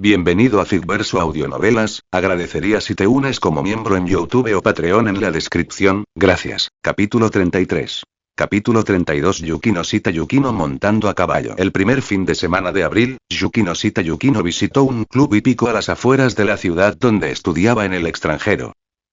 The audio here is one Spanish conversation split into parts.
Bienvenido a Figverso Audionovelas, agradecería si te unes como miembro en YouTube o Patreon en la descripción, gracias. Capítulo 33. Capítulo 32. Yukino cita Yukino montando a caballo. El primer fin de semana de abril, Yukino cita Yukino visitó un club hípico a las afueras de la ciudad donde estudiaba en el extranjero.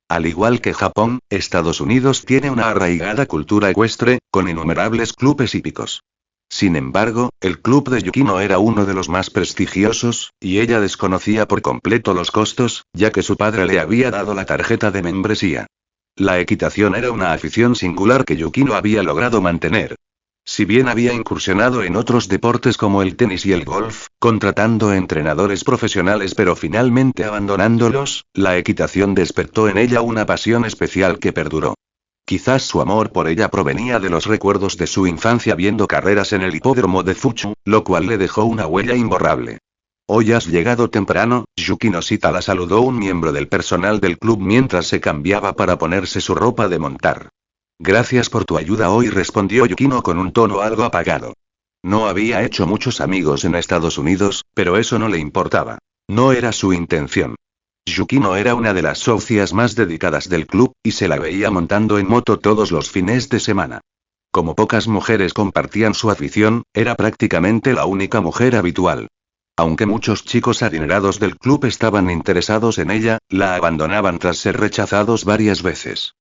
Al igual que Japón, Estados Unidos tiene una arraigada cultura ecuestre, con innumerables clubes hípicos. Sin embargo, el club de Yukino era uno de los más prestigiosos, y ella desconocía por completo los costos, ya que su padre le había dado la tarjeta de membresía. La equitación era una afición singular que Yukino había logrado mantener. Si bien había incursionado en otros deportes como el tenis y el golf, contratando entrenadores profesionales pero finalmente abandonándolos, la equitación despertó en ella una pasión especial que perduró. Quizás su amor por ella provenía de los recuerdos de su infancia viendo carreras en el hipódromo de Fuchu, lo cual le dejó una huella imborrable. Hoy has llegado temprano, Yukino cita la saludó un miembro del personal del club mientras se cambiaba para ponerse su ropa de montar. Gracias por tu ayuda hoy, respondió Yukino con un tono algo apagado. No había hecho muchos amigos en Estados Unidos, pero eso no le importaba. No era su intención. Yukino era una de las socias más dedicadas del club, y se la veía montando en moto todos los fines de semana. Como pocas mujeres compartían su afición, era prácticamente la única mujer habitual. Aunque muchos chicos adinerados del club estaban interesados en ella, la abandonaban tras ser rechazados varias veces.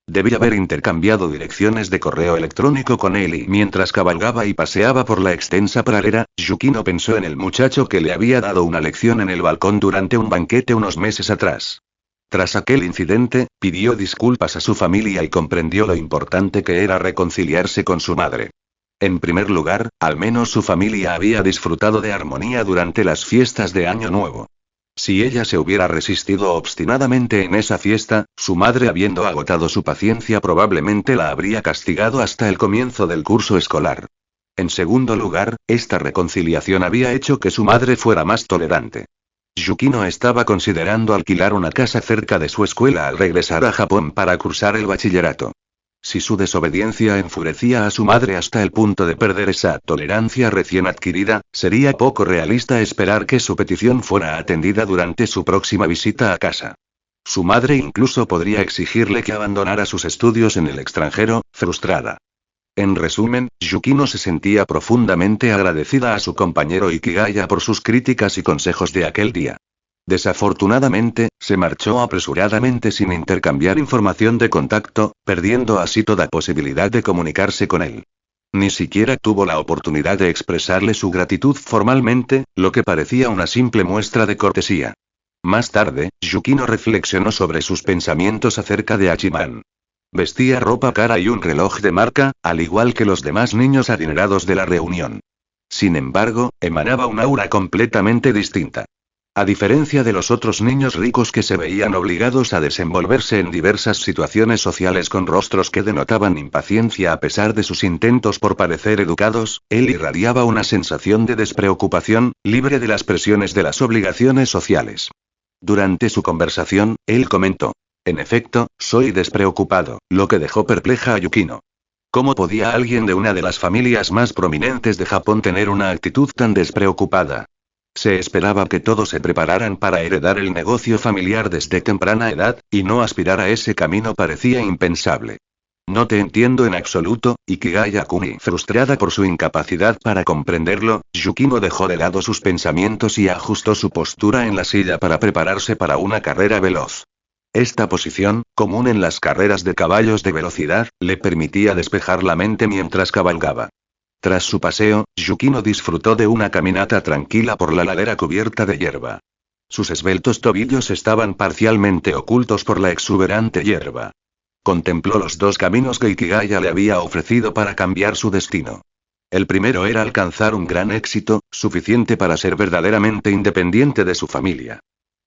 Debía haber intercambiado direcciones de correo electrónico con él y mientras cabalgaba y paseaba por la extensa pradera, Yukino pensó en el muchacho que le había dado una lección en el balcón durante un banquete unos meses atrás. Tras aquel incidente, pidió disculpas a su familia y comprendió lo importante que era reconciliarse con su madre. En primer lugar, al menos su familia había disfrutado de armonía durante las fiestas de Año Nuevo. Si ella se hubiera resistido obstinadamente en esa fiesta, su madre, habiendo agotado su paciencia, probablemente la habría castigado hasta el comienzo del curso escolar. En segundo lugar, esta reconciliación había hecho que su madre fuera más tolerante. Yukino estaba considerando alquilar una casa cerca de su escuela al regresar a Japón para cursar el bachillerato. Si su desobediencia enfurecía a su madre hasta el punto de perder esa tolerancia recién adquirida, sería poco realista esperar que su petición fuera atendida durante su próxima visita a casa. Su madre incluso podría exigirle que abandonara sus estudios en el extranjero, frustrada. En resumen, Yukino se sentía profundamente agradecida a su compañero Ikigaya por sus críticas y consejos de aquel día. Desafortunadamente, se marchó apresuradamente sin intercambiar información de contacto, perdiendo así toda posibilidad de comunicarse con él. Ni siquiera tuvo la oportunidad de expresarle su gratitud formalmente, lo que parecía una simple muestra de cortesía. Más tarde, Yukino reflexionó sobre sus pensamientos acerca de Hachiman. Vestía ropa cara y un reloj de marca, al igual que los demás niños adinerados de la reunión. Sin embargo, emanaba un aura completamente distinta. A diferencia de los otros niños ricos que se veían obligados a desenvolverse en diversas situaciones sociales con rostros que denotaban impaciencia a pesar de sus intentos por parecer educados, él irradiaba una sensación de despreocupación, libre de las presiones de las obligaciones sociales. Durante su conversación, él comentó: en efecto, soy despreocupado, lo que dejó perpleja a Yukino. ¿Cómo podía alguien de una de las familias más prominentes de Japón tener una actitud tan despreocupada? Se esperaba que todos se prepararan para heredar el negocio familiar desde temprana edad, y no aspirar a ese camino parecía impensable. No te entiendo en absoluto, Ikigaya-kuni. Frustrada por su incapacidad para comprenderlo, Yukino dejó de lado sus pensamientos y ajustó su postura en la silla para prepararse para una carrera veloz. Esta posición, común en las carreras de caballos de velocidad, le permitía despejar la mente mientras cabalgaba. Tras su paseo, Yukino disfrutó de una caminata tranquila por la ladera cubierta de hierba. Sus esbeltos tobillos estaban parcialmente ocultos por la exuberante hierba. Contempló los dos caminos que Ikigaya le había ofrecido para cambiar su destino. El primero era alcanzar un gran éxito, suficiente para ser verdaderamente independiente de su familia.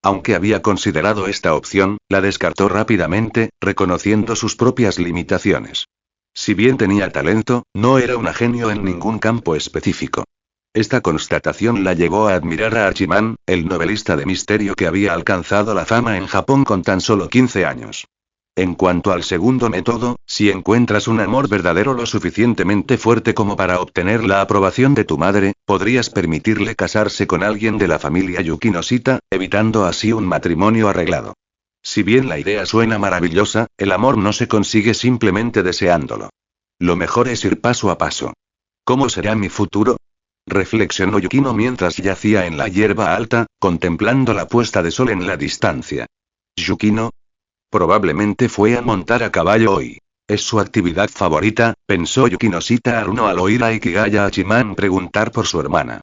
Aunque había considerado esta opción, la descartó rápidamente, reconociendo sus propias limitaciones. Si bien tenía talento, no era un genio en ningún campo específico. Esta constatación la llevó a admirar a Hachiman, el novelista de misterio que había alcanzado la fama en Japón con tan solo 15 años. En cuanto al segundo método, si encuentras un amor verdadero lo suficientemente fuerte como para obtener la aprobación de tu madre, podrías permitirle casarse con alguien de la familia Yukinoshita, evitando así un matrimonio arreglado. Si bien la idea suena maravillosa, el amor no se consigue simplemente deseándolo. Lo mejor es ir paso a paso. ¿Cómo será mi futuro? Reflexionó Yukino mientras yacía en la hierba alta, contemplando la puesta de sol en la distancia. ¿Yukino? Probablemente fue a montar a caballo hoy. Es su actividad favorita, pensó Yukinoshita Haruno al oír a Ikigaya Hachiman preguntar por su hermana.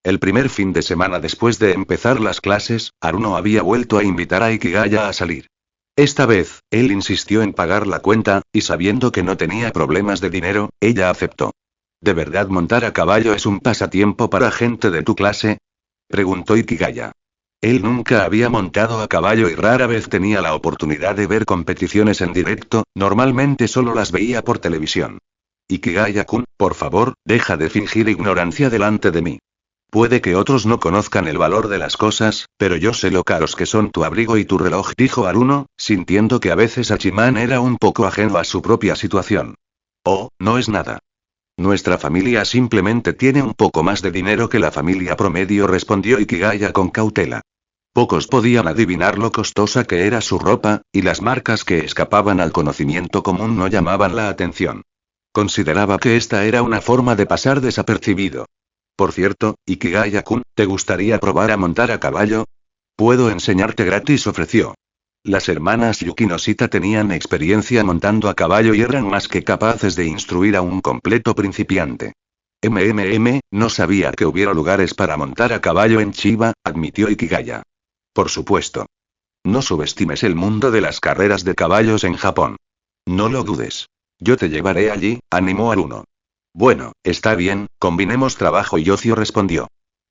El primer fin de semana después de empezar las clases, Haruno había vuelto a invitar a Ikigaya a salir. Esta vez, él insistió en pagar la cuenta, y sabiendo que no tenía problemas de dinero, ella aceptó. ¿De verdad montar a caballo es un pasatiempo para gente de tu clase? Preguntó Ikigaya. Él nunca había montado a caballo y rara vez tenía la oportunidad de ver competiciones en directo, normalmente solo las veía por televisión. Ikigaya-kun, por favor, deja de fingir ignorancia delante de mí. Puede que otros no conozcan el valor de las cosas, pero yo sé lo caros que son tu abrigo y tu reloj, dijo Haruno, sintiendo que a veces Hachiman era un poco ajeno a su propia situación. Oh, no es nada. Nuestra familia simplemente tiene un poco más de dinero que la familia promedio, respondió Ikigaya con cautela. Pocos podían adivinar lo costosa que era su ropa, y las marcas que escapaban al conocimiento común no llamaban la atención. Consideraba que esta era una forma de pasar desapercibido. Por cierto, Ikigaya-kun, ¿te gustaría probar a montar a caballo? Puedo enseñarte gratis, ofreció. Las hermanas Yukinoshita tenían experiencia montando a caballo y eran más que capaces de instruir a un completo principiante. No sabía que hubiera lugares para montar a caballo en Chiba, admitió Ikigaya. Por supuesto. No subestimes el mundo de las carreras de caballos en Japón. No lo dudes. Yo te llevaré allí, animó Haruno. Bueno, está bien, combinemos trabajo y ocio, respondió.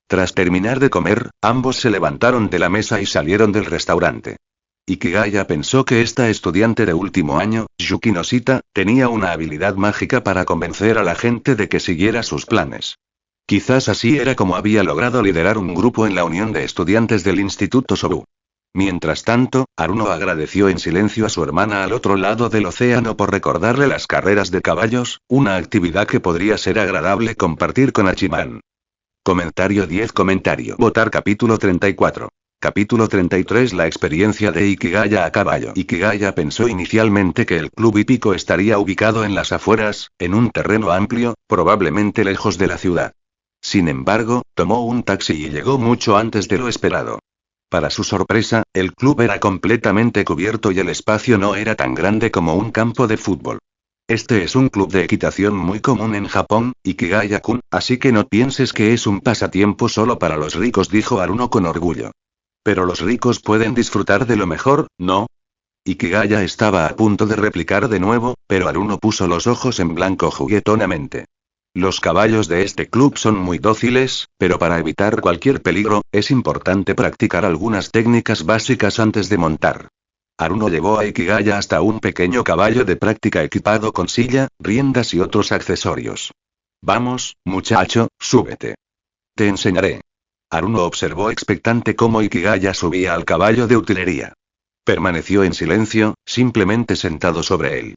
Tras terminar de comer, ambos se levantaron de la mesa y salieron del restaurante. Ikigaya pensó que esta estudiante de último año, Yukinoshita, tenía una habilidad mágica para convencer a la gente de que siguiera sus planes. Quizás así era como había logrado liderar un grupo en la unión de estudiantes del Instituto Sobu. Mientras tanto, Haruno agradeció en silencio a su hermana al otro lado del océano por recordarle las carreras de caballos, una actividad que podría ser agradable compartir con Hachiman. Comentario 10. Votar capítulo 34. Capítulo 33. La experiencia de Ikigaya a caballo. Ikigaya pensó inicialmente que el club hípico estaría ubicado en las afueras, en un terreno amplio, probablemente lejos de la ciudad. Sin embargo, tomó un taxi y llegó mucho antes de lo esperado. Para su sorpresa, el club era completamente cubierto y el espacio no era tan grande como un campo de fútbol. Este es un club de equitación muy común en Japón, Ikigaya-kun, así que no pienses que es un pasatiempo solo para los ricos, dijo Haruno con orgullo. Pero los ricos pueden disfrutar de lo mejor, ¿no? Ikigaya estaba a punto de replicar de nuevo, pero Haruno puso los ojos en blanco juguetonamente. Los caballos de este club son muy dóciles, pero para evitar cualquier peligro, es importante practicar algunas técnicas básicas antes de montar. Haruno llevó a Ikigaya hasta un pequeño caballo de práctica equipado con silla, riendas y otros accesorios. Vamos, muchacho, súbete. Te enseñaré. Haruno observó expectante cómo Ikigaya subía al caballo de utilería. Permaneció en silencio, simplemente sentado sobre él.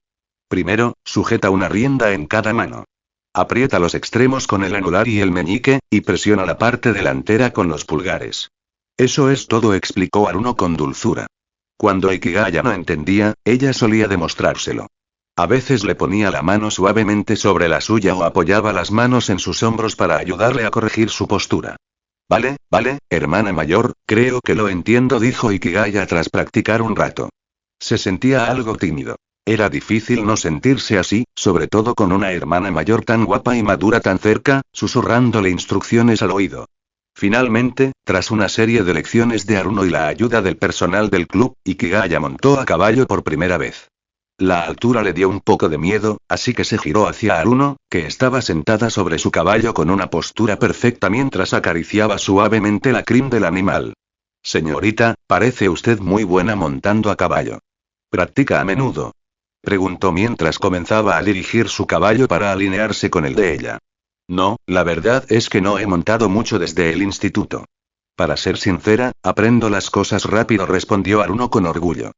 Primero, sujeta una rienda en cada mano. Aprieta los extremos con el anular y el meñique, y presiona la parte delantera con los pulgares. Eso es todo, explicó Haruno con dulzura. Cuando Ikigaya no entendía, ella solía demostrárselo. A veces le ponía la mano suavemente sobre la suya o apoyaba las manos en sus hombros para ayudarle a corregir su postura. Vale, hermana mayor, creo que lo entiendo, dijo Ikigaya tras practicar un rato. Se sentía algo tímido. Era difícil no sentirse así, sobre todo con una hermana mayor tan guapa y madura tan cerca, susurrándole instrucciones al oído. Finalmente, tras una serie de lecciones de Haruno y la ayuda del personal del club, Ikigaya montó a caballo por primera vez. La altura le dio un poco de miedo, así que se giró hacia Haruno, que estaba sentada sobre su caballo con una postura perfecta mientras acariciaba suavemente la crin del animal. Señorita, parece usted muy buena montando a caballo. ¿Practica a menudo? Preguntó mientras comenzaba a dirigir su caballo para alinearse con el de ella. No, la verdad es que no he montado mucho desde el instituto. Para ser sincera, aprendo las cosas rápido, respondió Haruno con orgullo.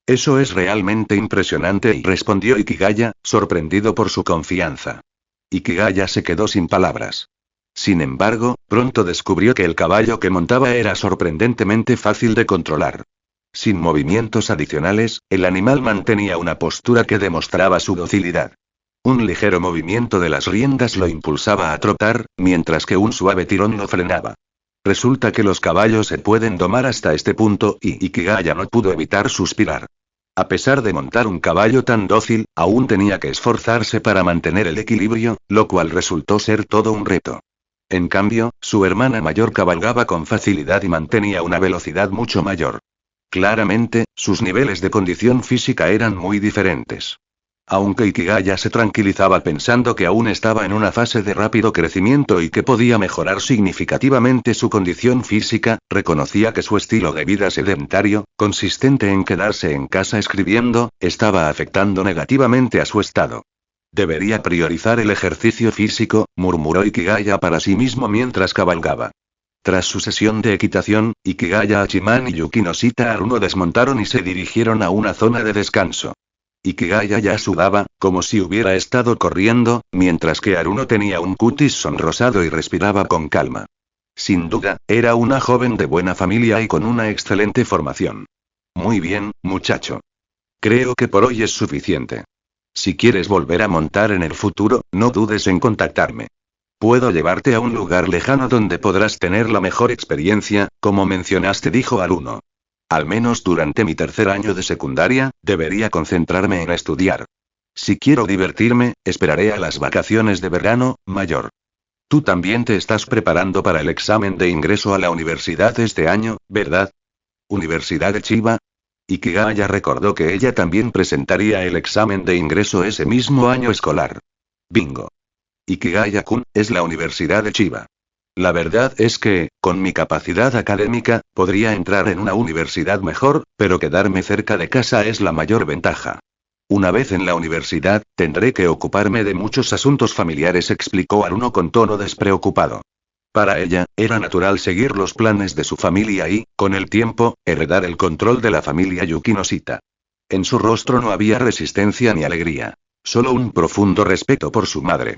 Eso es realmente impresionante, y respondió Ikigaya, sorprendido por su confianza. Ikigaya se quedó sin palabras. Sin embargo, pronto descubrió que el caballo que montaba era sorprendentemente fácil de controlar. Sin movimientos adicionales, el animal mantenía una postura que demostraba su docilidad. Un ligero movimiento de las riendas lo impulsaba a trotar, mientras que un suave tirón lo frenaba. Resulta que los caballos se pueden domar hasta este punto, y Ikigaya no pudo evitar suspirar. A pesar de montar un caballo tan dócil, aún tenía que esforzarse para mantener el equilibrio, lo cual resultó ser todo un reto. En cambio, su hermana mayor cabalgaba con facilidad y mantenía una velocidad mucho mayor. Claramente, sus niveles de condición física eran muy diferentes. Aunque Ikigaya se tranquilizaba pensando que aún estaba en una fase de rápido crecimiento y que podía mejorar significativamente su condición física, reconocía que su estilo de vida sedentario, consistente en quedarse en casa escribiendo, estaba afectando negativamente a su estado. Debería priorizar el ejercicio físico, murmuró Ikigaya para sí mismo mientras cabalgaba. Tras su sesión de equitación, Ikigaya Hachiman y Yukinoshita Haruno desmontaron y se dirigieron a una zona de descanso. Ikigaya ya sudaba, como si hubiera estado corriendo, mientras que Haruno tenía un cutis sonrosado y respiraba con calma. Sin duda, era una joven de buena familia y con una excelente formación. Muy bien, muchacho. Creo que por hoy es suficiente. Si quieres volver a montar en el futuro, no dudes en contactarme. Puedo llevarte a un lugar lejano donde podrás tener la mejor experiencia, como mencionaste, dijo Haruno. Al menos durante mi tercer año de secundaria, debería concentrarme en estudiar. Si quiero divertirme, esperaré a las vacaciones de verano, mayor. Tú también te estás preparando para el examen de ingreso a la universidad este año, ¿verdad? ¿Universidad de Chiba? Ikigaya recordó que ella también presentaría el examen de ingreso ese mismo año escolar. Bingo. Ikigaya-kun, es la Universidad de Chiba. La verdad es que, con mi capacidad académica, podría entrar en una universidad mejor, pero quedarme cerca de casa es la mayor ventaja. Una vez en la universidad, tendré que ocuparme de muchos asuntos familiares, explicó Haruno con tono despreocupado. Para ella, era natural seguir los planes de su familia y, con el tiempo, heredar el control de la familia Yukinoshita. En su rostro no había resistencia ni alegría. Solo un profundo respeto por su madre.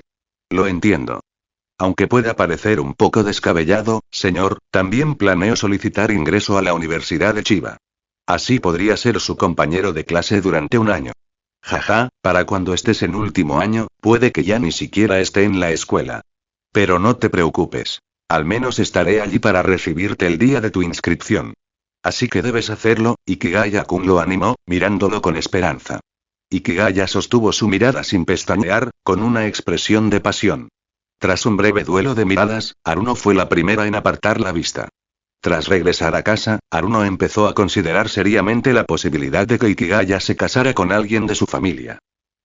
Lo entiendo. Aunque pueda parecer un poco descabellado, señor, también planeo solicitar ingreso a la Universidad de Chiba. Así podría ser su compañero de clase durante un año. Jaja, para cuando estés en último año, puede que ya ni siquiera esté en la escuela. Pero no te preocupes. Al menos estaré allí para recibirte el día de tu inscripción. Así que debes hacerlo, Ikigaya-kun lo animó, mirándolo con esperanza. Ikigaya sostuvo su mirada sin pestañear, con una expresión de pasión. Tras un breve duelo de miradas, Haruno fue la primera en apartar la vista. Tras regresar a casa, Haruno empezó a considerar seriamente la posibilidad de que Ikigaya se casara con alguien de su familia.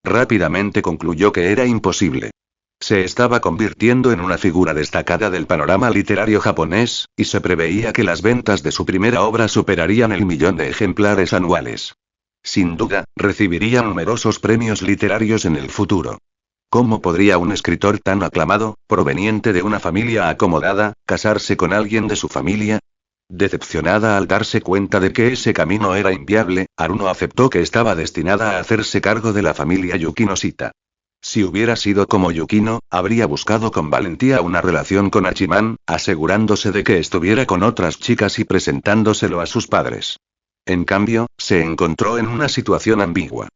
Rápidamente concluyó que era imposible. Se estaba convirtiendo en una figura destacada del panorama literario japonés, y se preveía que las ventas de su primera obra superarían el 1.000.000 de ejemplares anuales. Sin duda, recibiría numerosos premios literarios en el futuro. ¿Cómo podría un escritor tan aclamado, proveniente de una familia acomodada, casarse con alguien de su familia? Decepcionada al darse cuenta de que ese camino era inviable, Haruno aceptó que estaba destinada a hacerse cargo de la familia Yukinoshita. Si hubiera sido como Yukino, habría buscado con valentía una relación con Hachiman, asegurándose de que estuviera con otras chicas y presentándoselo a sus padres. En cambio, se encontró en una situación ambigua.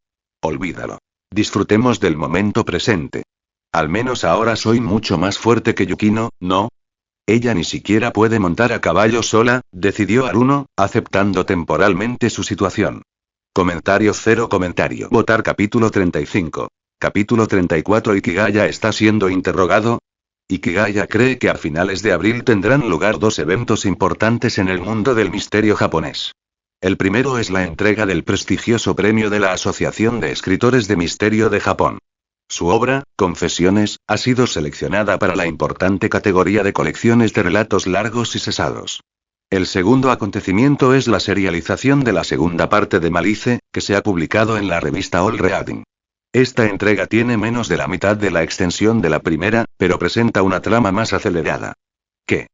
Olvídalo. Disfrutemos del momento presente. Al menos ahora soy mucho más fuerte que Yukino, ¿no? Ella ni siquiera puede montar a caballo sola, decidió Haruno, aceptando temporalmente su situación. Comentario. Votar capítulo 35. Capítulo 34. Ikigaya está siendo interrogado. Ikigaya cree que a finales de abril tendrán lugar dos eventos importantes en el mundo del misterio japonés. El primero es la entrega del prestigioso premio de la Asociación de Escritores de Misterio de Japón. Su obra, Confesiones, ha sido seleccionada para la importante categoría de colecciones de relatos largos y cesados. El segundo acontecimiento es la serialización de la segunda parte de Malice, que se ha publicado en la revista All Reading. Esta entrega tiene menos de la mitad de la extensión de la primera, pero presenta una trama más acelerada. ¿Qué?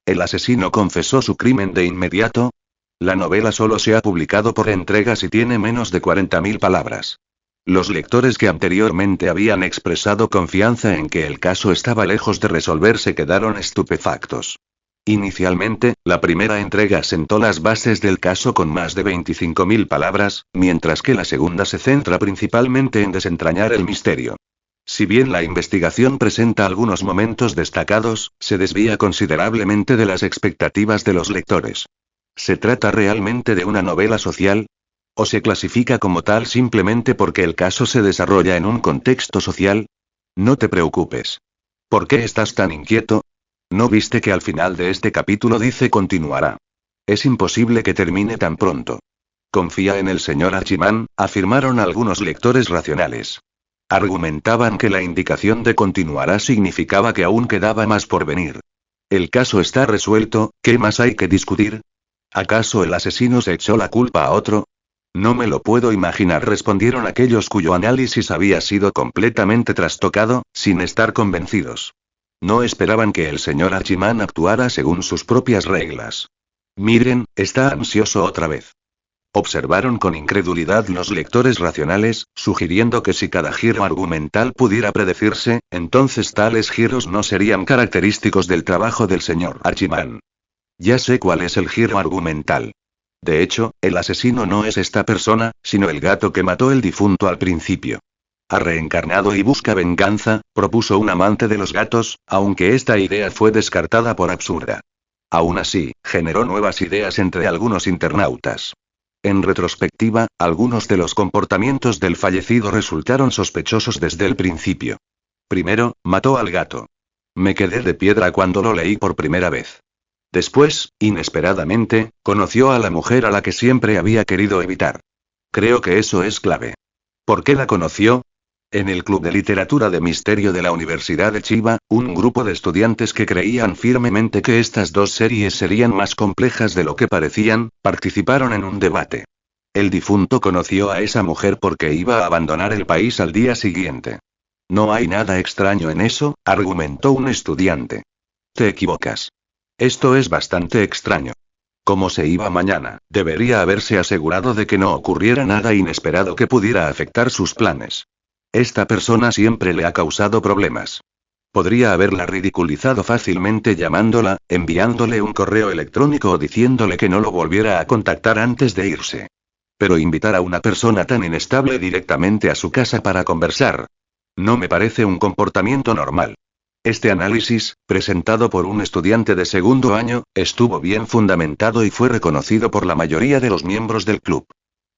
¿El asesino confesó su crimen de inmediato? La novela solo se ha publicado por entregas y tiene menos de 40.000 palabras. Los lectores que anteriormente habían expresado confianza en que el caso estaba lejos de resolverse quedaron estupefactos. Inicialmente, la primera entrega sentó las bases del caso con más de 25.000 palabras, mientras que la segunda se centra principalmente en desentrañar el misterio. Si bien la investigación presenta algunos momentos destacados, se desvía considerablemente de las expectativas de los lectores. ¿Se trata realmente de una novela social? ¿O se clasifica como tal simplemente porque el caso se desarrolla en un contexto social? No te preocupes. ¿Por qué estás tan inquieto? ¿No viste que al final de este capítulo dice continuará? Es imposible que termine tan pronto. Confía en el señor Hachiman, afirmaron algunos lectores racionales. Argumentaban que la indicación de continuará significaba que aún quedaba más por venir. El caso está resuelto, ¿qué más hay que discutir? ¿Acaso el asesino se echó la culpa a otro? No me lo puedo imaginar, respondieron aquellos cuyo análisis había sido completamente trastocado, sin estar convencidos. No esperaban que el señor Hachiman actuara según sus propias reglas. Miren, está ansioso otra vez. Observaron con incredulidad los lectores racionales, sugiriendo que si cada giro argumental pudiera predecirse, entonces tales giros no serían característicos del trabajo del señor Hachiman. Ya sé cuál es el giro argumental. De hecho, el asesino no es esta persona, sino el gato que mató el difunto al principio. Ha reencarnado y busca venganza, propuso un amante de los gatos, aunque esta idea fue descartada por absurda. Aún así, generó nuevas ideas entre algunos internautas. En retrospectiva, algunos de los comportamientos del fallecido resultaron sospechosos desde el principio. Primero, mató al gato. Me quedé de piedra cuando lo leí por primera vez. Después, inesperadamente, conoció a la mujer a la que siempre había querido evitar. Creo que eso es clave. ¿Por qué la conoció? En el Club de Literatura de Misterio de la Universidad de Chiba, un grupo de estudiantes que creían firmemente que estas dos series serían más complejas de lo que parecían, participaron en un debate. El difunto conoció a esa mujer porque iba a abandonar el país al día siguiente. No hay nada extraño en eso, argumentó un estudiante. Te equivocas. Esto es bastante extraño. Como se iba mañana, debería haberse asegurado de que no ocurriera nada inesperado que pudiera afectar sus planes. Esta persona siempre le ha causado problemas. Podría haberla ridiculizado fácilmente llamándola, enviándole un correo electrónico o diciéndole que no lo volviera a contactar antes de irse. Pero invitar a una persona tan inestable directamente a su casa para conversar. No me parece un comportamiento normal. Este análisis, presentado por un estudiante de segundo año, estuvo bien fundamentado y fue reconocido por la mayoría de los miembros del club.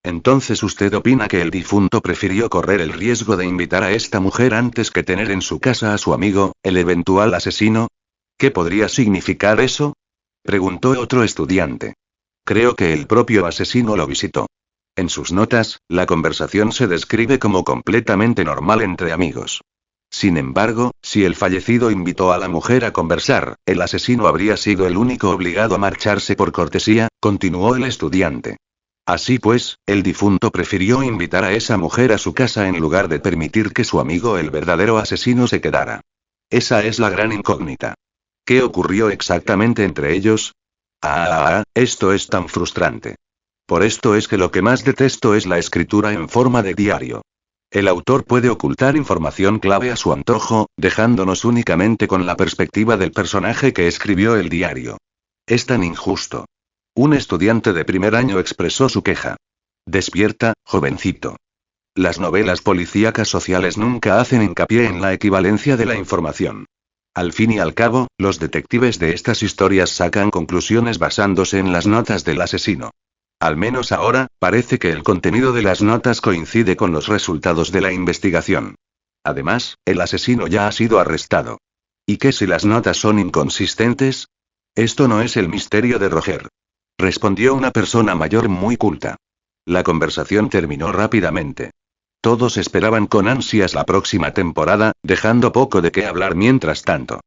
Entonces usted opina que el difunto prefirió correr el riesgo de invitar a esta mujer antes que tener en su casa a su amigo, el eventual asesino. ¿Qué podría significar eso? Preguntó otro estudiante. Creo que el propio asesino lo visitó. En sus notas, la conversación se describe como completamente normal entre amigos. Sin embargo, si el fallecido invitó a la mujer a conversar, el asesino habría sido el único obligado a marcharse por cortesía, continuó el estudiante. Así pues, el difunto prefirió invitar a esa mujer a su casa en lugar de permitir que su amigo el verdadero asesino se quedara. Esa es la gran incógnita. ¿Qué ocurrió exactamente entre ellos? Esto es tan frustrante. Por esto es que lo que más detesto es la escritura en forma de diario. El autor puede ocultar información clave a su antojo, dejándonos únicamente con la perspectiva del personaje que escribió el diario. Es tan injusto. Un estudiante de primer año expresó su queja. Despierta, jovencito. Las novelas policíacas sociales nunca hacen hincapié en la equivalencia de la información. Al fin y al cabo, los detectives de estas historias sacan conclusiones basándose en las notas del asesino. Al menos ahora, parece que el contenido de las notas coincide con los resultados de la investigación. Además, el asesino ya ha sido arrestado. ¿Y qué si las notas son inconsistentes? Esto no es el misterio de Roger. Respondió una persona mayor muy culta. La conversación terminó rápidamente. Todos esperaban con ansias la próxima temporada, dejando poco de qué hablar mientras tanto.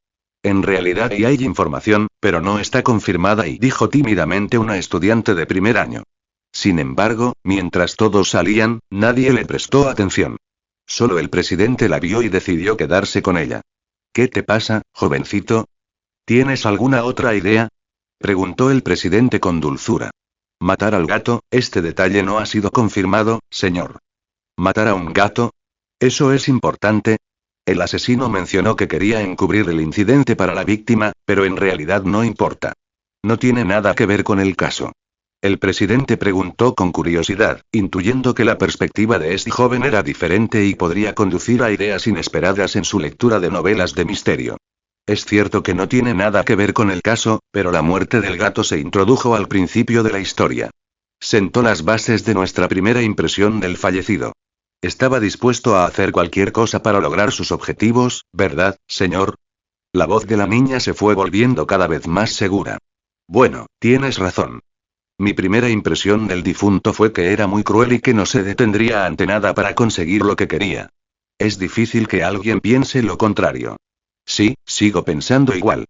En realidad ya hay información, pero no está confirmada y dijo tímidamente una estudiante de primer año. Sin embargo, mientras todos salían, nadie le prestó atención. Solo el presidente la vio y decidió quedarse con ella. ¿Qué te pasa, jovencito? ¿Tienes alguna otra idea? Preguntó el presidente con dulzura. Matar al gato, este detalle no ha sido confirmado, señor. ¿Matar a un gato? ¿Eso es importante? El asesino mencionó que quería encubrir el incidente para la víctima, pero en realidad no importa. No tiene nada que ver con el caso. El presidente preguntó con curiosidad, intuyendo que la perspectiva de este joven era diferente y podría conducir a ideas inesperadas en su lectura de novelas de misterio. Es cierto que no tiene nada que ver con el caso, pero la muerte del gato se introdujo al principio de la historia. Sentó las bases de nuestra primera impresión del fallecido. Estaba dispuesto a hacer cualquier cosa para lograr sus objetivos, ¿verdad, señor? La voz de la niña se fue volviendo cada vez más segura. Bueno, tienes razón. Mi primera impresión del difunto fue que era muy cruel y que no se detendría ante nada para conseguir lo que quería. Es difícil que alguien piense lo contrario. Sí, sigo pensando igual.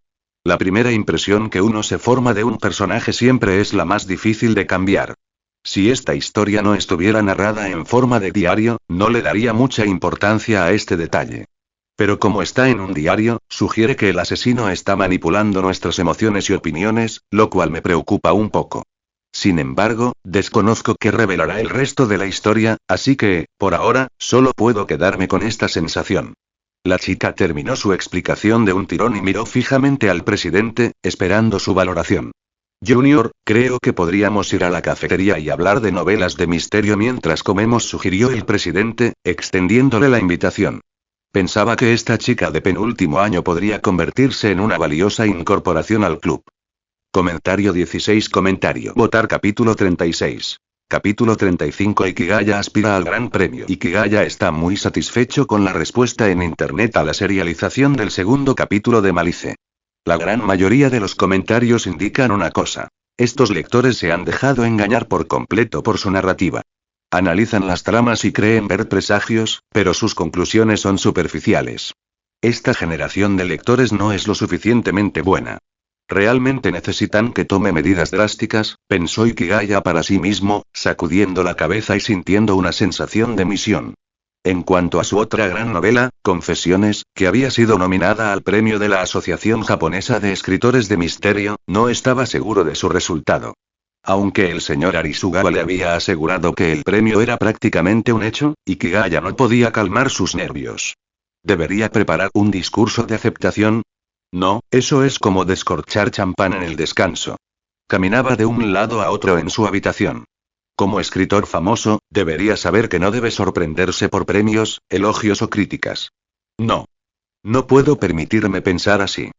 La primera impresión que uno se forma de un personaje siempre es la más difícil de cambiar. Si esta historia no estuviera narrada en forma de diario, no le daría mucha importancia a este detalle. Pero como está en un diario, sugiere que el asesino está manipulando nuestras emociones y opiniones, lo cual me preocupa un poco. Sin embargo, desconozco qué revelará el resto de la historia, así que, por ahora, solo puedo quedarme con esta sensación. La chica terminó su explicación de un tirón y miró fijamente al presidente, esperando su valoración. Junior, creo que podríamos ir a la cafetería y hablar de novelas de misterio mientras comemos, sugirió el presidente, extendiéndole la invitación. Pensaba que esta chica de penúltimo año podría convertirse en una valiosa incorporación al club. Comentario 16. Votar capítulo 36. Capítulo 35. Ikigaya aspira al gran premio. Ikigaya está muy satisfecho con la respuesta en internet a la serialización del segundo capítulo de Malice. La gran mayoría de los comentarios indican una cosa. Estos lectores se han dejado engañar por completo por su narrativa. Analizan las tramas y creen ver presagios, pero sus conclusiones son superficiales. Esta generación de lectores no es lo suficientemente buena. Realmente necesitan que tome medidas drásticas, pensó Ikigaya para sí mismo, sacudiendo la cabeza y sintiendo una sensación de misión. En cuanto a su otra gran novela, Confesiones, que había sido nominada al premio de la Asociación Japonesa de Escritores de Misterio, no estaba seguro de su resultado. Aunque el señor Arisugawa le había asegurado que el premio era prácticamente un hecho, Ikigaya no podía calmar sus nervios. ¿Debería preparar un discurso de aceptación? No, eso es como descorchar champán en el descanso. Caminaba de un lado a otro en su habitación. Como escritor famoso, debería saber que no debe sorprenderse por premios, elogios o críticas. No. No puedo permitirme pensar así.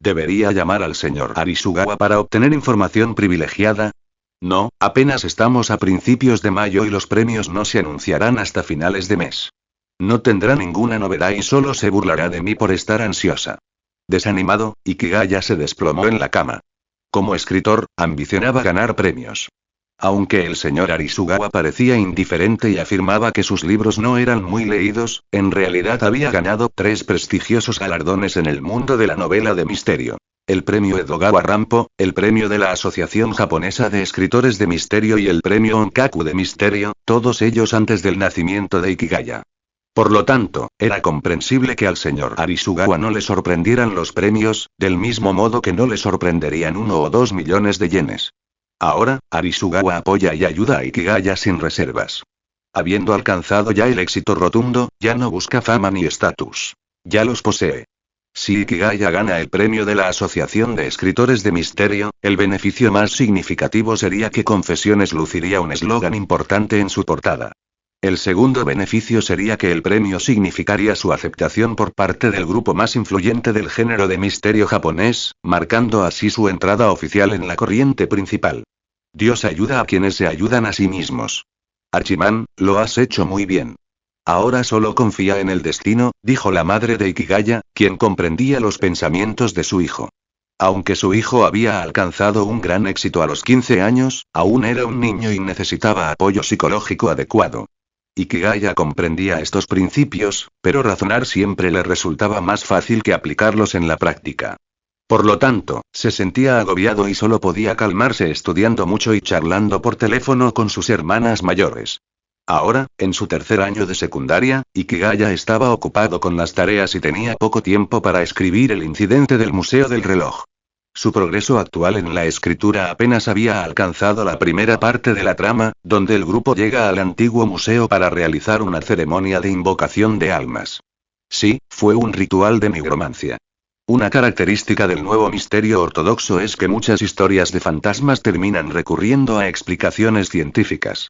¿Debería llamar al señor Arisugawa para obtener información privilegiada? No, apenas estamos a principios de mayo y los premios no se anunciarán hasta finales de mes. No tendrá ninguna novedad y solo se burlará de mí por estar ansiosa. Desanimado, Ikigaya se desplomó en la cama. Como escritor, ambicionaba ganar premios. Aunque el señor Arisugawa parecía indiferente y afirmaba que sus libros no eran muy leídos, en realidad había ganado 3 prestigiosos galardones en el mundo de la novela de misterio. El premio Edogawa Rampo, el premio de la Asociación Japonesa de Escritores de Misterio y el premio Onkaku de Misterio, todos ellos antes del nacimiento de Ikigaya. Por lo tanto, era comprensible que al señor Arisugawa no le sorprendieran los premios, del mismo modo que no le sorprenderían 1 o 2 millones de yenes. Ahora, Arisugawa apoya y ayuda a Ikigaya sin reservas. Habiendo alcanzado ya el éxito rotundo, ya no busca fama ni estatus. Ya los posee. Si Ikigaya gana el premio de la Asociación de Escritores de Misterio, el beneficio más significativo sería que Confesiones luciría un eslogan importante en su portada. El segundo beneficio sería que el premio significaría su aceptación por parte del grupo más influyente del género de misterio japonés, marcando así su entrada oficial en la corriente principal. Dios ayuda a quienes se ayudan a sí mismos. Archiman, lo has hecho muy bien. Ahora solo confía en el destino, dijo la madre de Ikigaya, quien comprendía los pensamientos de su hijo. Aunque su hijo había alcanzado un gran éxito a los 15 años, aún era un niño y necesitaba apoyo psicológico adecuado. Ikigaya comprendía estos principios, pero razonar siempre le resultaba más fácil que aplicarlos en la práctica. Por lo tanto, se sentía agobiado y solo podía calmarse estudiando mucho y charlando por teléfono con sus hermanas mayores. Ahora, en su tercer año de secundaria, Ikigaya estaba ocupado con las tareas y tenía poco tiempo para escribir el incidente del Museo del Reloj. Su progreso actual en la escritura apenas había alcanzado la primera parte de la trama, donde el grupo llega al antiguo museo para realizar una ceremonia de invocación de almas. Sí, fue un ritual de nigromancia. Una característica del nuevo misterio ortodoxo es que muchas historias de fantasmas terminan recurriendo a explicaciones científicas.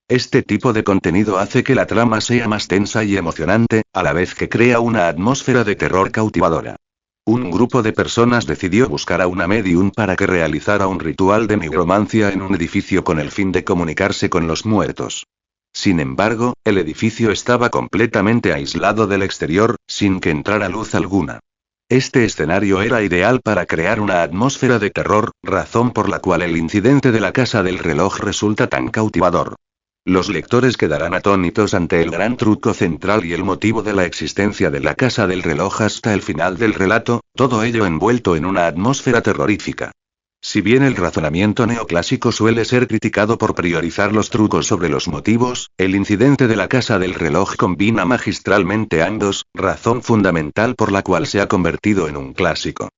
Este tipo de contenido hace que la trama sea más tensa y emocionante, a la vez que crea una atmósfera de terror cautivadora. Un grupo de personas decidió buscar a una medium para que realizara un ritual de nigromancia en un edificio con el fin de comunicarse con los muertos. Sin embargo, el edificio estaba completamente aislado del exterior, sin que entrara luz alguna. Este escenario era ideal para crear una atmósfera de terror, razón por la cual el incidente de la casa del reloj resulta tan cautivador. Los lectores quedarán atónitos ante el gran truco central y el motivo de la existencia de la casa del reloj hasta el final del relato, todo ello envuelto en una atmósfera terrorífica. Si bien el razonamiento neoclásico suele ser criticado por priorizar los trucos sobre los motivos, el incidente de la casa del reloj combina magistralmente ambos, razón fundamental por la cual se ha convertido en un clásico.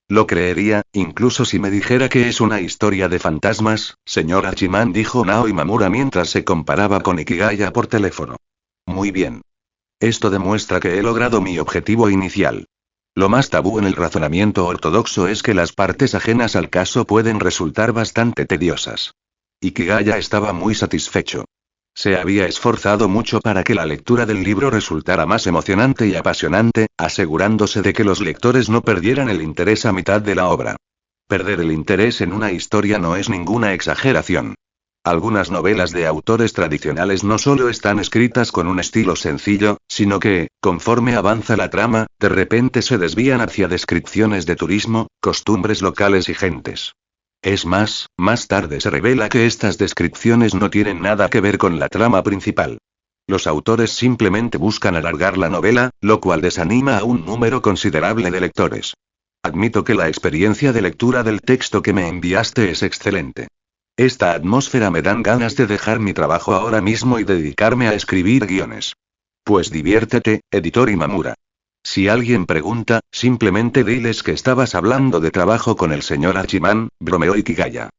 Lo creería, incluso si me dijera que es una historia de fantasmas, señor Hachiman, dijo Naoi Mamura mientras se comparaba con Ikigaya por teléfono. Muy bien. Esto demuestra que he logrado mi objetivo inicial. Lo más tabú en el razonamiento ortodoxo es que las partes ajenas al caso pueden resultar bastante tediosas. Ikigaya estaba muy satisfecho. Se había esforzado mucho para que la lectura del libro resultara más emocionante y apasionante, asegurándose de que los lectores no perdieran el interés a mitad de la obra. Perder el interés en una historia no es ninguna exageración. Algunas novelas de autores tradicionales no solo están escritas con un estilo sencillo, sino que, conforme avanza la trama, de repente se desvían hacia descripciones de turismo, costumbres locales y gentes. Es más tarde se revela que estas descripciones no tienen nada que ver con la trama principal. Los autores simplemente buscan alargar la novela, lo cual desanima a un número considerable de lectores. Admito que la experiencia de lectura del texto que me enviaste es excelente. Esta atmósfera me dan ganas de dejar mi trabajo ahora mismo y dedicarme a escribir guiones. Pues diviértete, editor Imamura. Si alguien pregunta, simplemente diles que estabas hablando de trabajo con el señor Hachiman, bromeó Ikigaya.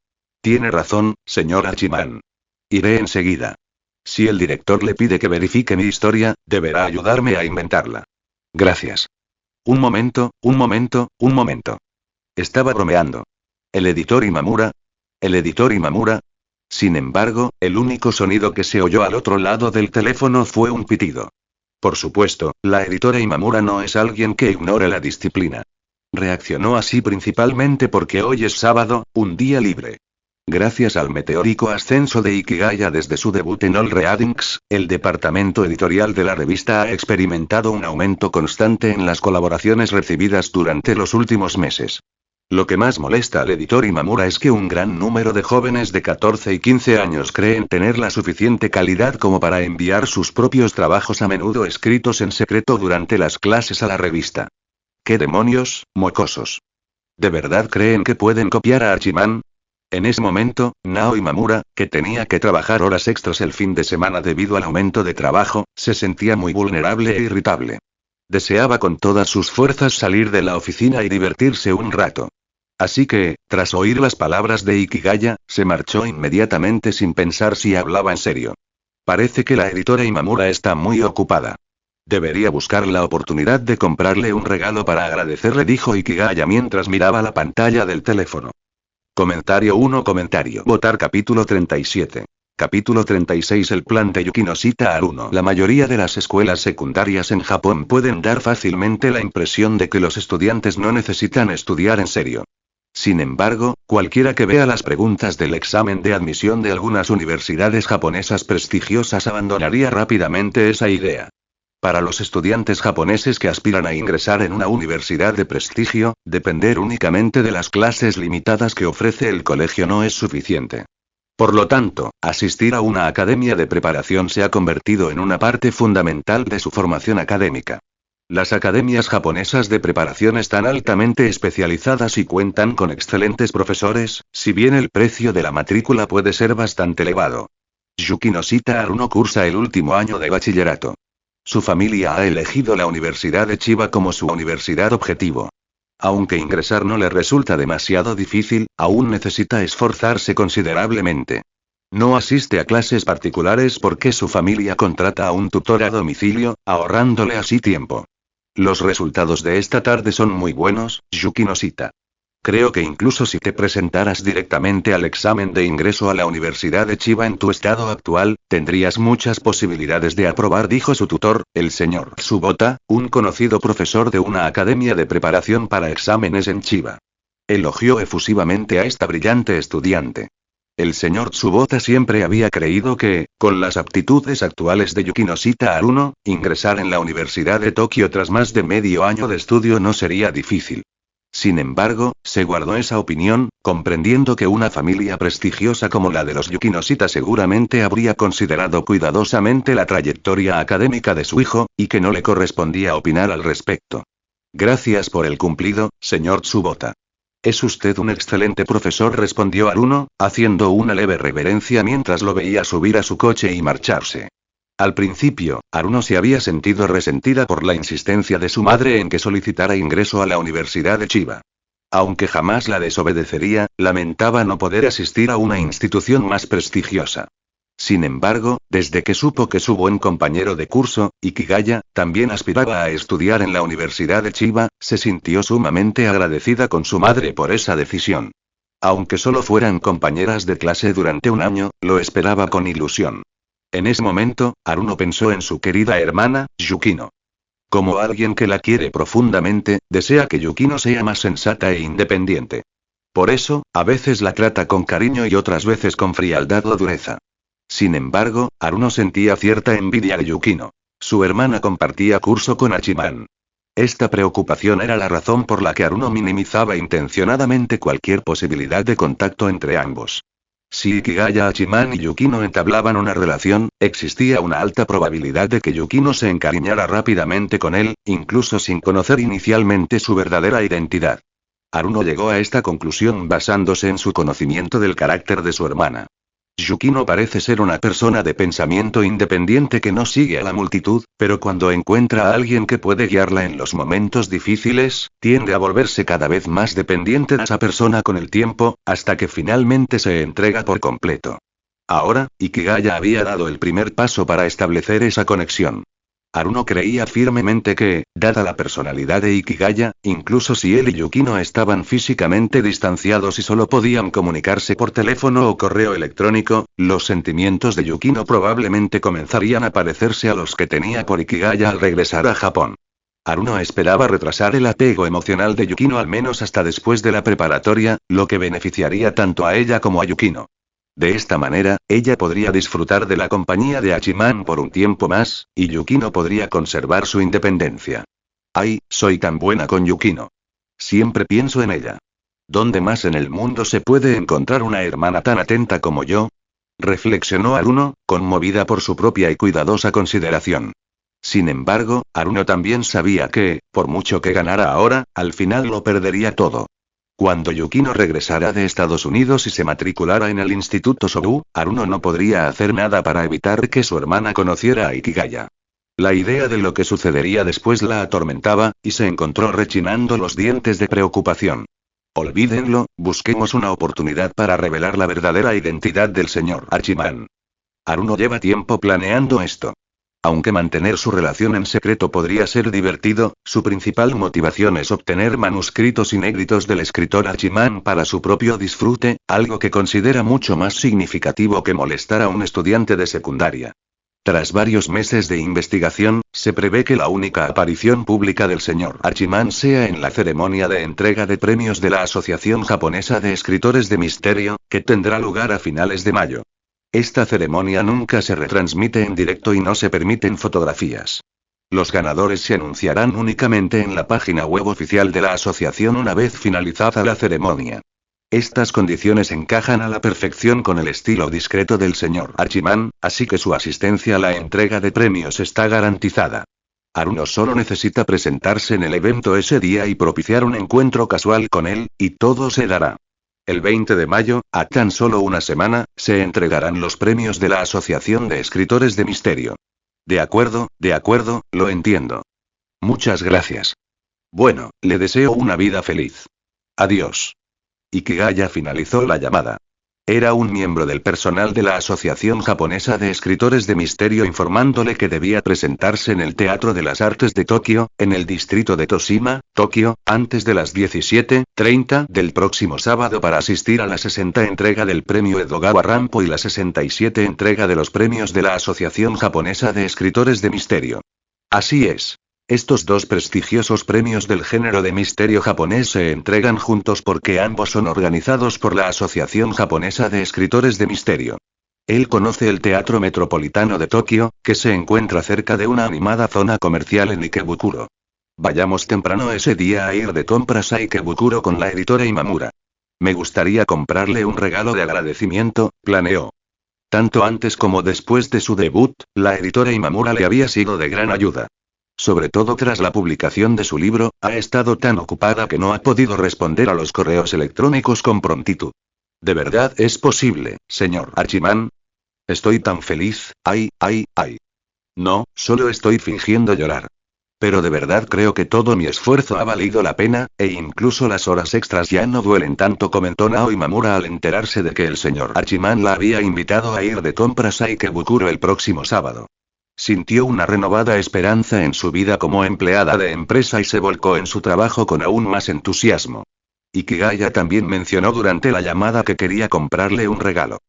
Tiene razón, señor Hachiman. Iré enseguida. Si el director le pide que verifique mi historia, deberá ayudarme a inventarla. Gracias. Un momento. Estaba bromeando. ¿El editor Imamura? ¿El editor Imamura? Sin embargo, el único sonido que se oyó al otro lado del teléfono fue un pitido. Por supuesto, la editora Imamura no es alguien que ignore la disciplina. Reaccionó así principalmente porque hoy es sábado, un día libre. Gracias al meteórico ascenso de Ikigaya desde su debut en All Readings, el departamento editorial de la revista ha experimentado un aumento constante en las colaboraciones recibidas durante los últimos meses. Lo que más molesta al editor Imamura es que un gran número de jóvenes de 14 y 15 años creen tener la suficiente calidad como para enviar sus propios trabajos a menudo escritos en secreto durante las clases a la revista. ¿Qué demonios, mocosos? ¿De verdad creen que pueden copiar a Hachiman? En ese momento, Naoi Mamura, que tenía que trabajar horas extras el fin de semana debido al aumento de trabajo, se sentía muy vulnerable e irritable. Deseaba con todas sus fuerzas salir de la oficina y divertirse un rato. Así que, tras oír las palabras de Ikigaya, se marchó inmediatamente sin pensar si hablaba en serio. Parece que la editora Imamura está muy ocupada. Debería buscar la oportunidad de comprarle un regalo para agradecerle, dijo Ikigaya mientras miraba la pantalla del teléfono. Comentario 1. Votar capítulo 37. Capítulo 36. El plan de Yukinoshita Haruno. La mayoría de las escuelas secundarias en Japón pueden dar fácilmente la impresión de que los estudiantes no necesitan estudiar en serio. Sin embargo, cualquiera que vea las preguntas del examen de admisión de algunas universidades japonesas prestigiosas abandonaría rápidamente esa idea. Para los estudiantes japoneses que aspiran a ingresar en una universidad de prestigio, depender únicamente de las clases limitadas que ofrece el colegio no es suficiente. Por lo tanto, asistir a una academia de preparación se ha convertido en una parte fundamental de su formación académica. Las academias japonesas de preparación están altamente especializadas y cuentan con excelentes profesores, si bien el precio de la matrícula puede ser bastante elevado. Yukinoshita Haruno cursa el último año de bachillerato. Su familia ha elegido la Universidad de Chiba como su universidad objetivo. Aunque ingresar no le resulta demasiado difícil, aún necesita esforzarse considerablemente. No asiste a clases particulares porque su familia contrata a un tutor a domicilio, ahorrándole así tiempo. Los resultados de esta tarde son muy buenos, Yuki Noshita. Creo que incluso si te presentaras directamente al examen de ingreso a la Universidad de Chiba en tu estado actual, tendrías muchas posibilidades de aprobar, dijo su tutor, el señor Tsubota, un conocido profesor de una academia de preparación para exámenes en Chiba. Elogió efusivamente a esta brillante estudiante. El señor Tsubota siempre había creído que, con las aptitudes actuales de Yuki Noshita Haruno, ingresar en la Universidad de Tokio tras más de medio año de estudio no sería difícil. Sin embargo, se guardó esa opinión, comprendiendo que una familia prestigiosa como la de los Yuki Noshita seguramente habría considerado cuidadosamente la trayectoria académica de su hijo, y que no le correspondía opinar al respecto. Gracias por el cumplido, señor Tsubota. Es usted un excelente profesor, respondió Haruno, haciendo una leve reverencia mientras lo veía subir a su coche y marcharse. Al principio, Haruno se había sentido resentida por la insistencia de su madre en que solicitara ingreso a la Universidad de Chiba. Aunque jamás la desobedecería, lamentaba no poder asistir a una institución más prestigiosa. Sin embargo, desde que supo que su buen compañero de curso, Ikigaya, también aspiraba a estudiar en la Universidad de Chiba, se sintió sumamente agradecida con su madre por esa decisión. Aunque solo fueran compañeras de clase durante un año, lo esperaba con ilusión. En ese momento, Haruno pensó en su querida hermana, Yukino. Como alguien que la quiere profundamente, desea que Yukino sea más sensata e independiente. Por eso, a veces la trata con cariño y otras veces con frialdad o dureza. Sin embargo, Haruno sentía cierta envidia de Yukino. Su hermana compartía curso con Hachiman. Esta preocupación era la razón por la que Haruno minimizaba intencionadamente cualquier posibilidad de contacto entre ambos. Si Ikigaya Hachiman y Yukino entablaban una relación, existía una alta probabilidad de que Yukino se encariñara rápidamente con él, incluso sin conocer inicialmente su verdadera identidad. Haruno llegó a esta conclusión basándose en su conocimiento del carácter de su hermana. Yukino parece ser una persona de pensamiento independiente que no sigue a la multitud, pero cuando encuentra a alguien que puede guiarla en los momentos difíciles, tiende a volverse cada vez más dependiente de esa persona con el tiempo, hasta que finalmente se entrega por completo. Ahora, Ikigaya había dado el primer paso para establecer esa conexión. Haruno creía firmemente que, dada la personalidad de Ikigaya, incluso si él y Yukino estaban físicamente distanciados y solo podían comunicarse por teléfono o correo electrónico, los sentimientos de Yukino probablemente comenzarían a parecerse a los que tenía por Ikigaya al regresar a Japón. Haruno esperaba retrasar el apego emocional de Yukino al menos hasta después de la preparatoria, lo que beneficiaría tanto a ella como a Yukino. De esta manera, ella podría disfrutar de la compañía de Hachiman por un tiempo más, y Yukino podría conservar su independencia. ¡Ay, soy tan buena con Yukino! Siempre pienso en ella. ¿Dónde más en el mundo se puede encontrar una hermana tan atenta como yo? Reflexionó Haruno, conmovida por su propia y cuidadosa consideración. Sin embargo, Haruno también sabía que, por mucho que ganara ahora, al final lo perdería todo. Cuando Yukino regresara de Estados Unidos y se matriculara en el Instituto Sobu, Haruno no podría hacer nada para evitar que su hermana conociera a Ikigaya. La idea de lo que sucedería después la atormentaba, y se encontró rechinando los dientes de preocupación. Olvídenlo, busquemos una oportunidad para revelar la verdadera identidad del señor Hachiman. Haruno lleva tiempo planeando esto. Aunque mantener su relación en secreto podría ser divertido, su principal motivación es obtener manuscritos inéditos del escritor Hachiman para su propio disfrute, algo que considera mucho más significativo que molestar a un estudiante de secundaria. Tras varios meses de investigación, se prevé que la única aparición pública del señor Hachiman sea en la ceremonia de entrega de premios de la Asociación Japonesa de Escritores de Misterio, que tendrá lugar a finales de mayo. Esta ceremonia nunca se retransmite en directo y no se permiten fotografías. Los ganadores se anunciarán únicamente en la página web oficial de la asociación una vez finalizada la ceremonia. Estas condiciones encajan a la perfección con el estilo discreto del señor Hachiman, así que su asistencia a la entrega de premios está garantizada. Haruno solo necesita presentarse en el evento ese día y propiciar un encuentro casual con él, y todo se dará. El 20 de mayo, a tan solo una semana, se entregarán los premios de la Asociación de Escritores de Misterio. De acuerdo, lo entiendo. Muchas gracias. Bueno, le deseo una vida feliz. Adiós. Ikigaya finalizó la llamada. Era un miembro del personal de la Asociación Japonesa de Escritores de Misterio informándole que debía presentarse en el Teatro de las Artes de Tokio, en el distrito de Toshima, Tokio, antes de las 17:30 del próximo sábado para asistir a la 60 entrega del premio Edogawa Rampo y la 67 entrega de los premios de la Asociación Japonesa de Escritores de Misterio. Así es. Estos dos prestigiosos premios del género de misterio japonés se entregan juntos porque ambos son organizados por la Asociación Japonesa de Escritores de Misterio. Él conoce el Teatro Metropolitano de Tokio, que se encuentra cerca de una animada zona comercial en Ikebukuro. Vayamos temprano ese día a ir de compras a Ikebukuro con la editora Imamura. Me gustaría comprarle un regalo de agradecimiento, planeó. Tanto antes como después de su debut, la editora Imamura le había sido de gran ayuda. Sobre todo tras la publicación de su libro, ha estado tan ocupada que no ha podido responder a los correos electrónicos con prontitud. ¿De verdad es posible, señor Hachiman? Estoy tan feliz, ay. No, solo estoy fingiendo llorar. Pero de verdad creo que todo mi esfuerzo ha valido la pena, e incluso las horas extras ya no duelen tanto, comentó Nao Imamura al enterarse de que el señor Hachiman la había invitado a ir de compras a Ikebukuro el próximo sábado. Sintió una renovada esperanza en su vida como empleada de empresa y se volcó en su trabajo con aún más entusiasmo. Ikigaya también mencionó durante la llamada que quería comprarle un regalo.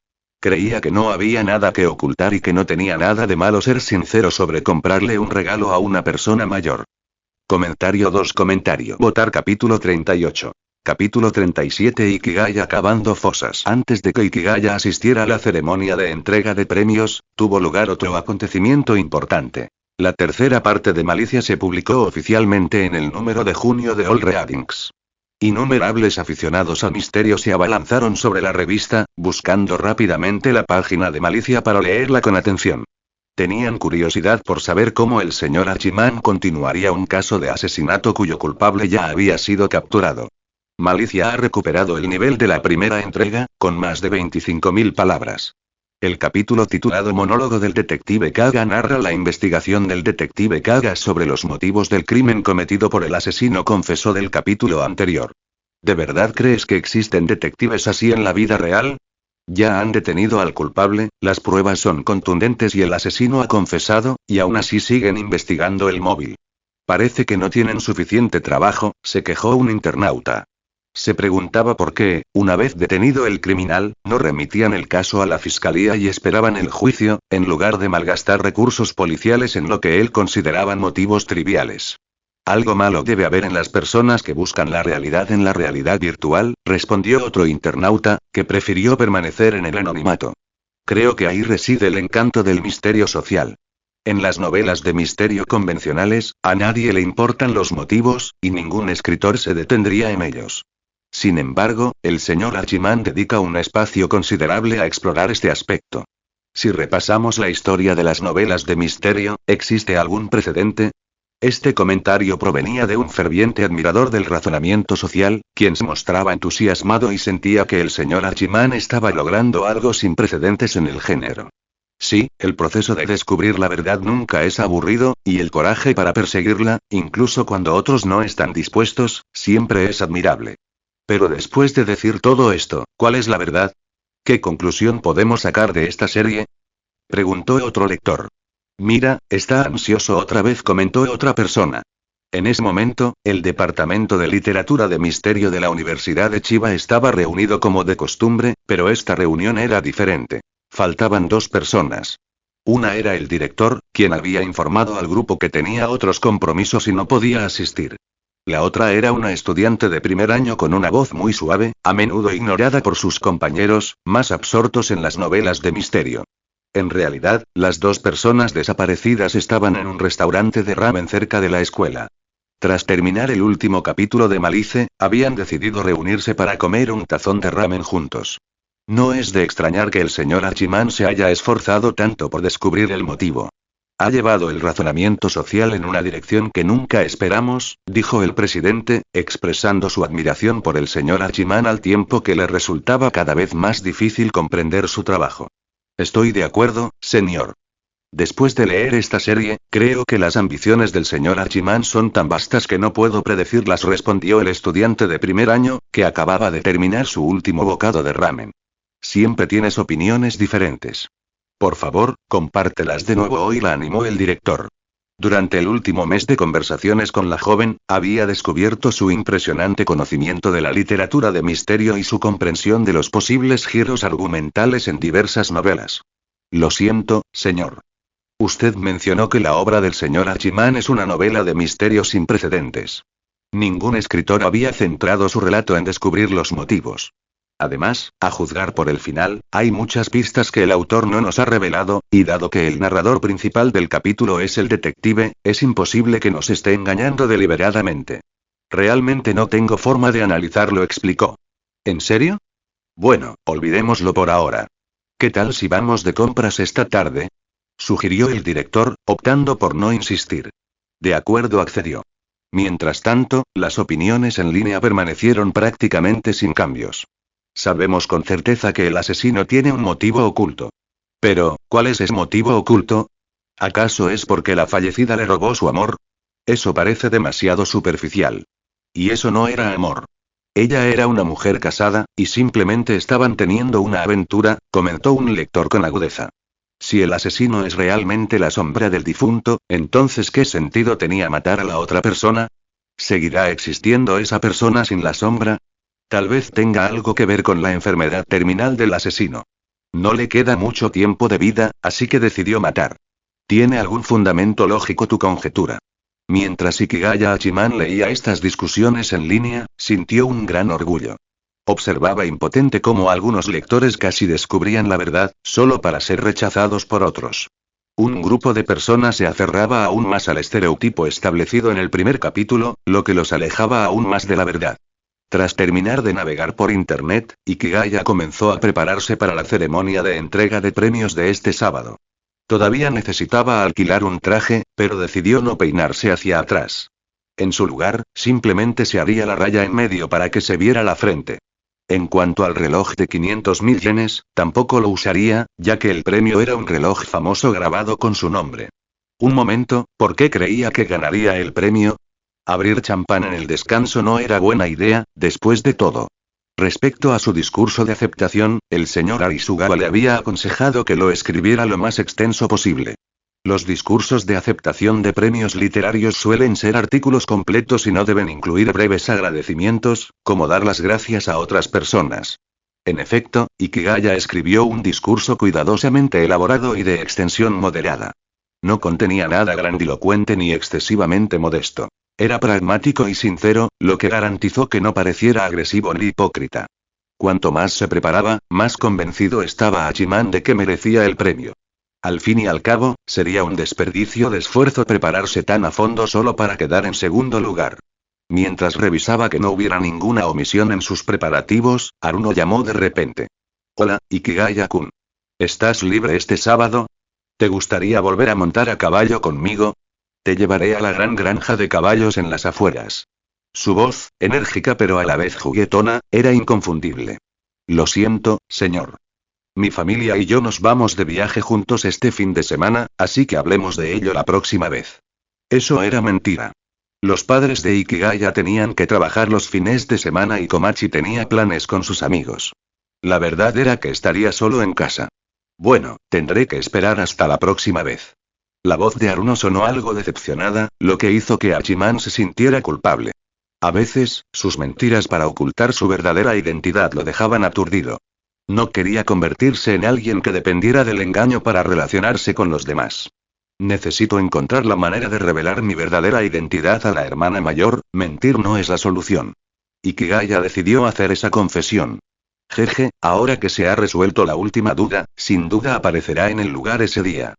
Creía que no había nada que ocultar y que no tenía nada de malo ser sincero sobre comprarle un regalo a una persona mayor. Comentario 2. Votar capítulo 38. Capítulo 37. Ikigaya cavando fosas. Antes de que Ikigaya asistiera a la ceremonia de entrega de premios, tuvo lugar otro acontecimiento importante. La tercera parte de Malicia se publicó oficialmente en el número de junio de All Readings. Innumerables aficionados al misterio se abalanzaron sobre la revista, buscando rápidamente la página de Malicia para leerla con atención. Tenían curiosidad por saber cómo el señor Hachiman continuaría un caso de asesinato cuyo culpable ya había sido capturado. Malicia ha recuperado el nivel de la primera entrega, con más de 25.000 palabras. El capítulo titulado Monólogo del detective Kaga narra la investigación del detective Kaga sobre los motivos del crimen cometido por el asesino confeso del capítulo anterior. ¿De verdad crees que existen detectives así en la vida real? Ya han detenido al culpable, las pruebas son contundentes y el asesino ha confesado, y aún así siguen investigando el móvil. Parece que no tienen suficiente trabajo, se quejó un internauta. Se preguntaba por qué, una vez detenido el criminal, no remitían el caso a la fiscalía y esperaban el juicio, en lugar de malgastar recursos policiales en lo que él consideraban motivos triviales. Algo malo debe haber en las personas que buscan la realidad en la realidad virtual, respondió otro internauta, que prefirió permanecer en el anonimato. Creo que ahí reside el encanto del misterio social. En las novelas de misterio convencionales, a nadie le importan los motivos, y ningún escritor se detendría en ellos. Sin embargo, el señor Hachiman dedica un espacio considerable a explorar este aspecto. Si repasamos la historia de las novelas de misterio, ¿existe algún precedente? Este comentario provenía de un ferviente admirador del razonamiento social, quien se mostraba entusiasmado y sentía que el señor Hachiman estaba logrando algo sin precedentes en el género. Sí, el proceso de descubrir la verdad nunca es aburrido, y el coraje para perseguirla, incluso cuando otros no están dispuestos, siempre es admirable. Pero después de decir todo esto, ¿cuál es la verdad? ¿Qué conclusión podemos sacar de esta serie? Preguntó otro lector. Mira, está ansioso otra vez, comentó otra persona. En ese momento, el Departamento de Literatura de Misterio de la Universidad de Chiba estaba reunido como de costumbre, pero esta reunión era diferente. Faltaban dos personas. Una era el director, quien había informado al grupo que tenía otros compromisos y no podía asistir. La otra era una estudiante de primer año con una voz muy suave, a menudo ignorada por sus compañeros, más absortos en las novelas de misterio. En realidad, las dos personas desaparecidas estaban en un restaurante de ramen cerca de la escuela. Tras terminar el último capítulo de Malice, habían decidido reunirse para comer un tazón de ramen juntos. No es de extrañar que el señor Hachiman se haya esforzado tanto por descubrir el motivo. Ha llevado el razonamiento social en una dirección que nunca esperamos, dijo el presidente, expresando su admiración por el señor Hachiman al tiempo que le resultaba cada vez más difícil comprender su trabajo. Estoy de acuerdo, señor. Después de leer esta serie, creo que las ambiciones del señor Hachiman son tan vastas que no puedo predecirlas, respondió el estudiante de primer año, que acababa de terminar su último bocado de ramen. Siempre tienes opiniones diferentes. Por favor, compártelas de nuevo hoy, la animó el director. Durante el último mes de conversaciones con la joven, había descubierto su impresionante conocimiento de la literatura de misterio y su comprensión de los posibles giros argumentales en diversas novelas. Lo siento, señor. Usted mencionó que la obra del señor Hachiman es una novela de misterio sin precedentes. Ningún escritor había centrado su relato en descubrir los motivos. Además, a juzgar por el final, hay muchas pistas que el autor no nos ha revelado, y dado que el narrador principal del capítulo es el detective, es imposible que nos esté engañando deliberadamente. Realmente no tengo forma de analizarlo, explicó. ¿En serio? Bueno, olvidémoslo por ahora. ¿Qué tal si vamos de compras esta tarde?, sugirió el director, optando por no insistir. De acuerdo, accedió. Mientras tanto, las opiniones en línea permanecieron prácticamente sin cambios. Sabemos con certeza que el asesino tiene un motivo oculto. Pero, ¿cuál es ese motivo oculto? ¿Acaso es porque la fallecida le robó su amor? Eso parece demasiado superficial. Y eso no era amor. Ella era una mujer casada, y simplemente estaban teniendo una aventura, comentó un lector con agudeza. Si el asesino es realmente la sombra del difunto, entonces ¿qué sentido tenía matar a la otra persona? ¿Seguirá existiendo esa persona sin la sombra? Tal vez tenga algo que ver con la enfermedad terminal del asesino. No le queda mucho tiempo de vida, así que decidió matar. ¿Tiene algún fundamento lógico tu conjetura? Mientras Ikigaya Hachiman leía estas discusiones en línea, sintió un gran orgullo. Observaba impotente cómo algunos lectores casi descubrían la verdad, solo para ser rechazados por otros. Un grupo de personas se aferraba aún más al estereotipo establecido en el primer capítulo, lo que los alejaba aún más de la verdad. Tras terminar de navegar por internet, Ikigaya comenzó a prepararse para la ceremonia de entrega de premios de este sábado. Todavía necesitaba alquilar un traje, pero decidió no peinarse hacia atrás. En su lugar, simplemente se haría la raya en medio para que se viera la frente. En cuanto al reloj de 500.000 yenes, tampoco lo usaría, ya que el premio era un reloj famoso grabado con su nombre. Un momento, ¿por qué creía que ganaría el premio? Abrir champán en el descanso no era buena idea, después de todo. Respecto a su discurso de aceptación, el señor Arisugawa le había aconsejado que lo escribiera lo más extenso posible. Los discursos de aceptación de premios literarios suelen ser artículos completos y no deben incluir breves agradecimientos, como dar las gracias a otras personas. En efecto, Ikigaya escribió un discurso cuidadosamente elaborado y de extensión moderada. No contenía nada grandilocuente ni excesivamente modesto. Era pragmático y sincero, lo que garantizó que no pareciera agresivo ni hipócrita. Cuanto más se preparaba, más convencido estaba Hachiman de que merecía el premio. Al fin y al cabo, sería un desperdicio de esfuerzo prepararse tan a fondo solo para quedar en segundo lugar. Mientras revisaba que no hubiera ninguna omisión en sus preparativos, Haruno llamó de repente. Hola, Ikigaya-kun. ¿Estás libre este sábado? ¿Te gustaría volver a montar a caballo conmigo? Te llevaré a la gran granja de caballos en las afueras. Su voz, enérgica pero a la vez juguetona, era inconfundible. Lo siento, señor. Mi familia y yo nos vamos de viaje juntos este fin de semana, así que hablemos de ello la próxima vez. Eso era mentira. Los padres de Ikigaya tenían que trabajar los fines de semana y Komachi tenía planes con sus amigos. La verdad era que estaría solo en casa. Bueno, tendré que esperar hasta la próxima vez. La voz de Haruno sonó algo decepcionada, lo que hizo que Hachiman se sintiera culpable. A veces, sus mentiras para ocultar su verdadera identidad lo dejaban aturdido. No quería convertirse en alguien que dependiera del engaño para relacionarse con los demás. Necesito encontrar la manera de revelar mi verdadera identidad a la hermana mayor, mentir no es la solución. Ikigaya decidió hacer esa confesión. Jeje, ahora que se ha resuelto la última duda, sin duda aparecerá en el lugar ese día.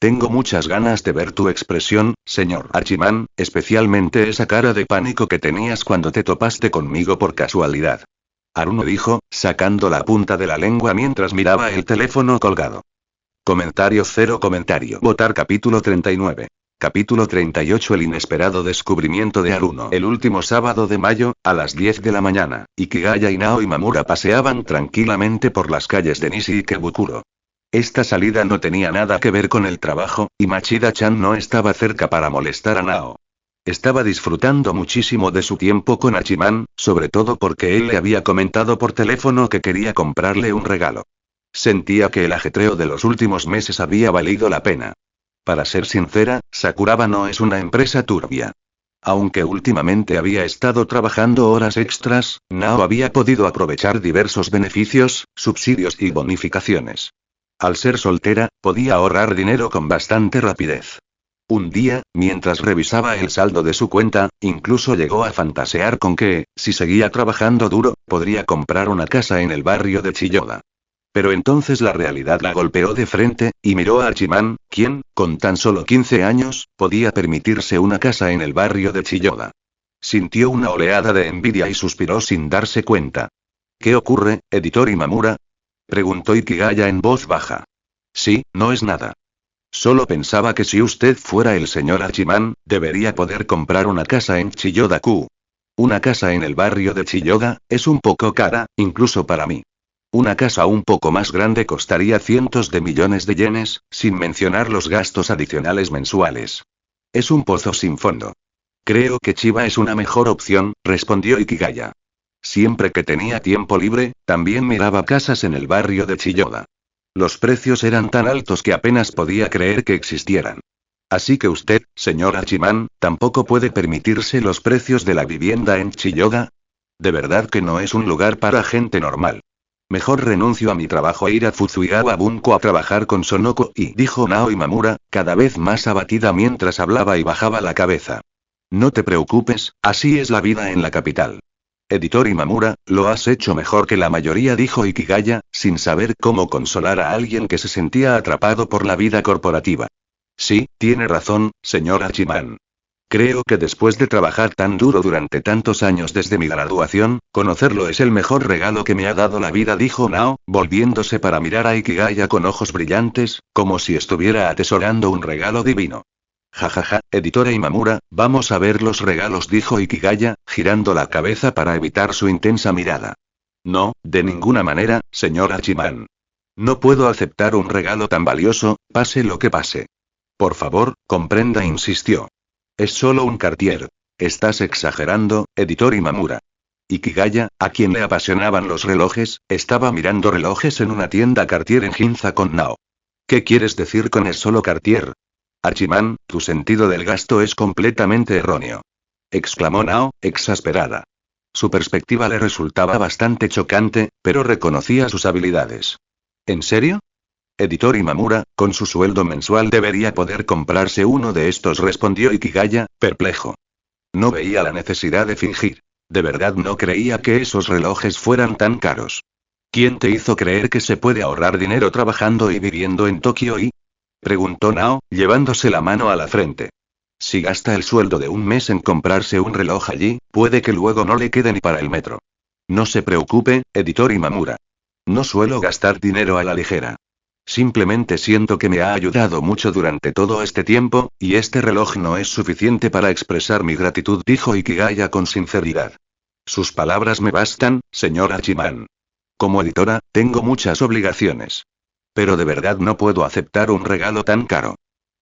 Tengo muchas ganas de ver tu expresión, señor Hachiman, especialmente esa cara de pánico que tenías cuando te topaste conmigo por casualidad. Haruno dijo, sacando la punta de la lengua mientras miraba el teléfono colgado. Comentario cero comentario. Votar capítulo 39. Capítulo 38. El inesperado descubrimiento de Haruno. El último sábado de mayo, a las 10 de la mañana, Ikigaya y Nao Imamura paseaban tranquilamente por las calles de Nishi y Ikebukuro. Esta salida no tenía nada que ver con el trabajo, y Machida-chan no estaba cerca para molestar a Nao. Estaba disfrutando muchísimo de su tiempo con Hachiman, sobre todo porque él le había comentado por teléfono que quería comprarle un regalo. Sentía que el ajetreo de los últimos meses había valido la pena. Para ser sincera, Sakuraba no es una empresa turbia. Aunque últimamente había estado trabajando horas extras, Nao había podido aprovechar diversos beneficios, subsidios y bonificaciones. Al ser soltera, podía ahorrar dinero con bastante rapidez. Un día, mientras revisaba el saldo de su cuenta, incluso llegó a fantasear con que, si seguía trabajando duro, podría comprar una casa en el barrio de Chiyoda. Pero entonces la realidad la golpeó de frente, y miró a Hachiman, quien, con tan solo 15 años, podía permitirse una casa en el barrio de Chiyoda. Sintió una oleada de envidia y suspiró sin darse cuenta. ¿Qué ocurre, editor Imamura? Preguntó Ikigaya en voz baja. Sí, no es nada. Solo pensaba que si usted fuera el señor Hachiman, debería poder comprar una casa en Chiyoda-ku. Una casa en el barrio de Chiyoda, es un poco cara, incluso para mí. Una casa un poco más grande costaría cientos de millones de yenes, sin mencionar los gastos adicionales mensuales. Es un pozo sin fondo. Creo que Chiba es una mejor opción, respondió Ikigaya. Siempre que tenía tiempo libre, también miraba casas en el barrio de Chiyoda. Los precios eran tan altos que apenas podía creer que existieran. Así que usted, señor Hachiman, tampoco puede permitirse los precios de la vivienda en Chiyoda. De verdad que no es un lugar para gente normal. Mejor renuncio a mi trabajo e ir a Futsugawa Bunko a trabajar con Sonoko y, dijo Nao Imamura, cada vez más abatida mientras hablaba y bajaba la cabeza. No te preocupes, así es la vida en la capital. Editor Imamura, lo has hecho mejor que la mayoría, dijo Ikigaya, sin saber cómo consolar a alguien que se sentía atrapado por la vida corporativa. Sí, tiene razón, señor Hachiman. Creo que después de trabajar tan duro durante tantos años desde mi graduación, conocerlo es el mejor regalo que me ha dado la vida, dijo Nao, volviéndose para mirar a Ikigaya con ojos brillantes, como si estuviera atesorando un regalo divino. Jajaja, editora Imamura, vamos a ver los regalos, dijo Ikigaya, girando la cabeza para evitar su intensa mirada. No, de ninguna manera, señor Hachiman. No puedo aceptar un regalo tan valioso, pase lo que pase. Por favor, comprenda, insistió. Es solo un Cartier. Estás exagerando, editor Imamura. Ikigaya, a quien le apasionaban los relojes, estaba mirando relojes en una tienda Cartier en Ginza con Nao. ¿Qué quieres decir con es solo Cartier? Hachiman, tu sentido del gasto es completamente erróneo. Exclamó Nao, exasperada. Su perspectiva le resultaba bastante chocante, pero reconocía sus habilidades. ¿En serio? Editor Imamura, con su sueldo mensual debería poder comprarse uno de estos, respondió Ikigaya, perplejo. No veía la necesidad de fingir. De verdad no creía que esos relojes fueran tan caros. ¿Quién te hizo creer que se puede ahorrar dinero trabajando y viviendo en Tokio y...? Preguntó Nao, llevándose la mano a la frente. Si gasta el sueldo de un mes en comprarse un reloj allí, puede que luego no le quede ni para el metro. No se preocupe, editor Imamura. No suelo gastar dinero a la ligera. Simplemente siento que me ha ayudado mucho durante todo este tiempo, y este reloj no es suficiente para expresar mi gratitud, dijo Ikigaya con sinceridad. Sus palabras me bastan, señor Hachiman. Como editora, tengo muchas obligaciones. Pero de verdad no puedo aceptar un regalo tan caro.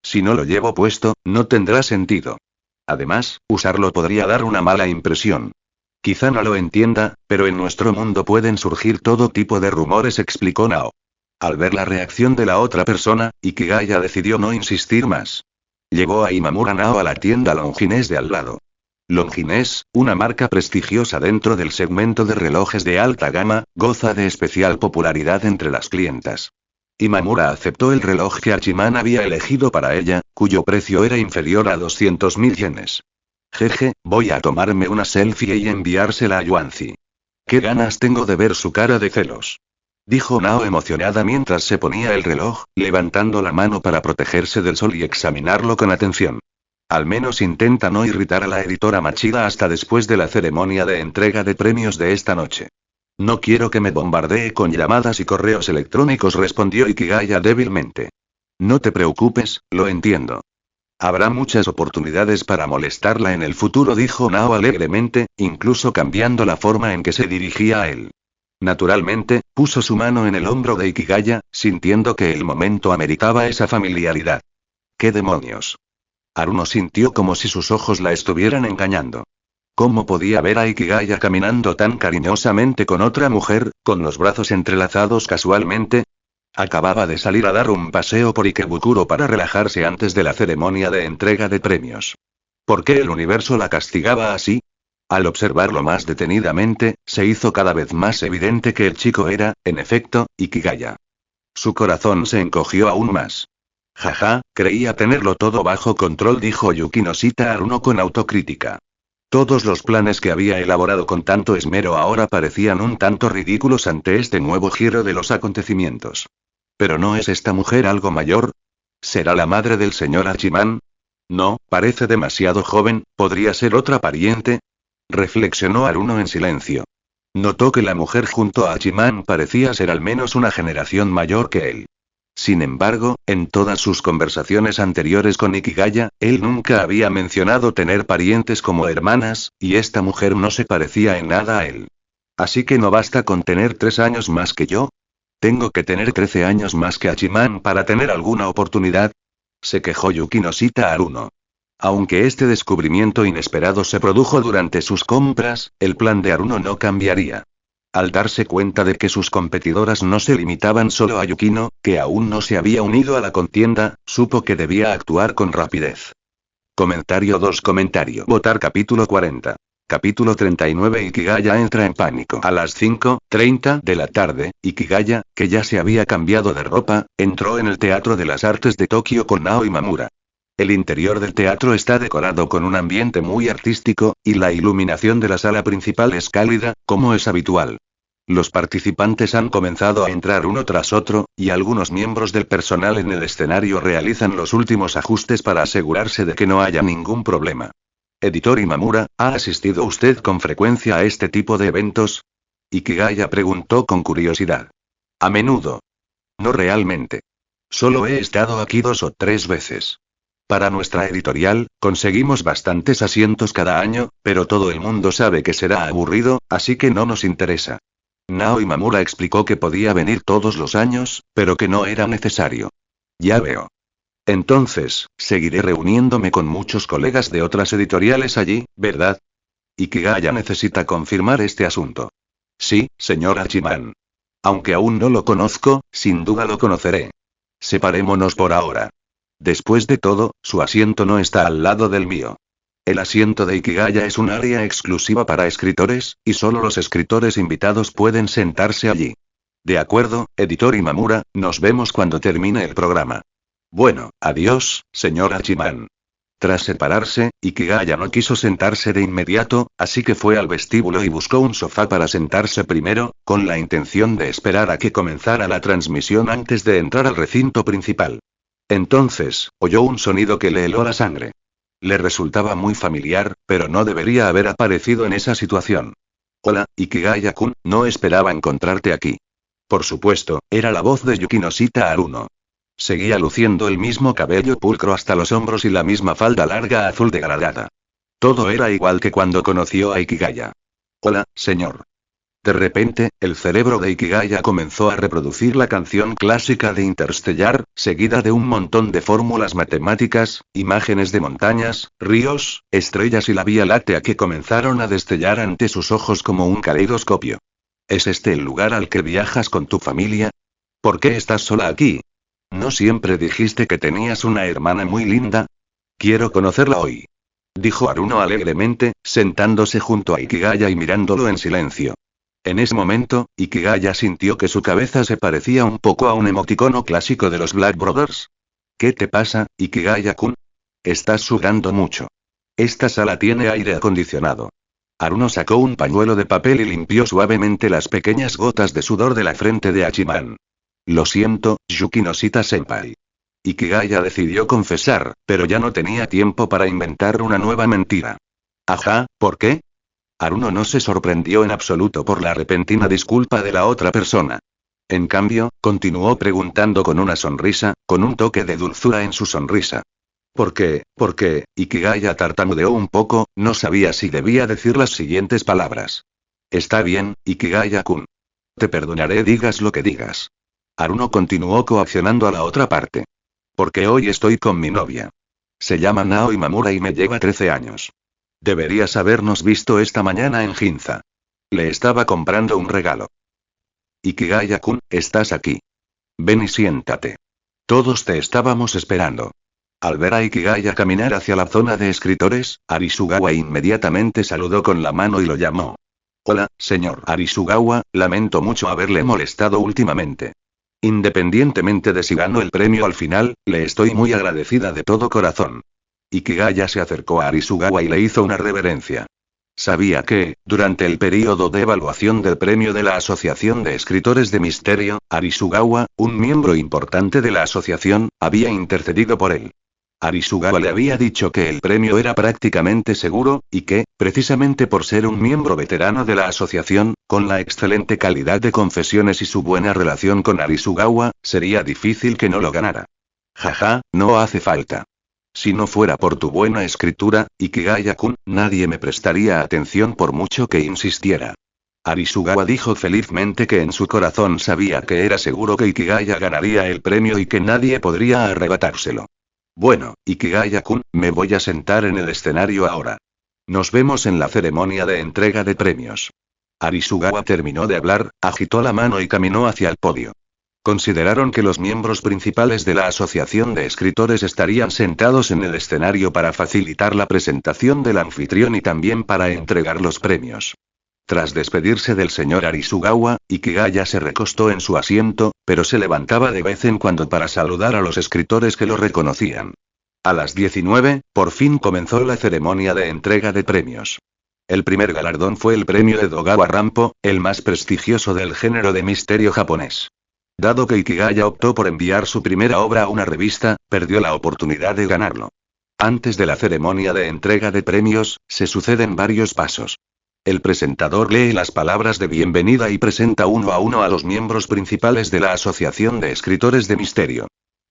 Si no lo llevo puesto, no tendrá sentido. Además, usarlo podría dar una mala impresión. Quizá no lo entienda, pero en nuestro mundo pueden surgir todo tipo de rumores, explicó Nao. Al ver la reacción de la otra persona, Ikigaya decidió no insistir más. Llevó a Imamura Nao a la tienda Longines de al lado. Longines, una marca prestigiosa dentro del segmento de relojes de alta gama, goza de especial popularidad entre las clientas. Imamura aceptó el reloj que Hachiman había elegido para ella, cuyo precio era inferior a 200.000 yenes. Jeje, voy a tomarme una selfie y enviársela a Yuanzi. Qué ganas tengo de ver su cara de celos. Dijo Nao emocionada mientras se ponía el reloj, levantando la mano para protegerse del sol y examinarlo con atención. Al menos intenta no irritar a la editora Machida hasta después de la ceremonia de entrega de premios de esta noche. No quiero que me bombardee con llamadas y correos electrónicos, respondió Ikigaya débilmente. No te preocupes, lo entiendo. Habrá muchas oportunidades para molestarla en el futuro, dijo Nao alegremente, incluso cambiando la forma en que se dirigía a él. Naturalmente, puso su mano en el hombro de Ikigaya, sintiendo que el momento ameritaba esa familiaridad. ¿Qué demonios? Haruno sintió como si sus ojos la estuvieran engañando. ¿Cómo podía ver a Ikigaya caminando tan cariñosamente con otra mujer, con los brazos entrelazados casualmente? Acababa de salir a dar un paseo por Ikebukuro para relajarse antes de la ceremonia de entrega de premios. ¿Por qué el universo la castigaba así? Al observarlo más detenidamente, se hizo cada vez más evidente que el chico era, en efecto, Ikigaya. Su corazón se encogió aún más. Jaja, creía tenerlo todo bajo control, dijo Yukinoshita Haruno con autocrítica. Todos los planes que había elaborado con tanto esmero ahora parecían un tanto ridículos ante este nuevo giro de los acontecimientos. ¿Pero no es esta mujer algo mayor? ¿Será la madre del señor Hachiman? No, parece demasiado joven, ¿podría ser otra pariente? Reflexionó Haruno en silencio. Notó que la mujer junto a Hachiman parecía ser al menos una generación mayor que él. Sin embargo, en todas sus conversaciones anteriores con Ikigaya, él nunca había mencionado tener parientes como hermanas, y esta mujer no se parecía en nada a él. ¿Así que no basta con tener 3 años más que yo? ¿Tengo que tener 13 años más que Hachiman para tener alguna oportunidad? Se quejó Yukinoshita Haruno. Aunque este descubrimiento inesperado se produjo durante sus compras, el plan de Haruno no cambiaría. Al darse cuenta de que sus competidoras no se limitaban solo a Yukino, que aún no se había unido a la contienda, supo que debía actuar con rapidez. Comentario 2. Votar capítulo 40. Capítulo 39. Ikigaya entra en pánico. A las 5:30 de la tarde, Ikigaya, que ya se había cambiado de ropa, entró en el Teatro de las Artes de Tokio con Naoi Mamura. El interior del teatro está decorado con un ambiente muy artístico, y la iluminación de la sala principal es cálida, como es habitual. Los participantes han comenzado a entrar uno tras otro, y algunos miembros del personal en el escenario realizan los últimos ajustes para asegurarse de que no haya ningún problema. Editor Imamura, ¿ha asistido usted con frecuencia a este tipo de eventos? Ikigaya preguntó con curiosidad. A menudo. No realmente. Solo he estado aquí 2 o 3 veces. Para nuestra editorial, conseguimos bastantes asientos cada año, pero todo el mundo sabe que será aburrido, así que no nos interesa. Naoi Mamura explicó que podía venir todos los años, pero que no era necesario. Ya veo. Entonces, seguiré reuniéndome con muchos colegas de otras editoriales allí, ¿verdad? Ikigaya necesita confirmar este asunto. Sí, señor Hachiman. Aunque aún no lo conozco, sin duda lo conoceré. Separémonos por ahora. Después de todo, su asiento no está al lado del mío. El asiento de Ikigaya es un área exclusiva para escritores, y solo los escritores invitados pueden sentarse allí. De acuerdo, editor Imamura, nos vemos cuando termine el programa. Bueno, adiós, señor Hachiman. Tras separarse, Ikigaya no quiso sentarse de inmediato, así que fue al vestíbulo y buscó un sofá para sentarse primero, con la intención de esperar a que comenzara la transmisión antes de entrar al recinto principal. Entonces, oyó un sonido que le heló la sangre. Le resultaba muy familiar, pero no debería haber aparecido en esa situación. Hola, Ikigaya-kun, no esperaba encontrarte aquí. Por supuesto, era la voz de Yukinoshita Haruno. Seguía luciendo el mismo cabello pulcro hasta los hombros y la misma falda larga azul degradada. Todo era igual que cuando conoció a Ikigaya. Hola, señor. De repente, el cerebro de Ikigaya comenzó a reproducir la canción clásica de Interstellar, seguida de un montón de fórmulas matemáticas, imágenes de montañas, ríos, estrellas y la Vía Láctea que comenzaron a destellar ante sus ojos como un caleidoscopio. ¿Es este el lugar al que viajas con tu familia? ¿Por qué estás sola aquí? ¿No siempre dijiste que tenías una hermana muy linda? Quiero conocerla hoy. Dijo Haruno alegremente, sentándose junto a Ikigaya y mirándolo en silencio. En ese momento, Ikigaya sintió que su cabeza se parecía un poco a un emoticono clásico de los Black Brothers. ¿Qué te pasa, Ikigaya-kun? Estás sudando mucho. Esta sala tiene aire acondicionado. Haruno sacó un pañuelo de papel y limpió suavemente las pequeñas gotas de sudor de la frente de Hachiman. Lo siento, Yukinoshita-senpai. Ikigaya decidió confesar, pero ya no tenía tiempo para inventar una nueva mentira. Ajá, ¿por qué? Haruno no se sorprendió en absoluto por la repentina disculpa de la otra persona. En cambio, continuó preguntando con una sonrisa, con un toque de dulzura en su sonrisa. ¿Por qué? Ikigaya tartamudeó un poco, no sabía si debía decir las siguientes palabras. Está bien, Ikigaya-kun. Te perdonaré digas lo que digas. Haruno continuó coaccionando a la otra parte. Porque hoy estoy con mi novia. Se llama Nao Imamura y me lleva 13 años. Deberías habernos visto esta mañana en Ginza. Le estaba comprando un regalo. Ikigaya-kun, estás aquí. Ven y siéntate. Todos te estábamos esperando. Al ver a Ikigaya caminar hacia la zona de escritores, Arisugawa inmediatamente saludó con la mano y lo llamó. Hola, señor Arisugawa, lamento mucho haberle molestado últimamente. Independientemente de si gano el premio al final, le estoy muy agradecida de todo corazón. Ikigaya se acercó a Arisugawa y le hizo una reverencia. Sabía que, durante el período de evaluación del premio de la Asociación de Escritores de Misterio, Arisugawa, un miembro importante de la asociación, había intercedido por él. Arisugawa le había dicho que el premio era prácticamente seguro, y que, precisamente por ser un miembro veterano de la asociación, con la excelente calidad de confesiones y su buena relación con Arisugawa, sería difícil que no lo ganara. Jaja, no hace falta. Si no fuera por tu buena escritura, Ikigaya-kun, nadie me prestaría atención por mucho que insistiera. Arisugawa dijo felizmente que en su corazón sabía que era seguro que Ikigaya ganaría el premio y que nadie podría arrebatárselo. Bueno, Ikigaya-kun, me voy a sentar en el escenario ahora. Nos vemos en la ceremonia de entrega de premios. Arisugawa terminó de hablar, agitó la mano y caminó hacia el podio. Consideraron que los miembros principales de la Asociación de Escritores estarían sentados en el escenario para facilitar la presentación del anfitrión y también para entregar los premios. Tras despedirse del señor Arisugawa, Ikigaya se recostó en su asiento, pero se levantaba de vez en cuando para saludar a los escritores que lo reconocían. A las 19, por fin comenzó la ceremonia de entrega de premios. El primer galardón fue el premio de Dogawa Rampo, el más prestigioso del género de misterio japonés. Dado que Ikigaya optó por enviar su primera obra a una revista, perdió la oportunidad de ganarlo. Antes de la ceremonia de entrega de premios, se suceden varios pasos. El presentador lee las palabras de bienvenida y presenta uno a los miembros principales de la Asociación de Escritores de Misterio.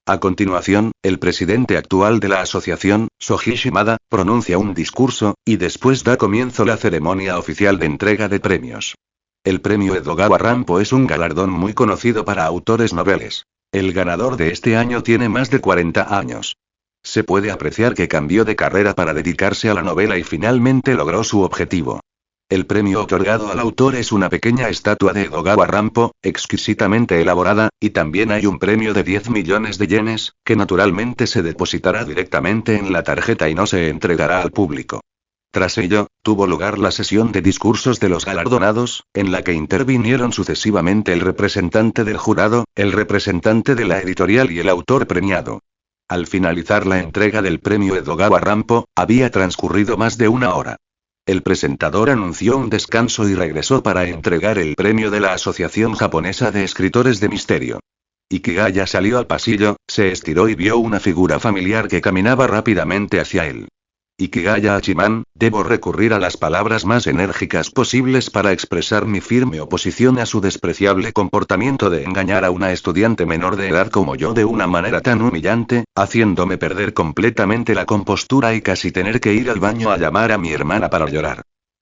A continuación, el presidente actual de la asociación, Soji Shimada, pronuncia un discurso, y después da comienzo la ceremonia oficial de entrega de premios. El premio Edogawa Rampo es un galardón muy conocido para autores noveles. El ganador de este año tiene más de 40 años. Se puede apreciar que cambió de carrera para dedicarse a la novela y finalmente logró su objetivo. El premio otorgado al autor es una pequeña estatua de Edogawa Rampo, exquisitamente elaborada, y también hay un premio de 10 millones de yenes, que naturalmente se depositará directamente en la tarjeta y no se entregará al público. Tras ello, tuvo lugar la sesión de discursos de los galardonados, en la que intervinieron sucesivamente el representante del jurado, el representante de la editorial y el autor premiado. Al finalizar la entrega del premio Edogawa Rampo, había transcurrido más de una hora. El presentador anunció un descanso y regresó para entregar el premio de la Asociación Japonesa de Escritores de Misterio. Ikigaya salió al pasillo, se estiró y vio una figura familiar que caminaba rápidamente hacia él. Ikigaya Hachiman, debo recurrir a las palabras más enérgicas posibles para expresar mi firme oposición a su despreciable comportamiento de engañar a una estudiante menor de edad como yo de una manera tan humillante, haciéndome perder completamente la compostura y casi tener que ir al baño a llamar a mi hermana para llorar.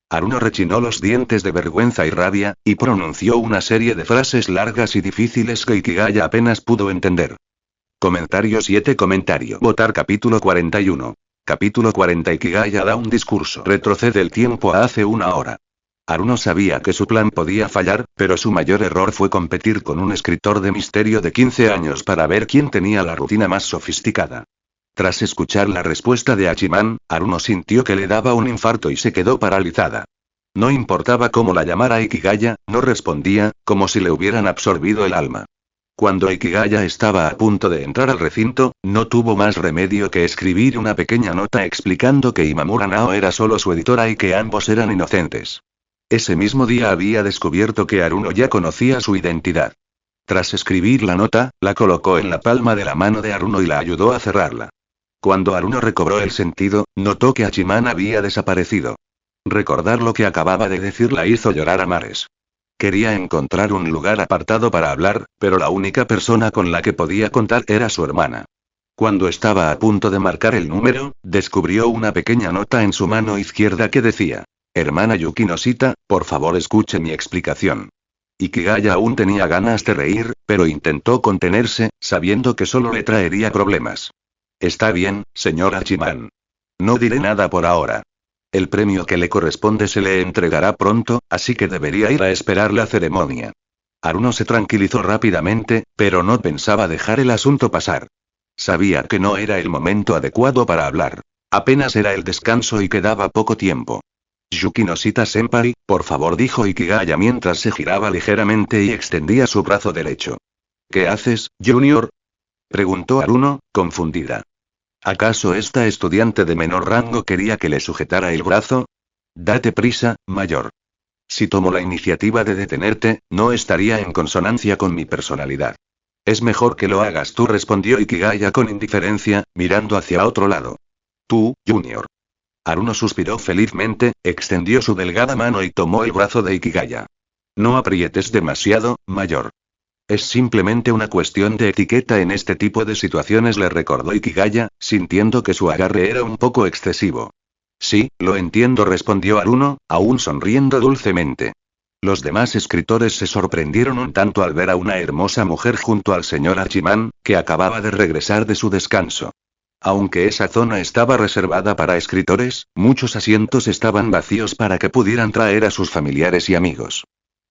Haruno rechinó los dientes de vergüenza y rabia, y pronunció una serie de frases largas y difíciles que Ikigaya apenas pudo entender. Comentario 7. Votar capítulo 41. Capítulo 40. Ikigaya da un discurso. Retrocede el tiempo a hace una hora. Haruno sabía que su plan podía fallar, pero su mayor error fue competir con un escritor de misterio de 15 años para ver quién tenía la rutina más sofisticada. Tras escuchar la respuesta de Hachiman, Haruno sintió que le daba un infarto y se quedó paralizada. No importaba cómo la llamara Ikigaya, no respondía, como si le hubieran absorbido el alma. Cuando Ikigaya estaba a punto de entrar al recinto, no tuvo más remedio que escribir una pequeña nota explicando que Imamura Nao era solo su editora y que ambos eran inocentes. Ese mismo día había descubierto que Haruno ya conocía su identidad. Tras escribir la nota, la colocó en la palma de la mano de Haruno y la ayudó a cerrarla. Cuando Haruno recobró el sentido, notó que Hachiman había desaparecido. Recordar lo que acababa de decir la hizo llorar a mares. Quería encontrar un lugar apartado para hablar, pero la única persona con la que podía contar era su hermana. Cuando estaba a punto de marcar el número, descubrió una pequeña nota en su mano izquierda que decía: Hermana Yukinoshita, por favor escuche mi explicación. Ikigaya aún tenía ganas de reír, pero intentó contenerse, sabiendo que solo le traería problemas. Está bien, señor Hachiman. No diré nada por ahora. El premio que le corresponde se le entregará pronto, así que debería ir a esperar la ceremonia. Haruno se tranquilizó rápidamente, pero no pensaba dejar el asunto pasar. Sabía que no era el momento adecuado para hablar. Apenas era el descanso y quedaba poco tiempo. Yukinoshita-senpai, por favor, dijo Ikigaya mientras se giraba ligeramente y extendía su brazo derecho. ¿Qué haces, Junior? Preguntó Haruno, confundida. ¿Acaso esta estudiante de menor rango quería que le sujetara el brazo? Date prisa, mayor. Si tomo la iniciativa de detenerte, no estaría en consonancia con mi personalidad. Es mejor que lo hagas tú, respondió Ikigaya con indiferencia, mirando hacia otro lado. Tú, Junior. Haruno suspiró felizmente, extendió su delgada mano y tomó el brazo de Ikigaya. No aprietes demasiado, mayor. Es simplemente una cuestión de etiqueta en este tipo de situaciones, le recordó Ikigaya, sintiendo que su agarre era un poco excesivo. Sí, lo entiendo, respondió Haruno, aún sonriendo dulcemente. Los demás escritores se sorprendieron un tanto al ver a una hermosa mujer junto al señor Hachiman, que acababa de regresar de su descanso. Aunque esa zona estaba reservada para escritores, muchos asientos estaban vacíos para que pudieran traer a sus familiares y amigos.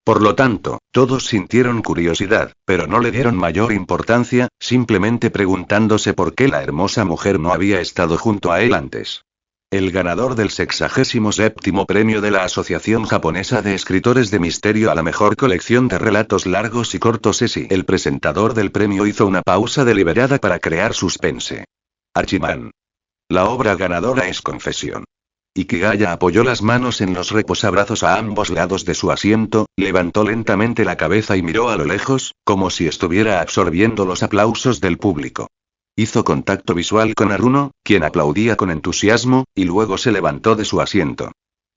Por lo tanto, todos sintieron curiosidad, pero no le dieron mayor importancia, simplemente preguntándose por qué la hermosa mujer no había estado junto a él antes. El ganador del 67º premio de la Asociación Japonesa de Escritores de Misterio a la mejor colección de relatos largos y cortos es y el presentador del premio hizo una pausa deliberada para crear suspense. Hachiman. La obra ganadora es Confesión. Ikigaya apoyó las manos en los reposabrazos a ambos lados de su asiento, levantó lentamente la cabeza y miró a lo lejos, como si estuviera absorbiendo los aplausos del público. Hizo contacto visual con Haruno, quien aplaudía con entusiasmo, y luego se levantó de su asiento.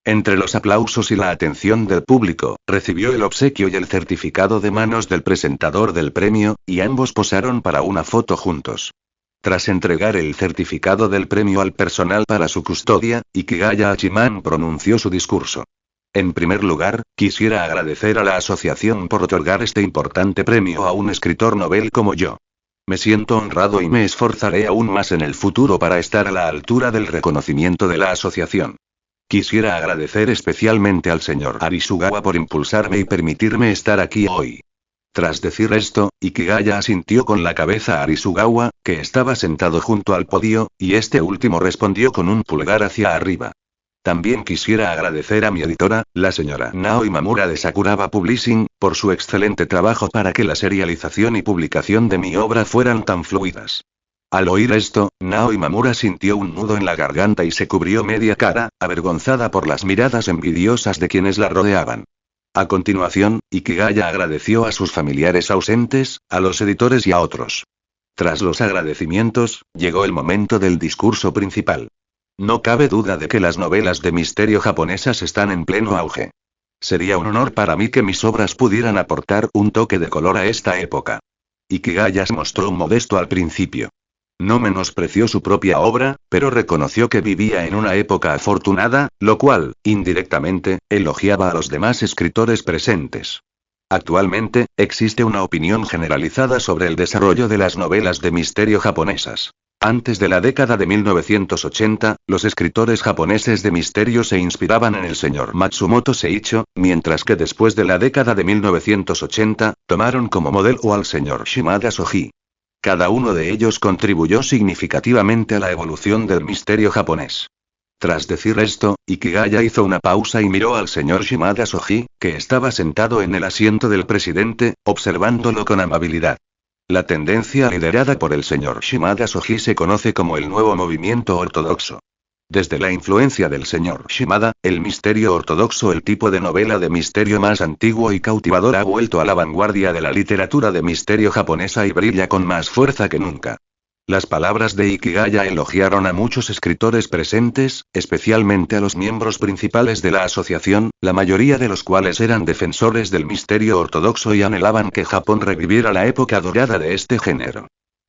Entre los aplausos y la atención del público, recibió el obsequio y el certificado de manos del presentador del premio, y ambos posaron para una foto juntos. Tras entregar el certificado del premio al personal para su custodia, Ikigaya Hachiman pronunció su discurso. En primer lugar, quisiera agradecer a la asociación por otorgar este importante premio a un escritor novel como yo. Me siento honrado y me esforzaré aún más en el futuro para estar a la altura del reconocimiento de la asociación. Quisiera agradecer especialmente al señor Arisugawa por impulsarme y permitirme estar aquí hoy. Tras decir esto, Ikigaya asintió con la cabeza a Arisugawa, que estaba sentado junto al podio, y este último respondió con un pulgar hacia arriba. También quisiera agradecer a mi editora, la señora Nao Imamura de Sakuraba Publishing, por su excelente trabajo para que la serialización y publicación de mi obra fueran tan fluidas. Al oír esto, Nao Imamura sintió un nudo en la garganta y se cubrió media cara, avergonzada por las miradas envidiosas de quienes la rodeaban. A continuación, Ikigaya agradeció a sus familiares ausentes, a los editores y a otros. Tras los agradecimientos, llegó el momento del discurso principal. No cabe duda de que las novelas de misterio japonesas están en pleno auge. Sería un honor para mí que mis obras pudieran aportar un toque de color a esta época. Ikigaya se mostró modesto al principio. No menospreció su propia obra, pero reconoció que vivía en una época afortunada, lo cual, indirectamente, elogiaba a los demás escritores presentes. Actualmente, existe una opinión generalizada sobre el desarrollo de las novelas de misterio japonesas. Antes de la década de 1980, los escritores japoneses de misterio se inspiraban en el señor Matsumoto Seicho, mientras que después de la década de 1980, tomaron como modelo al señor Shimada Shoji. Cada uno de ellos contribuyó significativamente a la evolución del misterio japonés. Tras decir esto, Ikigaya hizo una pausa y miró al señor Shimada Shoji, que estaba sentado en el asiento del presidente, observándolo con amabilidad. La tendencia liderada por el señor Shimada Shoji se conoce como el nuevo movimiento ortodoxo. Desde la influencia del señor Shimada, el misterio ortodoxo, el tipo de novela de misterio más antiguo y cautivador, ha vuelto a la vanguardia de la literatura de misterio japonesa y brilla con más fuerza que nunca. Las palabras de Ikigaya elogiaron a muchos escritores presentes, especialmente a los miembros principales de la asociación, la mayoría de los cuales eran defensores del misterio ortodoxo y anhelaban que Japón reviviera la época dorada de este género.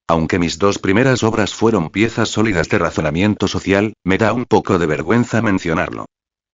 Aunque mis dos primeras obras fueron piezas sólidas de razonamiento social, me da un poco de vergüenza mencionarlo.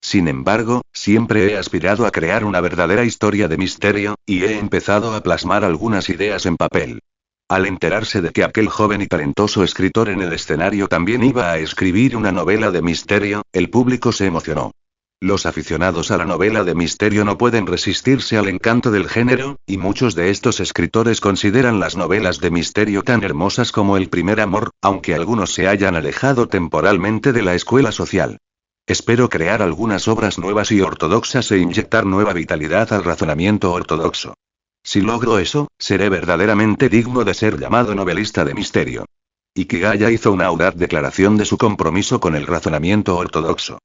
Sin embargo, siempre he aspirado a crear una verdadera historia de misterio, y he empezado a plasmar algunas ideas en papel. Al enterarse de que aquel joven y talentoso escritor en el escenario también iba a escribir una novela de misterio, el público se emocionó. Los aficionados a la novela de misterio no pueden resistirse al encanto del género, y muchos de estos escritores consideran las novelas de misterio tan hermosas como El primer amor, aunque algunos se hayan alejado temporalmente de la escuela social. Espero crear algunas obras nuevas y ortodoxas e inyectar nueva vitalidad al razonamiento ortodoxo. Si logro eso, seré verdaderamente digno de ser llamado novelista de misterio. Ikigaya hizo una audaz declaración de su compromiso con el razonamiento ortodoxo.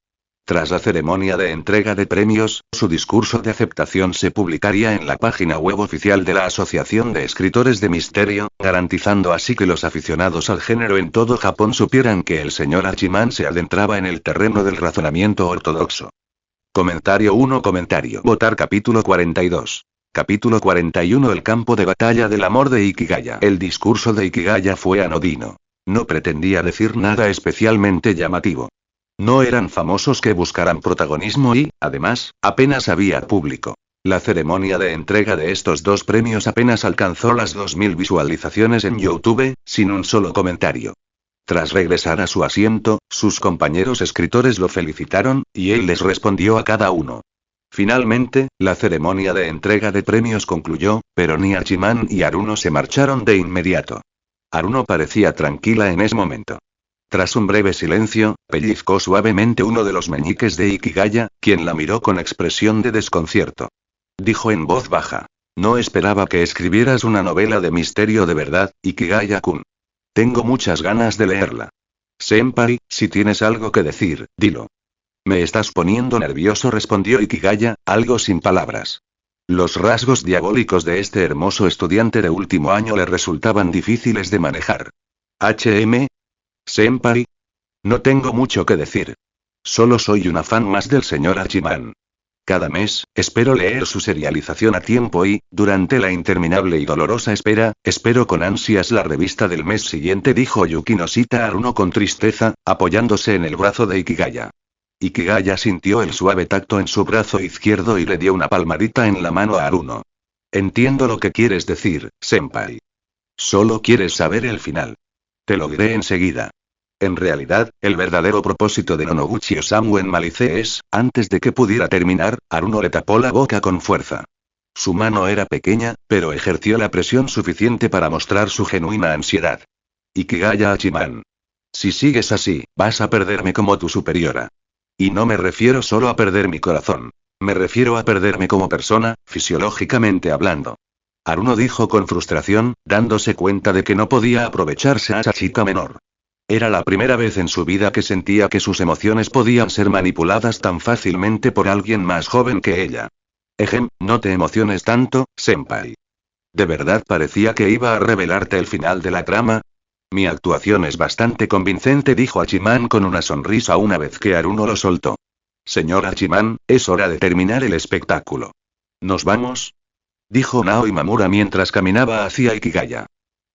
Tras la ceremonia de entrega de premios, su discurso de aceptación se publicaría en la página web oficial de la Asociación de Escritores de Misterio, garantizando así que los aficionados al género en todo Japón supieran que el señor Hachiman se adentraba en el terreno del razonamiento ortodoxo. Comentario 1. Votar capítulo 42. Capítulo 41. El campo de batalla del amor de Ikigaya. El discurso de Ikigaya fue anodino. No pretendía decir nada especialmente llamativo. No eran famosos que buscaran protagonismo y, además, apenas había público. La ceremonia de entrega de estos dos premios apenas alcanzó las 2000 visualizaciones en YouTube, sin un solo comentario. Tras regresar a su asiento, sus compañeros escritores lo felicitaron, y él les respondió a cada uno. Finalmente, la ceremonia de entrega de premios concluyó, pero ni Hachiman y Haruno se marcharon de inmediato. Haruno parecía tranquila en ese momento. Tras un breve silencio, pellizcó suavemente uno de los meñiques de Ikigaya, quien la miró con expresión de desconcierto. Dijo en voz baja: No esperaba que escribieras una novela de misterio de verdad, Ikigaya-kun. Tengo muchas ganas de leerla. Senpai, si tienes algo que decir, dilo. Me estás poniendo nervioso, respondió Ikigaya, algo sin palabras. Los rasgos diabólicos de este hermoso estudiante de último año le resultaban difíciles de manejar. Senpai. No tengo mucho que decir. Solo soy una fan más del señor Hachiman. Cada mes, espero leer su serialización a tiempo y, durante la interminable y dolorosa espera, espero con ansias la revista del mes siguiente, dijo Yukinoshita Haruno con tristeza, apoyándose en el brazo de Ikigaya. Ikigaya sintió el suave tacto en su brazo izquierdo y le dio una palmadita en la mano a Haruno. Entiendo lo que quieres decir, senpai. Solo quieres saber el final. Te lo diré enseguida. En realidad, el verdadero propósito de Nonoguchi Osamu en Malice es, antes de que pudiera terminar, Haruno le tapó la boca con fuerza. Su mano era pequeña, pero ejerció la presión suficiente para mostrar su genuina ansiedad. Ikigaya Hachiman. Si sigues así, vas a perderme como tu superiora. Y no me refiero solo a perder mi corazón. Me refiero a perderme como persona, fisiológicamente hablando. Haruno dijo con frustración, dándose cuenta de que no podía aprovecharse a esa chica menor. Era la primera vez en su vida que sentía que sus emociones podían ser manipuladas tan fácilmente por alguien más joven que ella. No te emociones tanto, senpai. ¿De verdad parecía que iba a revelarte el final de la trama? Mi actuación es bastante convincente, dijo Hachiman con una sonrisa una vez que Haruno lo soltó. Señor Hachiman, es hora de terminar el espectáculo. ¿Nos vamos? Dijo Nao Imamura mientras caminaba hacia Ikigaya.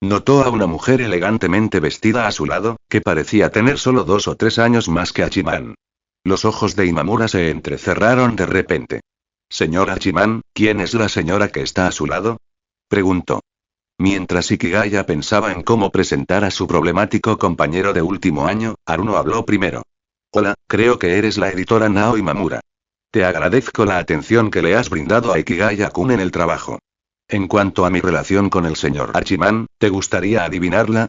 Notó a una mujer elegantemente vestida a su lado, que parecía tener solo 2 o 3 años más que Hachiman. Los ojos de Imamura se entrecerraron de repente. Señor Hachiman, ¿quién es la señora que está a su lado? Preguntó. Mientras Ikigaya pensaba en cómo presentar a su problemático compañero de último año, Haruno habló primero. Hola, creo que eres la editora Nao Imamura. Te agradezco la atención que le has brindado a Ikigaya-kun en el trabajo. En cuanto a mi relación con el señor Hachiman, ¿te gustaría adivinarla?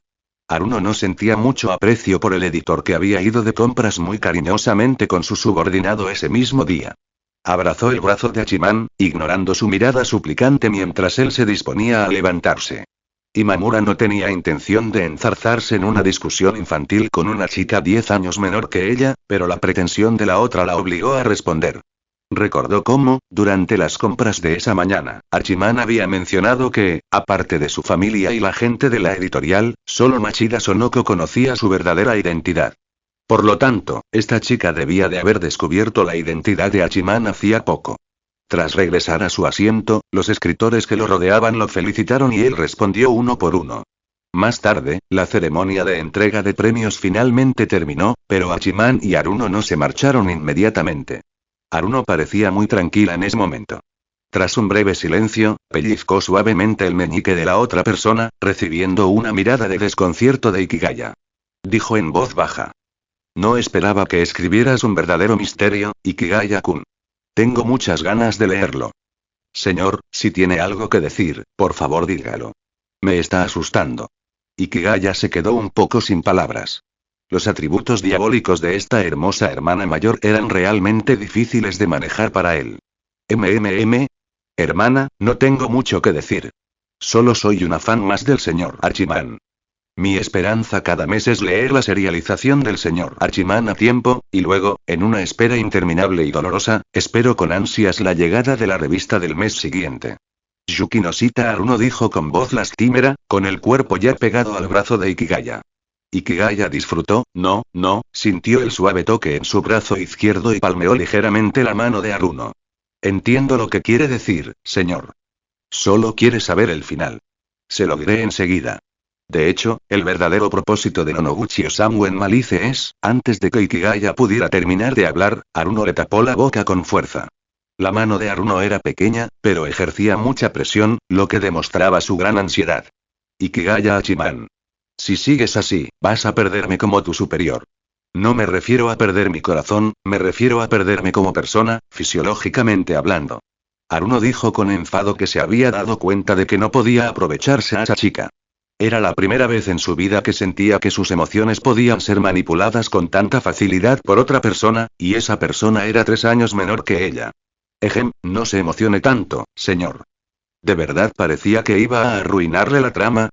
Haruno no sentía mucho aprecio por el editor que había ido de compras muy cariñosamente con su subordinado ese mismo día. Abrazó el brazo de Hachiman, ignorando su mirada suplicante mientras él se disponía a levantarse. Imamura no tenía intención de enzarzarse en una discusión infantil con una chica 10 años menor que ella, pero la pretensión de la otra la obligó a responder. Recordó cómo, durante las compras de esa mañana, Hachiman había mencionado que, aparte de su familia y la gente de la editorial, solo Machida Sonoko conocía su verdadera identidad. Por lo tanto, esta chica debía de haber descubierto la identidad de Hachiman hacía poco. Tras regresar a su asiento, los escritores que lo rodeaban lo felicitaron y él respondió uno por uno. Más tarde, la ceremonia de entrega de premios finalmente terminó, pero Hachiman y Haruno no se marcharon inmediatamente. Aruno parecía muy tranquila en ese momento. Tras un breve silencio, pellizcó suavemente el meñique de la otra persona, recibiendo una mirada de desconcierto de Ikigaya. Dijo en voz baja. No esperaba que escribieras un verdadero misterio, Ikigaya-kun. Tengo muchas ganas de leerlo. Señor, si tiene algo que decir, por favor dígalo. Me está asustando. Ikigaya se quedó un poco sin palabras. Los atributos diabólicos de esta hermosa hermana mayor eran realmente difíciles de manejar para él. Hermana, no tengo mucho que decir. Solo soy una fan más del señor Hachiman. Mi esperanza cada mes es leer la serialización del señor Hachiman a tiempo, y luego, en una espera interminable y dolorosa, espero con ansias la llegada de la revista del mes siguiente. Yukinoshita Aruno dijo con voz lastimera, con el cuerpo ya pegado al brazo de Ikigaya. Ikigaya disfrutó, sintió el suave toque en su brazo izquierdo y palmeó ligeramente la mano de Aruno. Entiendo lo que quiere decir, señor. Solo quiere saber el final. Se lo diré enseguida. De hecho, el verdadero propósito de Nonoguchi Osamu en Malice es, antes de que Ikigaya pudiera terminar de hablar, Aruno le tapó la boca con fuerza. La mano de Aruno era pequeña, pero ejercía mucha presión, lo que demostraba su gran ansiedad. Ikigaya Hachiman. Si sigues así, vas a perderme como tu superior. No me refiero a perder mi corazón, me refiero a perderme como persona, fisiológicamente hablando. Aruno dijo con enfado que se había dado cuenta de que no podía aprovecharse a esa chica. Era la primera vez en su vida que sentía que sus emociones podían ser manipuladas con tanta facilidad por otra persona, y esa persona era 3 años menor que ella. No se emocione tanto, señor. ¿De verdad parecía que iba a arruinarle la trama?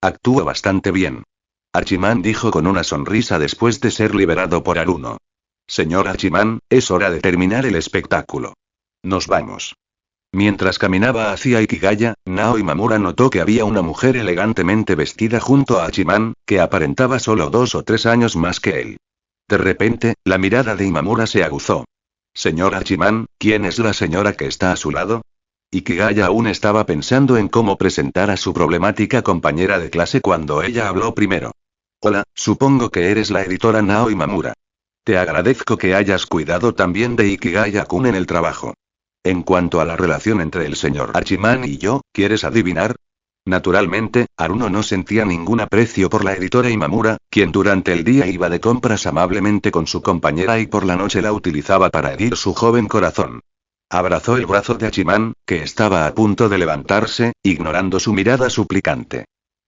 Actúa bastante bien. Hachiman dijo con una sonrisa después de ser liberado por Aruno. Señor Hachiman, es hora de terminar el espectáculo. Nos vamos. Mientras caminaba hacia Ikigaya, Nao Imamura notó que había una mujer elegantemente vestida junto a Hachiman, que aparentaba solo 2 o 3 años más que él. De repente, la mirada de Imamura se aguzó. Señor Hachiman, ¿quién es la señora que está a su lado? Ikigaya aún estaba pensando en cómo presentar a su problemática compañera de clase cuando ella habló primero. Hola, supongo que eres la editora Nao Imamura. Te agradezco que hayas cuidado también de Ikigaya-kun en el trabajo. En cuanto a la relación entre el señor Hachiman y yo, ¿quieres adivinar? Naturalmente, Aruno no sentía ningún aprecio por la editora Imamura, quien durante el día iba de compras amablemente con su compañera y por la noche la utilizaba para herir su joven corazón. Abrazó el brazo de Hachiman, que estaba a punto de levantarse, ignorando su mirada suplicante.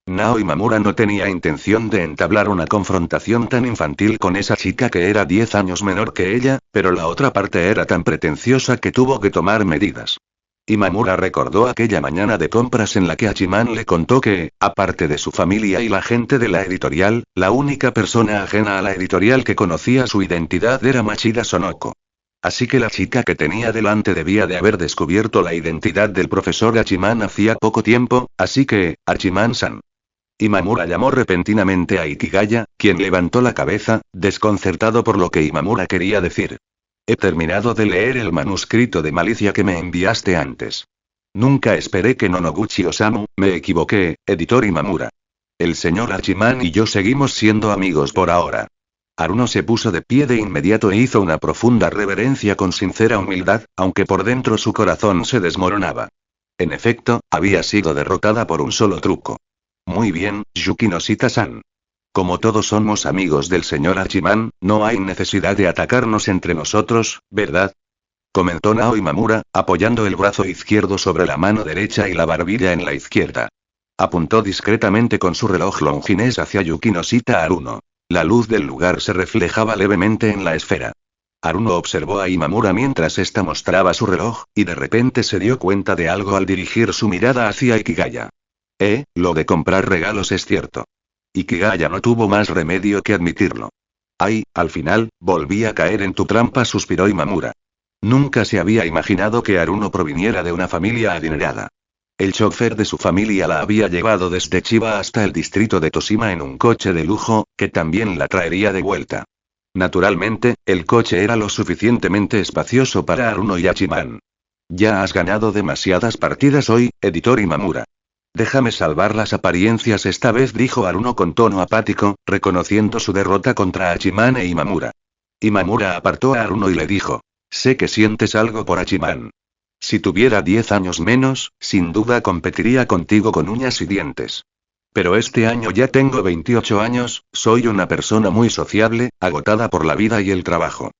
Nao Imamura no tenía intención de entablar una confrontación tan infantil con esa chica que era 10 años menor que ella, pero la otra parte era tan pretenciosa que tuvo que tomar medidas. Imamura recordó aquella mañana de compras en la que Hachiman le contó que, aparte de su familia y la gente de la editorial, la única persona ajena a la editorial que conocía su identidad era Machida Sonoko. Así que la chica que tenía delante debía de haber descubierto la identidad del profesor Hachiman hacía poco tiempo, así que, Hachiman-san. Imamura llamó repentinamente a Ikigaya, quien levantó la cabeza, desconcertado por lo que Imamura quería decir. He terminado de leer el manuscrito de malicia que me enviaste antes. Nunca esperé que Nonoguchi Osamu, me equivoqué, editor Imamura. El señor Hachiman y yo seguimos siendo amigos por ahora. Aruno se puso de pie de inmediato e hizo una profunda reverencia con sincera humildad, aunque por dentro su corazón se desmoronaba. En efecto, había sido derrotada por un solo truco. Muy bien, Yukinoshita-san. Como todos somos amigos del señor Hachiman, no hay necesidad de atacarnos entre nosotros, ¿verdad? Comentó Nao Imamura, apoyando el brazo izquierdo sobre la mano derecha y la barbilla en la izquierda. Apuntó discretamente con su reloj longines hacia Yukinoshita Aruno. La luz del lugar se reflejaba levemente en la esfera. Aruno observó a Imamura mientras ésta mostraba su reloj, y de repente se dio cuenta de algo al dirigir su mirada hacia Ikigaya. Lo de comprar regalos es cierto. Ikigaya no tuvo más remedio que admitirlo. Ay, al final, volví a caer en tu trampa, suspiró Imamura. Nunca se había imaginado que Aruno proviniera de una familia adinerada. El chofer de su familia la había llevado desde Chiba hasta el distrito de Toshima en un coche de lujo, que también la traería de vuelta. Naturalmente, el coche era lo suficientemente espacioso para Aruno y Hachiman. Ya has ganado demasiadas partidas hoy, editor Imamura. Déjame salvar las apariencias esta vez, dijo Aruno con tono apático, reconociendo su derrota contra Hachiman e Imamura. Imamura apartó a Aruno y le dijo. Sé que sientes algo por Hachiman. Si tuviera 10 años menos, sin duda competiría contigo con uñas y dientes. Pero este año ya tengo 28 años, soy una persona muy sociable, agotada por la vida y el trabajo.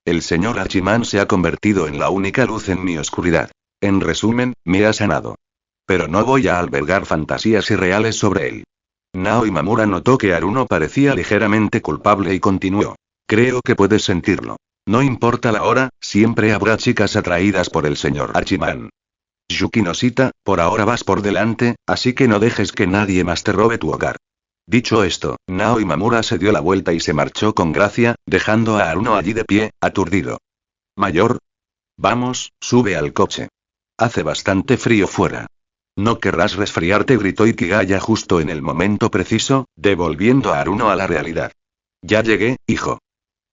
El señor Hachiman se ha convertido en la única luz en mi oscuridad. En resumen, me ha sanado. Pero no voy a albergar fantasías irreales sobre él. Nao Imamura notó que Haruno parecía ligeramente culpable y continuó. Creo que puedes sentirlo. No importa la hora, siempre habrá chicas atraídas por el señor Hachiman. Yuki Noshita, por ahora vas por delante, así que no dejes que nadie más te robe tu hogar. Dicho esto, Nao Imamura se dio la vuelta y se marchó con gracia, dejando a Haruno allí de pie, aturdido. Mayor. Vamos, sube al coche. Hace bastante frío fuera. No querrás resfriarte, gritó Ikigaya justo en el momento preciso, devolviendo a Haruno a la realidad. Ya llegué, hijo.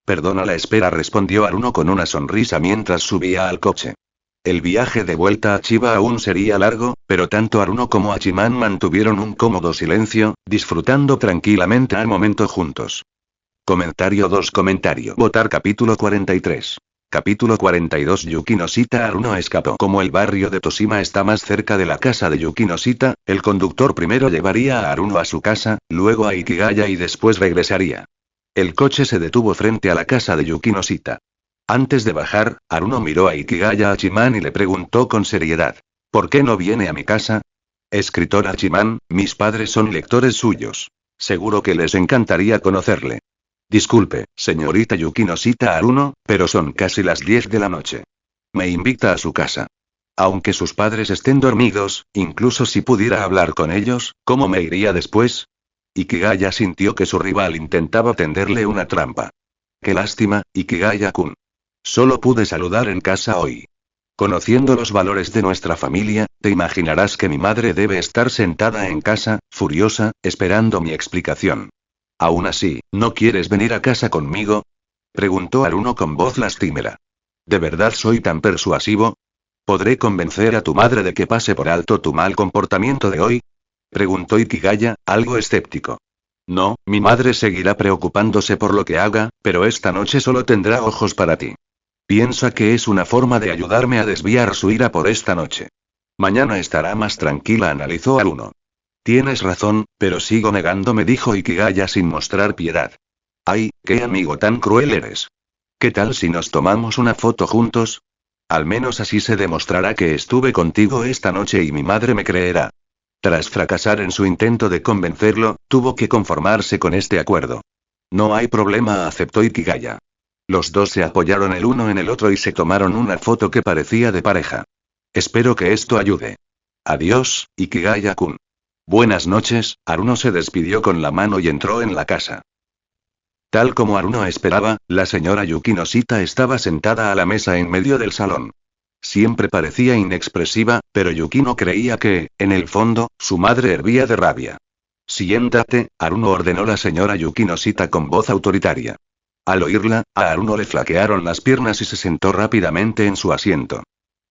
Perdona la espera, respondió Haruno con una sonrisa mientras subía al coche. El viaje de vuelta a Chiba aún sería largo, pero tanto Haruno como Hachiman mantuvieron un cómodo silencio, disfrutando tranquilamente al momento juntos. Comentario 2. Votar capítulo 43. Capítulo 42. Yuki Noshita. Haruno escapó. Como el barrio de Toshima está más cerca de la casa de Yuki Noshita, el conductor primero llevaría a Haruno a su casa, luego a Ikigaya y después regresaría. El coche se detuvo frente a la casa de Yuki Noshita. Antes de bajar, Haruno miró a Ikigaya Hachiman y le preguntó con seriedad. ¿Por qué no viene a mi casa? Escritor Hachiman, mis padres son lectores suyos. Seguro que les encantaría conocerle. Disculpe, señorita Yuki Noshita. Haruno, pero son casi las 10 de la noche. Me invita a su casa. Aunque sus padres estén dormidos, incluso si pudiera hablar con ellos, ¿cómo me iría después? Ikigaya sintió que su rival intentaba tenderle una trampa. Qué lástima, Ikigaya-kun. Solo pude saludar en casa hoy. Conociendo los valores de nuestra familia, te imaginarás que mi madre debe estar sentada en casa, furiosa, esperando mi explicación. Aún así, ¿no quieres venir a casa conmigo? Preguntó Haruno con voz lastimera. ¿De verdad soy tan persuasivo? ¿Podré convencer a tu madre de que pase por alto tu mal comportamiento de hoy? Preguntó Ikigaya, algo escéptico. No, mi madre seguirá preocupándose por lo que haga, pero esta noche solo tendrá ojos para ti. Piensa que es una forma de ayudarme a desviar su ira por esta noche. Mañana estará más tranquila, analizó Haruno. Tienes razón, pero sigo negándome, dijo Ikigaya sin mostrar piedad. Ay, qué amigo tan cruel eres. ¿Qué tal si nos tomamos una foto juntos? Al menos así se demostrará que estuve contigo esta noche y mi madre me creerá. Tras fracasar en su intento de convencerlo, tuvo que conformarse con este acuerdo. No hay problema, aceptó Ikigaya. Los dos se apoyaron el uno en el otro y se tomaron una foto que parecía de pareja. Espero que esto ayude. Adiós, Ikigaya-kun. Buenas noches, Haruno se despidió con la mano y entró en la casa. Tal como Haruno esperaba, la señora Yuki Noshita estaba sentada a la mesa en medio del salón. Siempre parecía inexpresiva, pero Yuki no creía que, en el fondo, su madre hervía de rabia. Siéntate, Haruno ordenó la señora Yuki Noshita con voz autoritaria. Al oírla, a Haruno le flaquearon las piernas y se sentó rápidamente en su asiento.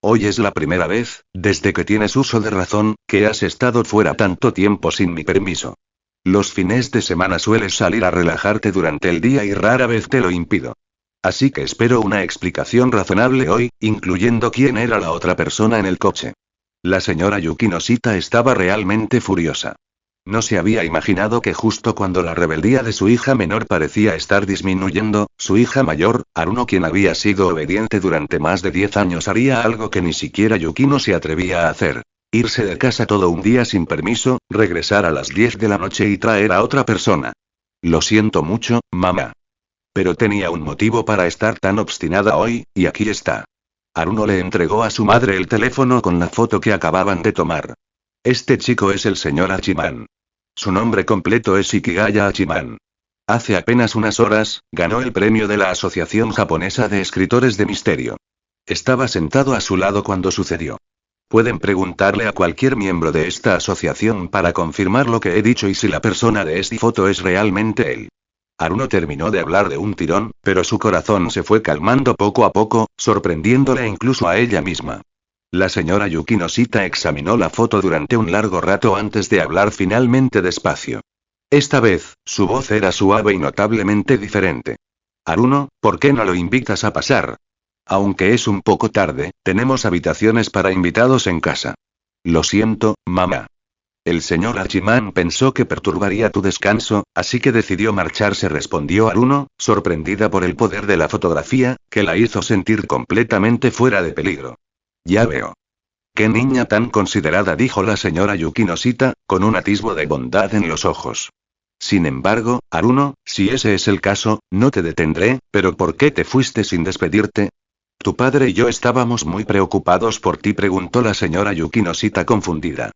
Hoy es la primera vez, desde que tienes uso de razón, que has estado fuera tanto tiempo sin mi permiso. Los fines de semana sueles salir a relajarte durante el día y rara vez te lo impido. Así que espero una explicación razonable hoy, incluyendo quién era la otra persona en el coche. La señora Yuki Noshita estaba realmente furiosa. No se había imaginado que justo cuando la rebeldía de su hija menor parecía estar disminuyendo, su hija mayor, Haruno, quien había sido obediente durante más de 10 años, haría algo que ni siquiera Yukino se atrevía a hacer. Irse de casa todo un día sin permiso, regresar a las 10 de la noche y traer a otra persona. Lo siento mucho, mamá. Pero tenía un motivo para estar tan obstinada hoy, y aquí está. Haruno le entregó a su madre el teléfono con la foto que acababan de tomar. Este chico es el señor Hachiman. Su nombre completo es Ikigaya Hachiman. Hace apenas unas horas, ganó el premio de la Asociación Japonesa de Escritores de Misterio. Estaba sentado a su lado cuando sucedió. Pueden preguntarle a cualquier miembro de esta asociación para confirmar lo que he dicho y si la persona de esta foto es realmente él. Haruno terminó de hablar de un tirón, pero su corazón se fue calmando poco a poco, sorprendiéndole incluso a ella misma. La señora Yuki Noshita examinó la foto durante un largo rato antes de hablar finalmente despacio. Esta vez, su voz era suave y notablemente diferente. Haruno, ¿por qué no lo invitas a pasar? Aunque es un poco tarde, tenemos habitaciones para invitados en casa. Lo siento, mamá. El señor Hachiman pensó que perturbaría tu descanso, así que decidió marcharse, respondió Haruno, sorprendida por el poder de la fotografía, que la hizo sentir completamente fuera de peligro. Ya veo. Qué niña tan considerada, dijo la señora Yukinoshita, con un atisbo de bondad en los ojos. Sin embargo, Haruno, si ese es el caso, no te detendré, pero ¿por qué te fuiste sin despedirte? Tu padre y yo estábamos muy preocupados por ti, preguntó la señora Yukinoshita confundida.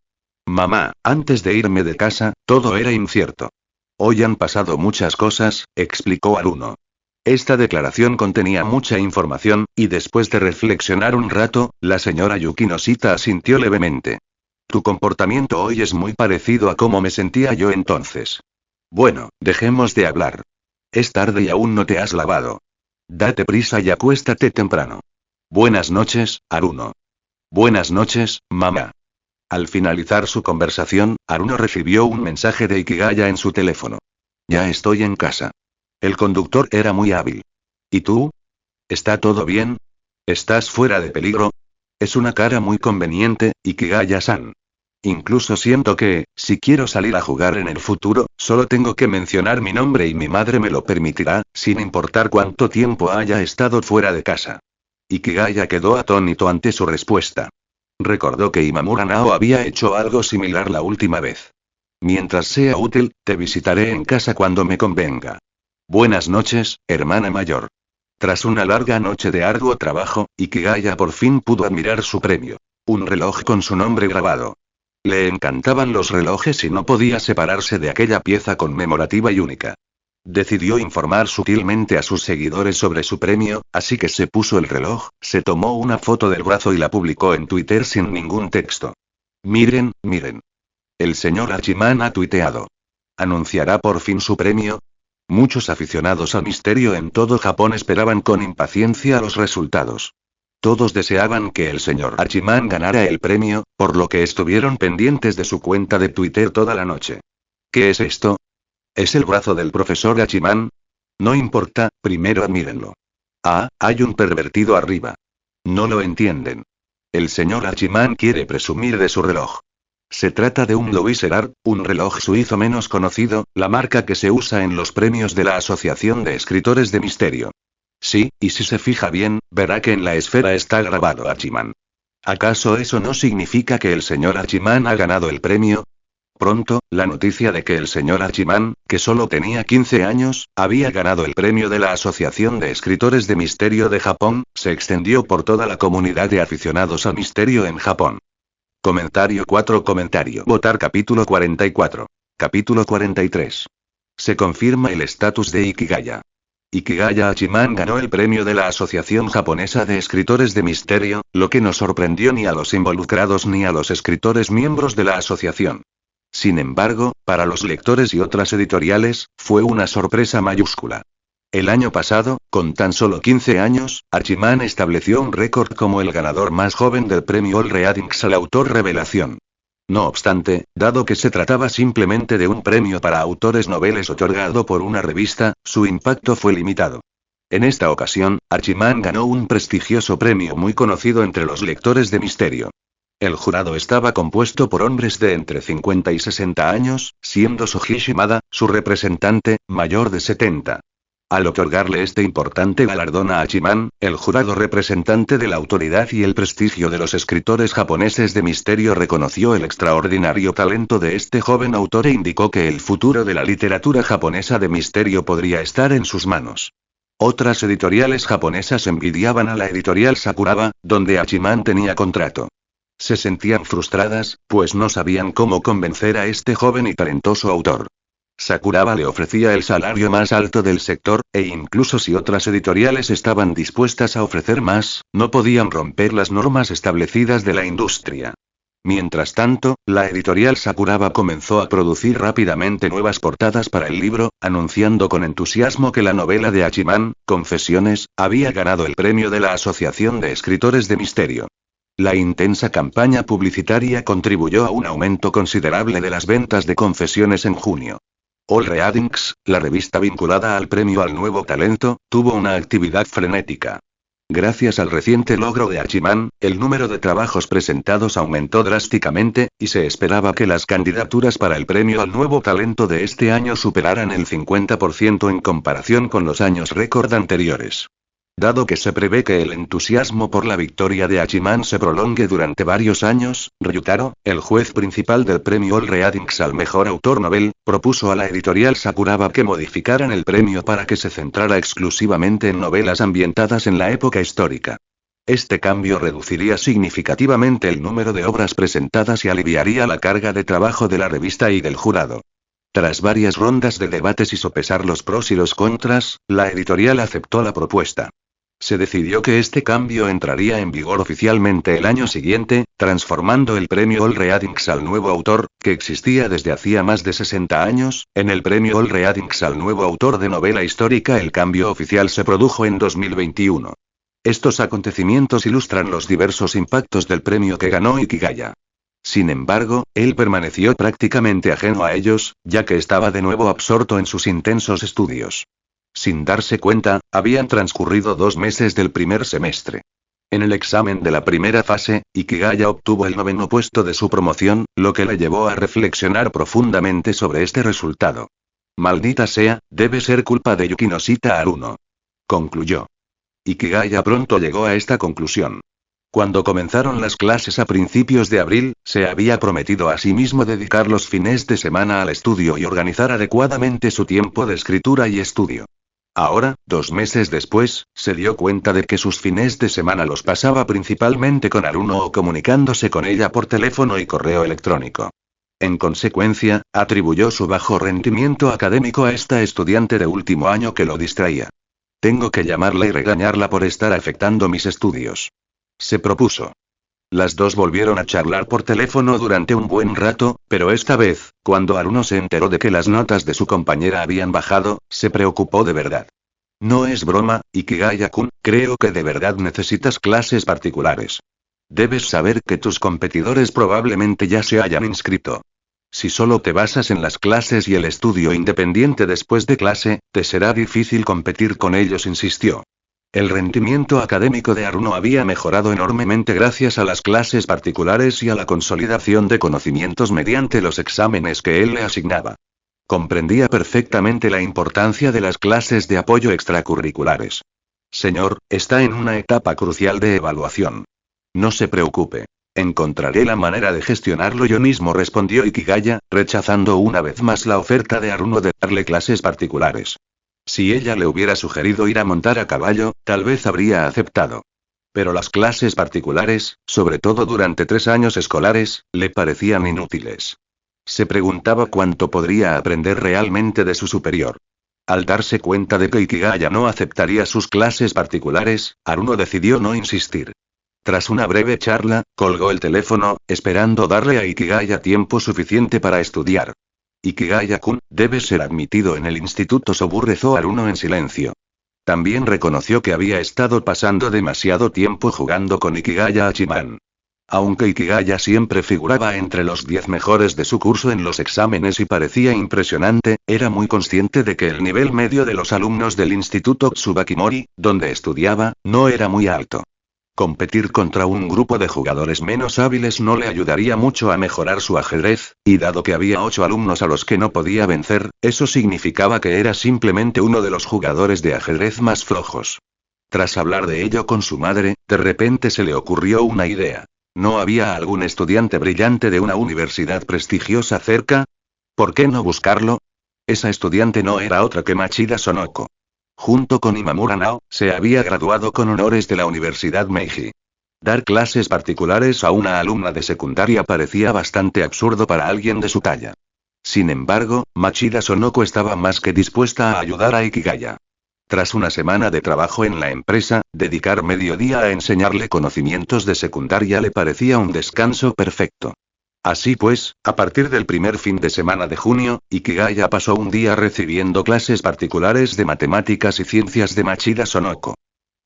Mamá, antes de irme de casa, todo era incierto. Hoy han pasado muchas cosas, explicó Haruno. Esta declaración contenía mucha información, y después de reflexionar un rato, la señora Yukinoshita asintió levemente. Tu comportamiento hoy es muy parecido a cómo me sentía yo entonces. Bueno, dejemos de hablar. Es tarde y aún no te has lavado. Date prisa y acuéstate temprano. Buenas noches, Haruno. Buenas noches, mamá. Al finalizar su conversación, Haruno recibió un mensaje de Ikigaya en su teléfono. Ya estoy en casa. El conductor era muy hábil. ¿Y tú? ¿Está todo bien? ¿Estás fuera de peligro? Es una cara muy conveniente, Ikigaya-san. Incluso siento que, si quiero salir a jugar en el futuro, solo tengo que mencionar mi nombre y mi madre me lo permitirá, sin importar cuánto tiempo haya estado fuera de casa. Ikigaya quedó atónito ante su respuesta. Recordó que Imamura Nao había hecho algo similar la última vez. Mientras sea útil, te visitaré en casa cuando me convenga. Buenas noches, hermana mayor. Tras una larga noche de arduo trabajo, Ikigaya por fin pudo admirar su premio. Un reloj con su nombre grabado. Le encantaban los relojes y no podía separarse de aquella pieza conmemorativa y única. Decidió informar sutilmente a sus seguidores sobre su premio, así que se puso el reloj, se tomó una foto del brazo y la publicó en Twitter sin ningún texto. Miren, miren. El señor Hachiman ha tuiteado. ¿Anunciará por fin su premio? Muchos aficionados al misterio en todo Japón esperaban con impaciencia los resultados. Todos deseaban que el señor Hachiman ganara el premio, por lo que estuvieron pendientes de su cuenta de Twitter toda la noche. ¿Qué es esto? ¿Es el brazo del profesor Hachiman? No importa, primero admírenlo. Ah, hay un pervertido arriba. No lo entienden. El señor Hachiman quiere presumir de su reloj. Se trata de un Louis Erard, un reloj suizo menos conocido, la marca que se usa en los premios de la Asociación de Escritores de Misterio. Sí, y si se fija bien, verá que en la esfera está grabado Hachiman. ¿Acaso eso no significa que el señor Hachiman ha ganado el premio? Pronto, la noticia de que el señor Hachiman, que solo tenía 15 años, había ganado el premio de la Asociación de Escritores de Misterio de Japón, se extendió por toda la comunidad de aficionados al misterio en Japón. Comentario 4. Votar capítulo 44. Capítulo 43. Se confirma el estatus de Ikigaya. Ikigaya Hachiman ganó el premio de la Asociación Japonesa de Escritores de Misterio, lo que no sorprendió ni a los involucrados ni a los escritores miembros de la asociación. Sin embargo, para los lectores y otras editoriales, fue una sorpresa mayúscula. El año pasado, con tan solo 15 años, Hachiman estableció un récord como el ganador más joven del premio All Readings al autor revelación. No obstante, dado que se trataba simplemente de un premio para autores noveles otorgado por una revista, su impacto fue limitado. En esta ocasión, Hachiman ganó un prestigioso premio muy conocido entre los lectores de misterio. El jurado estaba compuesto por hombres de entre 50 y 60 años, siendo Soji Shimada, su representante, mayor de 70. Al otorgarle este importante galardón a Hachiman, el jurado representante de la autoridad y el prestigio de los escritores japoneses de misterio reconoció el extraordinario talento de este joven autor e indicó que el futuro de la literatura japonesa de misterio podría estar en sus manos. Otras editoriales japonesas envidiaban a la editorial Sakuraba, donde Hachiman tenía contrato. Se sentían frustradas, pues no sabían cómo convencer a este joven y talentoso autor. Sakuraba le ofrecía el salario más alto del sector, e incluso si otras editoriales estaban dispuestas a ofrecer más, no podían romper las normas establecidas de la industria. Mientras tanto, la editorial Sakuraba comenzó a producir rápidamente nuevas portadas para el libro, anunciando con entusiasmo que la novela de Hachiman, Confesiones, había ganado el premio de la Asociación de Escritores de Misterio. La intensa campaña publicitaria contribuyó a un aumento considerable de las ventas de Confesiones en junio. All Readings, la revista vinculada al premio al nuevo talento, tuvo una actividad frenética. Gracias al reciente logro de Hachiman, el número de trabajos presentados aumentó drásticamente, y se esperaba que las candidaturas para el premio al nuevo talento de este año superaran el 50% en comparación con los años récord anteriores. Dado que se prevé que el entusiasmo por la victoria de Hachiman se prolongue durante varios años, Ryutaro, el juez principal del premio All Readings al mejor autor novel, propuso a la editorial Sakuraba que modificaran el premio para que se centrara exclusivamente en novelas ambientadas en la época histórica. Este cambio reduciría significativamente el número de obras presentadas y aliviaría la carga de trabajo de la revista y del jurado. Tras varias rondas de debates y sopesar los pros y los contras, la editorial aceptó la propuesta. Se decidió que este cambio entraría en vigor oficialmente el año siguiente, transformando el premio All Readings al nuevo autor, que existía desde hacía más de 60 años, en el premio All Readings al nuevo autor de novela histórica. El cambio oficial se produjo en 2021. Estos acontecimientos ilustran los diversos impactos del premio que ganó Ikigaya. Sin embargo, él permaneció prácticamente ajeno a ellos, ya que estaba de nuevo absorto en sus intensos estudios. Sin darse cuenta, habían transcurrido 2 meses del primer semestre. En el examen de la primera fase, Ikigaya obtuvo el 9º puesto de su promoción, lo que le llevó a reflexionar profundamente sobre este resultado. Maldita sea, debe ser culpa de Yukinoshita Haruno. Concluyó. Ikigaya pronto llegó a esta conclusión. Cuando comenzaron las clases a principios de abril, se había prometido a sí mismo dedicar los fines de semana al estudio y organizar adecuadamente su tiempo de escritura y estudio. Ahora, 2 meses después, se dio cuenta de que sus fines de semana los pasaba principalmente con Haruno o comunicándose con ella por teléfono y correo electrónico. En consecuencia, atribuyó su bajo rendimiento académico a esta estudiante de último año que lo distraía. Tengo que llamarla y regañarla por estar afectando mis estudios. Se propuso. Las dos volvieron a charlar por teléfono durante un buen rato, pero esta vez, cuando Haruno se enteró de que las notas de su compañera habían bajado, se preocupó de verdad. No es broma, Ikigaya-kun, creo que de verdad necesitas clases particulares. Debes saber que tus competidores probablemente ya se hayan inscrito. Si solo te basas en las clases y el estudio independiente después de clase, te será difícil competir con ellos, insistió. El rendimiento académico de Haruno había mejorado enormemente gracias a las clases particulares y a la consolidación de conocimientos mediante los exámenes que él le asignaba. Comprendía perfectamente la importancia de las clases de apoyo extracurriculares. Señor, está en una etapa crucial de evaluación. No se preocupe. Encontraré la manera de gestionarlo yo mismo, respondió Ikigaya, rechazando una vez más la oferta de Haruno de darle clases particulares. Si ella le hubiera sugerido ir a montar a caballo, tal vez habría aceptado. Pero las clases particulares, sobre todo durante 3 años escolares, le parecían inútiles. Se preguntaba cuánto podría aprender realmente de su superior. Al darse cuenta de que Ikigaya no aceptaría sus clases particulares, Haruno decidió no insistir. Tras una breve charla, colgó el teléfono, esperando darle a Ikigaya tiempo suficiente para estudiar. Ikigaya-kun, debe ser admitido en el instituto Sobu, rezó Haruno en silencio. También reconoció que había estado pasando demasiado tiempo jugando con Ikigaya Hachiman. Aunque Ikigaya siempre figuraba entre los 10 mejores de su curso en los exámenes y parecía impresionante, era muy consciente de que el nivel medio de los alumnos del instituto Tsubakimori, donde estudiaba, no era muy alto. Competir contra un grupo de jugadores menos hábiles no le ayudaría mucho a mejorar su ajedrez, y dado que había 8 alumnos a los que no podía vencer, eso significaba que era simplemente uno de los jugadores de ajedrez más flojos. Tras hablar de ello con su madre, de repente se le ocurrió una idea. ¿No había algún estudiante brillante de una universidad prestigiosa cerca? ¿Por qué no buscarlo? Esa estudiante no era otra que Machida Sonoko. Junto con Imamura Nao, se había graduado con honores de la Universidad Meiji. Dar clases particulares a una alumna de secundaria parecía bastante absurdo para alguien de su talla. Sin embargo, Machida Sonoko estaba más que dispuesta a ayudar a Ikigaya. Tras una semana de trabajo en la empresa, dedicar medio día a enseñarle conocimientos de secundaria le parecía un descanso perfecto. Así pues, a partir del primer fin de semana de junio, Ikigaya pasó un día recibiendo clases particulares de matemáticas y ciencias de Machida Sonoko.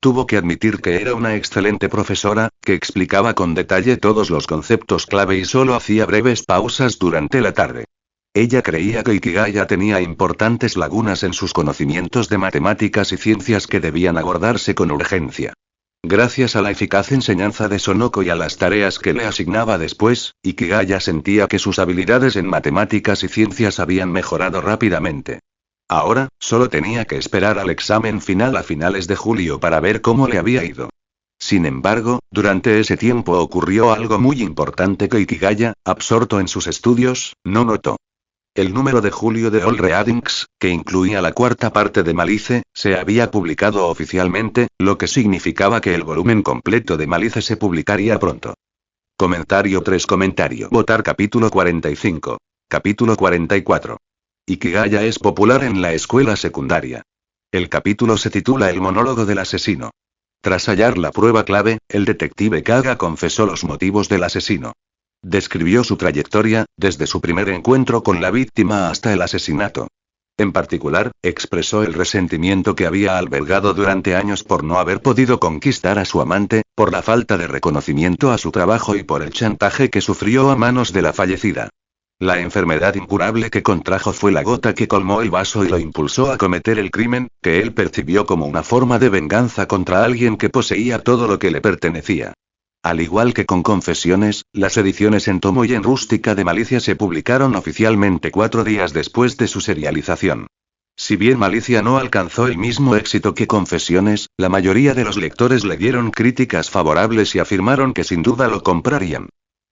Tuvo que admitir que era una excelente profesora, que explicaba con detalle todos los conceptos clave y solo hacía breves pausas durante la tarde. Ella creía que Ikigaya tenía importantes lagunas en sus conocimientos de matemáticas y ciencias que debían abordarse con urgencia. Gracias a la eficaz enseñanza de Sonoko y a las tareas que le asignaba después, Ikigaya sentía que sus habilidades en matemáticas y ciencias habían mejorado rápidamente. Ahora, solo tenía que esperar al examen final a finales de julio para ver cómo le había ido. Sin embargo, durante ese tiempo ocurrió algo muy importante que Ikigaya, absorto en sus estudios, no notó. El número de julio de All Readings, que incluía la cuarta parte de Malice, se había publicado oficialmente, lo que significaba que el volumen completo de Malice se publicaría pronto. Comentario 3. Votar capítulo 45. Capítulo 44. Ikigaya es popular en la escuela secundaria. El capítulo se titula El monólogo del asesino. Tras hallar la prueba clave, el detective Kaga confesó los motivos del asesino. Describió su trayectoria, desde su primer encuentro con la víctima hasta el asesinato. En particular, expresó el resentimiento que había albergado durante años por no haber podido conquistar a su amante, por la falta de reconocimiento a su trabajo y por el chantaje que sufrió a manos de la fallecida. La enfermedad incurable que contrajo fue la gota que colmó el vaso y lo impulsó a cometer el crimen, que él percibió como una forma de venganza contra alguien que poseía todo lo que le pertenecía. Al igual que con Confesiones, las ediciones en tomo y en rústica de Malicia se publicaron oficialmente 4 días después de su serialización. Si bien Malicia no alcanzó el mismo éxito que Confesiones, la mayoría de los lectores le dieron críticas favorables y afirmaron que sin duda lo comprarían.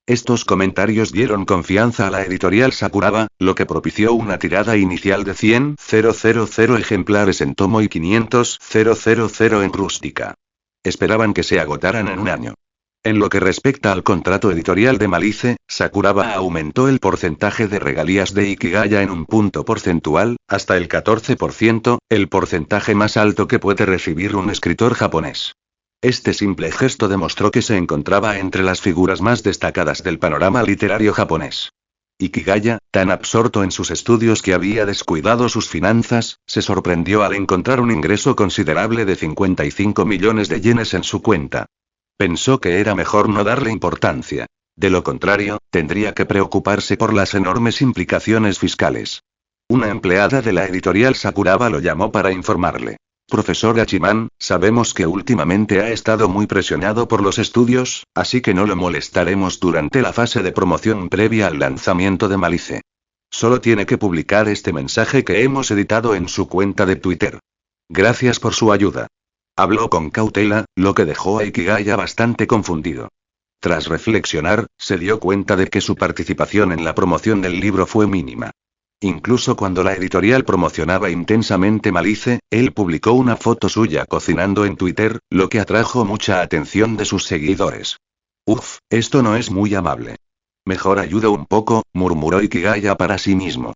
Estos comentarios dieron confianza a la editorial Sakuraba, lo que propició una tirada inicial de 100.000 ejemplares en tomo y 500.000 en rústica. Esperaban que se agotaran en un año. En lo que respecta al contrato editorial de Malice, Sakuraba aumentó el porcentaje de regalías de Ikigaya en un punto porcentual, hasta el 14%, el porcentaje más alto que puede recibir un escritor japonés. Este simple gesto demostró que se encontraba entre las figuras más destacadas del panorama literario japonés. Ikigaya, tan absorto en sus estudios que había descuidado sus finanzas, se sorprendió al encontrar un ingreso considerable de 55 millones de yenes en su cuenta. Pensó que era mejor no darle importancia. De lo contrario, tendría que preocuparse por las enormes implicaciones fiscales. Una empleada de la editorial Sakuraba lo llamó para informarle. Profesor Hachiman, sabemos que últimamente ha estado muy presionado por los estudios, así que no lo molestaremos durante la fase de promoción previa al lanzamiento de Malice. Solo tiene que publicar este mensaje que hemos editado en su cuenta de Twitter. Gracias por su ayuda. Habló con cautela, lo que dejó a Ikigaya bastante confundido. Tras reflexionar, se dio cuenta de que su participación en la promoción del libro fue mínima. Incluso cuando la editorial promocionaba intensamente Malice, él publicó una foto suya cocinando en Twitter, lo que atrajo mucha atención de sus seguidores. Uf, esto no es muy amable. Mejor ayuda un poco, murmuró Ikigaya para sí mismo.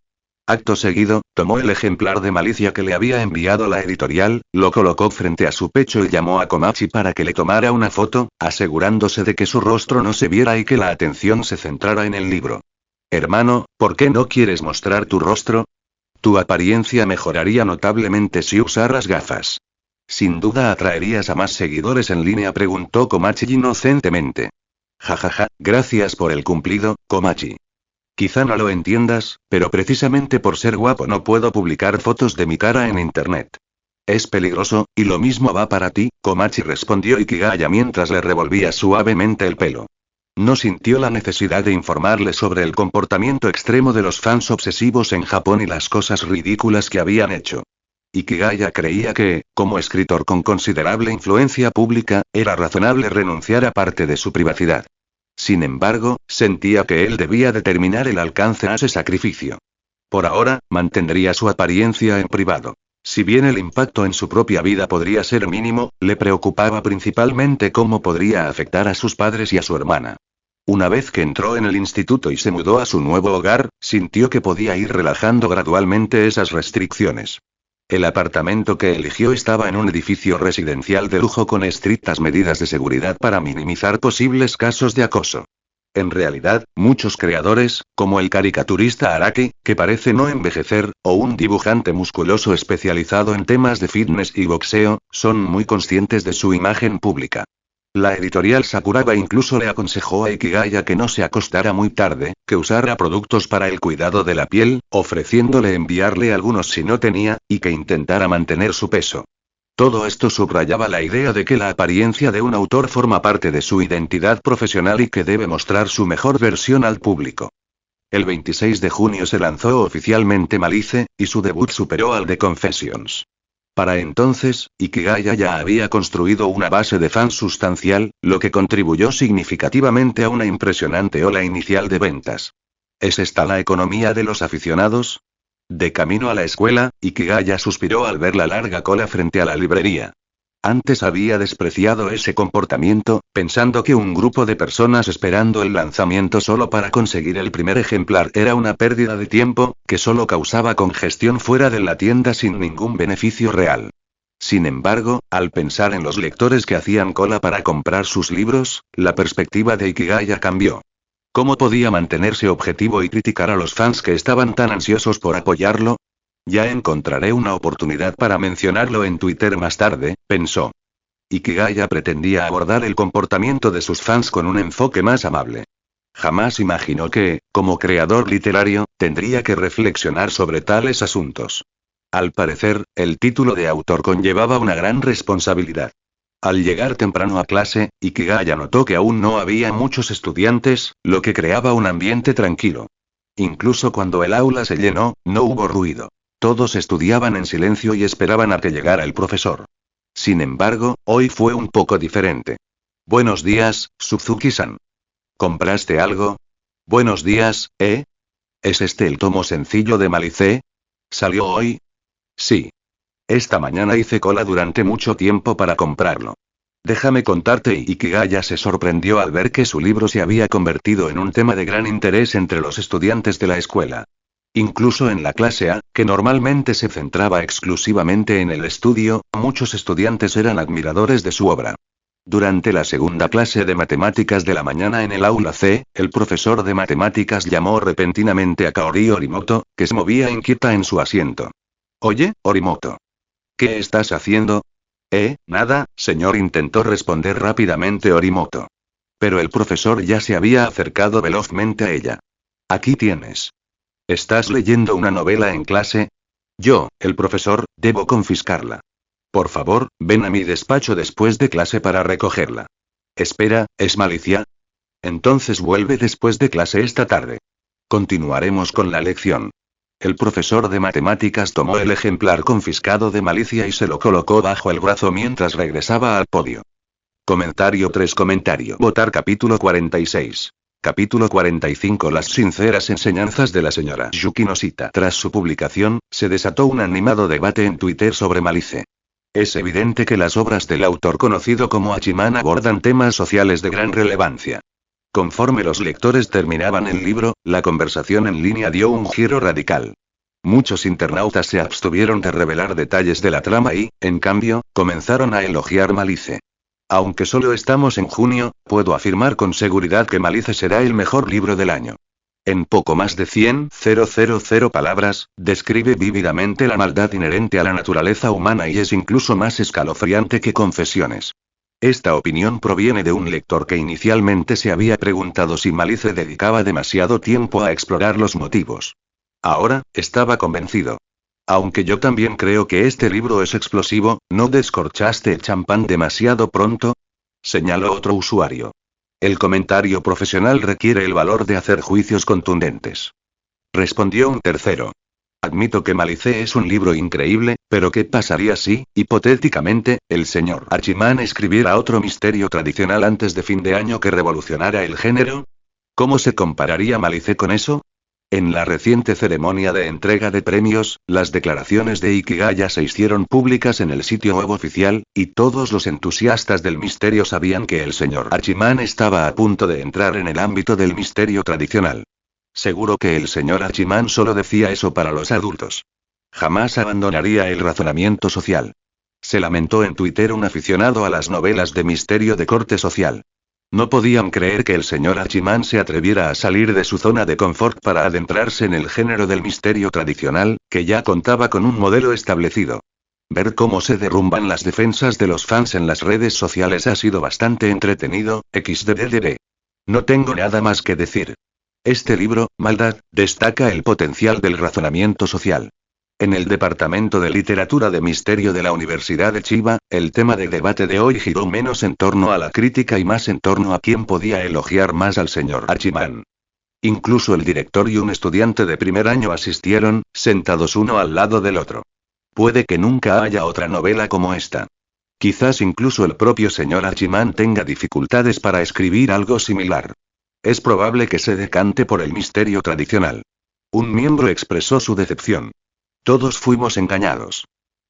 Acto seguido, tomó el ejemplar de Malicia que le había enviado la editorial, lo colocó frente a su pecho y llamó a Komachi para que le tomara una foto, asegurándose de que su rostro no se viera y que la atención se centrara en el libro. Hermano, ¿por qué no quieres mostrar tu rostro? Tu apariencia mejoraría notablemente si usaras gafas. Sin duda atraerías a más seguidores en línea, preguntó Komachi inocentemente. Jajaja, gracias por el cumplido, Komachi. Quizá no lo entiendas, pero precisamente por ser guapo no puedo publicar fotos de mi cara en internet. Es peligroso, y lo mismo va para ti, Komachi respondió Ikigaya mientras le revolvía suavemente el pelo. No sintió la necesidad de informarle sobre el comportamiento extremo de los fans obsesivos en Japón y las cosas ridículas que habían hecho. Ikigaya creía que, como escritor con considerable influencia pública, era razonable renunciar a parte de su privacidad. Sin embargo, sentía que él debía determinar el alcance a ese sacrificio. Por ahora, mantendría su apariencia en privado. Si bien el impacto en su propia vida podría ser mínimo, le preocupaba principalmente cómo podría afectar a sus padres y a su hermana. Una vez que entró en el instituto y se mudó a su nuevo hogar, sintió que podía ir relajando gradualmente esas restricciones. El apartamento que eligió estaba en un edificio residencial de lujo con estrictas medidas de seguridad para minimizar posibles casos de acoso. En realidad, muchos creadores, como el caricaturista Araki, que parece no envejecer, o un dibujante musculoso especializado en temas de fitness y boxeo, son muy conscientes de su imagen pública. La editorial Sakuraba incluso le aconsejó a Ikigaya que no se acostara muy tarde, que usara productos para el cuidado de la piel, ofreciéndole enviarle algunos si no tenía, y que intentara mantener su peso. Todo esto subrayaba la idea de que la apariencia de un autor forma parte de su identidad profesional y que debe mostrar su mejor versión al público. El 26 de junio se lanzó oficialmente Malice, y su debut superó al de Confessions. Para entonces, Ikigaya ya había construido una base de fans sustancial, lo que contribuyó significativamente a una impresionante ola inicial de ventas. ¿Es esta la economía de los aficionados? De camino a la escuela, Ikigaya suspiró al ver la larga cola frente a la librería. Antes había despreciado ese comportamiento, pensando que un grupo de personas esperando el lanzamiento solo para conseguir el primer ejemplar era una pérdida de tiempo, que solo causaba congestión fuera de la tienda sin ningún beneficio real. Sin embargo, al pensar en los lectores que hacían cola para comprar sus libros, la perspectiva de Ikigaya cambió. ¿Cómo podía mantenerse objetivo y criticar a los fans que estaban tan ansiosos por apoyarlo? Ya encontraré una oportunidad para mencionarlo en Twitter más tarde, pensó. Ikigaya pretendía abordar el comportamiento de sus fans con un enfoque más amable. Jamás imaginó que, como creador literario, tendría que reflexionar sobre tales asuntos. Al parecer, el título de autor conllevaba una gran responsabilidad. Al llegar temprano a clase, Ikigaya notó que aún no había muchos estudiantes, lo que creaba un ambiente tranquilo. Incluso cuando el aula se llenó, no hubo ruido. Todos estudiaban en silencio y esperaban a que llegara el profesor. Sin embargo, hoy fue un poco diferente. Buenos días, Suzuki-san. ¿Compraste algo? Buenos días, ¿eh? ¿Es este el tomo sencillo de Malice? ¿Salió hoy? Sí. Esta mañana hice cola durante mucho tiempo para comprarlo. Déjame contarte, Ikigaya se sorprendió al ver que su libro se había convertido en un tema de gran interés entre los estudiantes de la escuela. Incluso en la clase A, que normalmente se centraba exclusivamente en el estudio, muchos estudiantes eran admiradores de su obra. Durante la segunda clase de matemáticas de la mañana en el aula C, el profesor de matemáticas llamó repentinamente a Kaori Orimoto, que se movía inquieta en su asiento. Oye, Orimoto. ¿Qué estás haciendo? Nada, señor, intentó responder rápidamente Orimoto. Pero el profesor ya se había acercado velozmente a ella. Aquí tienes. ¿Estás leyendo una novela en clase? Yo, el profesor, debo confiscarla. Por favor, ven a mi despacho después de clase para recogerla. Espera, ¿es malicia? Entonces vuelve después de clase esta tarde. Continuaremos con la lección. El profesor de matemáticas tomó el ejemplar confiscado de Malicia y se lo colocó bajo el brazo mientras regresaba al podio. Comentario 3. Votar capítulo 46. Capítulo 45. Las sinceras enseñanzas de la señora Yuki Noshita. Tras su publicación, se desató un animado debate en Twitter sobre Malice. Es evidente que las obras del autor conocido como Hachiman abordan temas sociales de gran relevancia. Conforme los lectores terminaban el libro, la conversación en línea dio un giro radical. Muchos internautas se abstuvieron de revelar detalles de la trama y, en cambio, comenzaron a elogiar Malice. Aunque solo estamos en junio, puedo afirmar con seguridad que Malice será el mejor libro del año. En poco más de 100,000 palabras, describe vívidamente la maldad inherente a la naturaleza humana y es incluso más escalofriante que Confesiones. Esta opinión proviene de un lector que inicialmente se había preguntado si Malice dedicaba demasiado tiempo a explorar los motivos. Ahora, estaba convencido. Aunque yo también creo que este libro es explosivo, ¿no descorchaste el champán demasiado pronto? Señaló otro usuario. El comentario profesional requiere el valor de hacer juicios contundentes. Respondió un tercero. Admito que Malice es un libro increíble, pero ¿qué pasaría si, hipotéticamente, el señor Hachiman escribiera otro misterio tradicional antes de fin de año que revolucionara el género? ¿Cómo se compararía Malice con eso? En la reciente ceremonia de entrega de premios, las declaraciones de Ikigaya se hicieron públicas en el sitio web oficial, y todos los entusiastas del misterio sabían que el señor Hachiman estaba a punto de entrar en el ámbito del misterio tradicional. Seguro que el señor Hachiman solo decía eso para los adultos. Jamás abandonaría el razonamiento social. Se lamentó en Twitter un aficionado a las novelas de misterio de corte social. No podían creer que el señor Hachiman se atreviera a salir de su zona de confort para adentrarse en el género del misterio tradicional, que ya contaba con un modelo establecido. Ver cómo se derrumban las defensas de los fans en las redes sociales ha sido bastante entretenido, xddd. No tengo nada más que decir. Este libro, Maldad, destaca el potencial del razonamiento social. En el Departamento de Literatura de Misterio de la Universidad de Chiba, el tema de debate de hoy giró menos en torno a la crítica y más en torno a quién podía elogiar más al señor Hachiman. Incluso el director y un estudiante de primer año asistieron, sentados uno al lado del otro. Puede que nunca haya otra novela como esta. Quizás incluso el propio señor Hachiman tenga dificultades para escribir algo similar. Es probable que se decante por el misterio tradicional. Un miembro expresó su decepción. Todos fuimos engañados.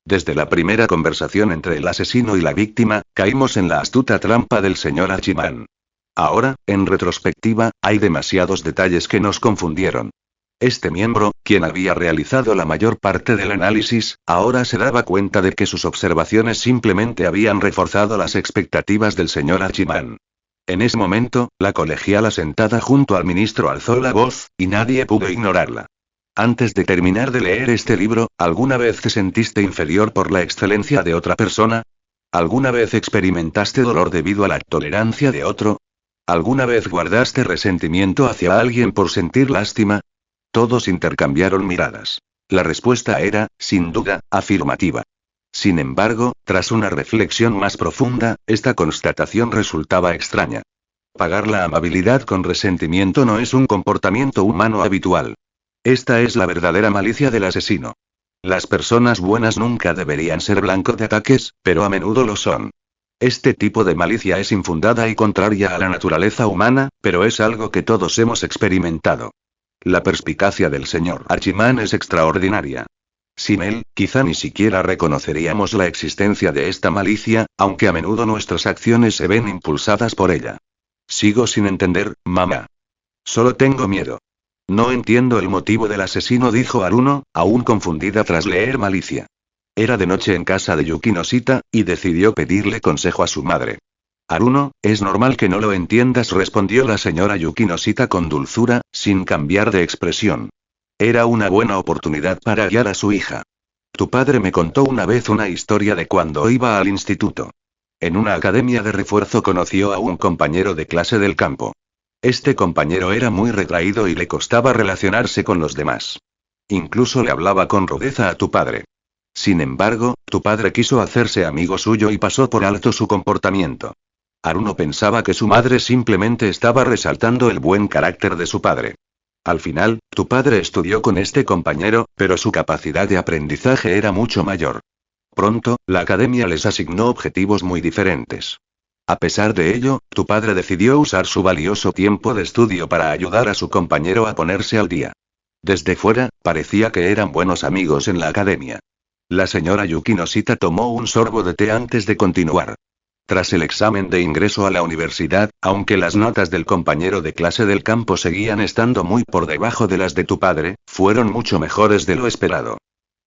Desde la primera conversación entre el asesino y la víctima, caímos en la astuta trampa del señor Hachiman. Ahora, en retrospectiva, hay demasiados detalles que nos confundieron. Este miembro, quien había realizado la mayor parte del análisis, ahora se daba cuenta de que sus observaciones simplemente habían reforzado las expectativas del señor Hachiman. En ese momento, la colegiala sentada junto al ministro alzó la voz, y nadie pudo ignorarla. Antes de terminar de leer este libro, ¿alguna vez te sentiste inferior por la excelencia de otra persona? ¿Alguna vez experimentaste dolor debido a la tolerancia de otro? ¿Alguna vez guardaste resentimiento hacia alguien por sentir lástima? Todos intercambiaron miradas. La respuesta era, sin duda, afirmativa. Sin embargo, tras una reflexión más profunda, esta constatación resultaba extraña. Pagar la amabilidad con resentimiento no es un comportamiento humano habitual. Esta es la verdadera malicia del asesino. Las personas buenas nunca deberían ser blanco de ataques, pero a menudo lo son. Este tipo de malicia es infundada y contraria a la naturaleza humana, pero es algo que todos hemos experimentado. La perspicacia del señor Hachiman es extraordinaria. Sin él, quizá ni siquiera reconoceríamos la existencia de esta malicia, aunque a menudo nuestras acciones se ven impulsadas por ella. Sigo sin entender, mamá. Solo tengo miedo. No entiendo el motivo del asesino, dijo Haruno, aún confundida tras leer malicia. Era de noche en casa de Yukinosita, y decidió pedirle consejo a su madre. Haruno, es normal que no lo entiendas, respondió la señora Yukinosita con dulzura, sin cambiar de expresión. Era una buena oportunidad para guiar a su hija. Tu padre me contó una vez una historia de cuando iba al instituto. En una academia de refuerzo conoció a un compañero de clase del campo. Este compañero era muy retraído y le costaba relacionarse con los demás. Incluso le hablaba con rudeza a tu padre. Sin embargo, tu padre quiso hacerse amigo suyo y pasó por alto su comportamiento. Haruno pensaba que su madre simplemente estaba resaltando el buen carácter de su padre. Al final, tu padre estudió con este compañero, pero su capacidad de aprendizaje era mucho mayor. Pronto, la academia les asignó objetivos muy diferentes. A pesar de ello, tu padre decidió usar su valioso tiempo de estudio para ayudar a su compañero a ponerse al día. Desde fuera, parecía que eran buenos amigos en la academia. La señora Yukinosita tomó un sorbo de té antes de continuar. Tras el examen de ingreso a la universidad, aunque las notas del compañero de clase del campo seguían estando muy por debajo de las de tu padre, fueron mucho mejores de lo esperado.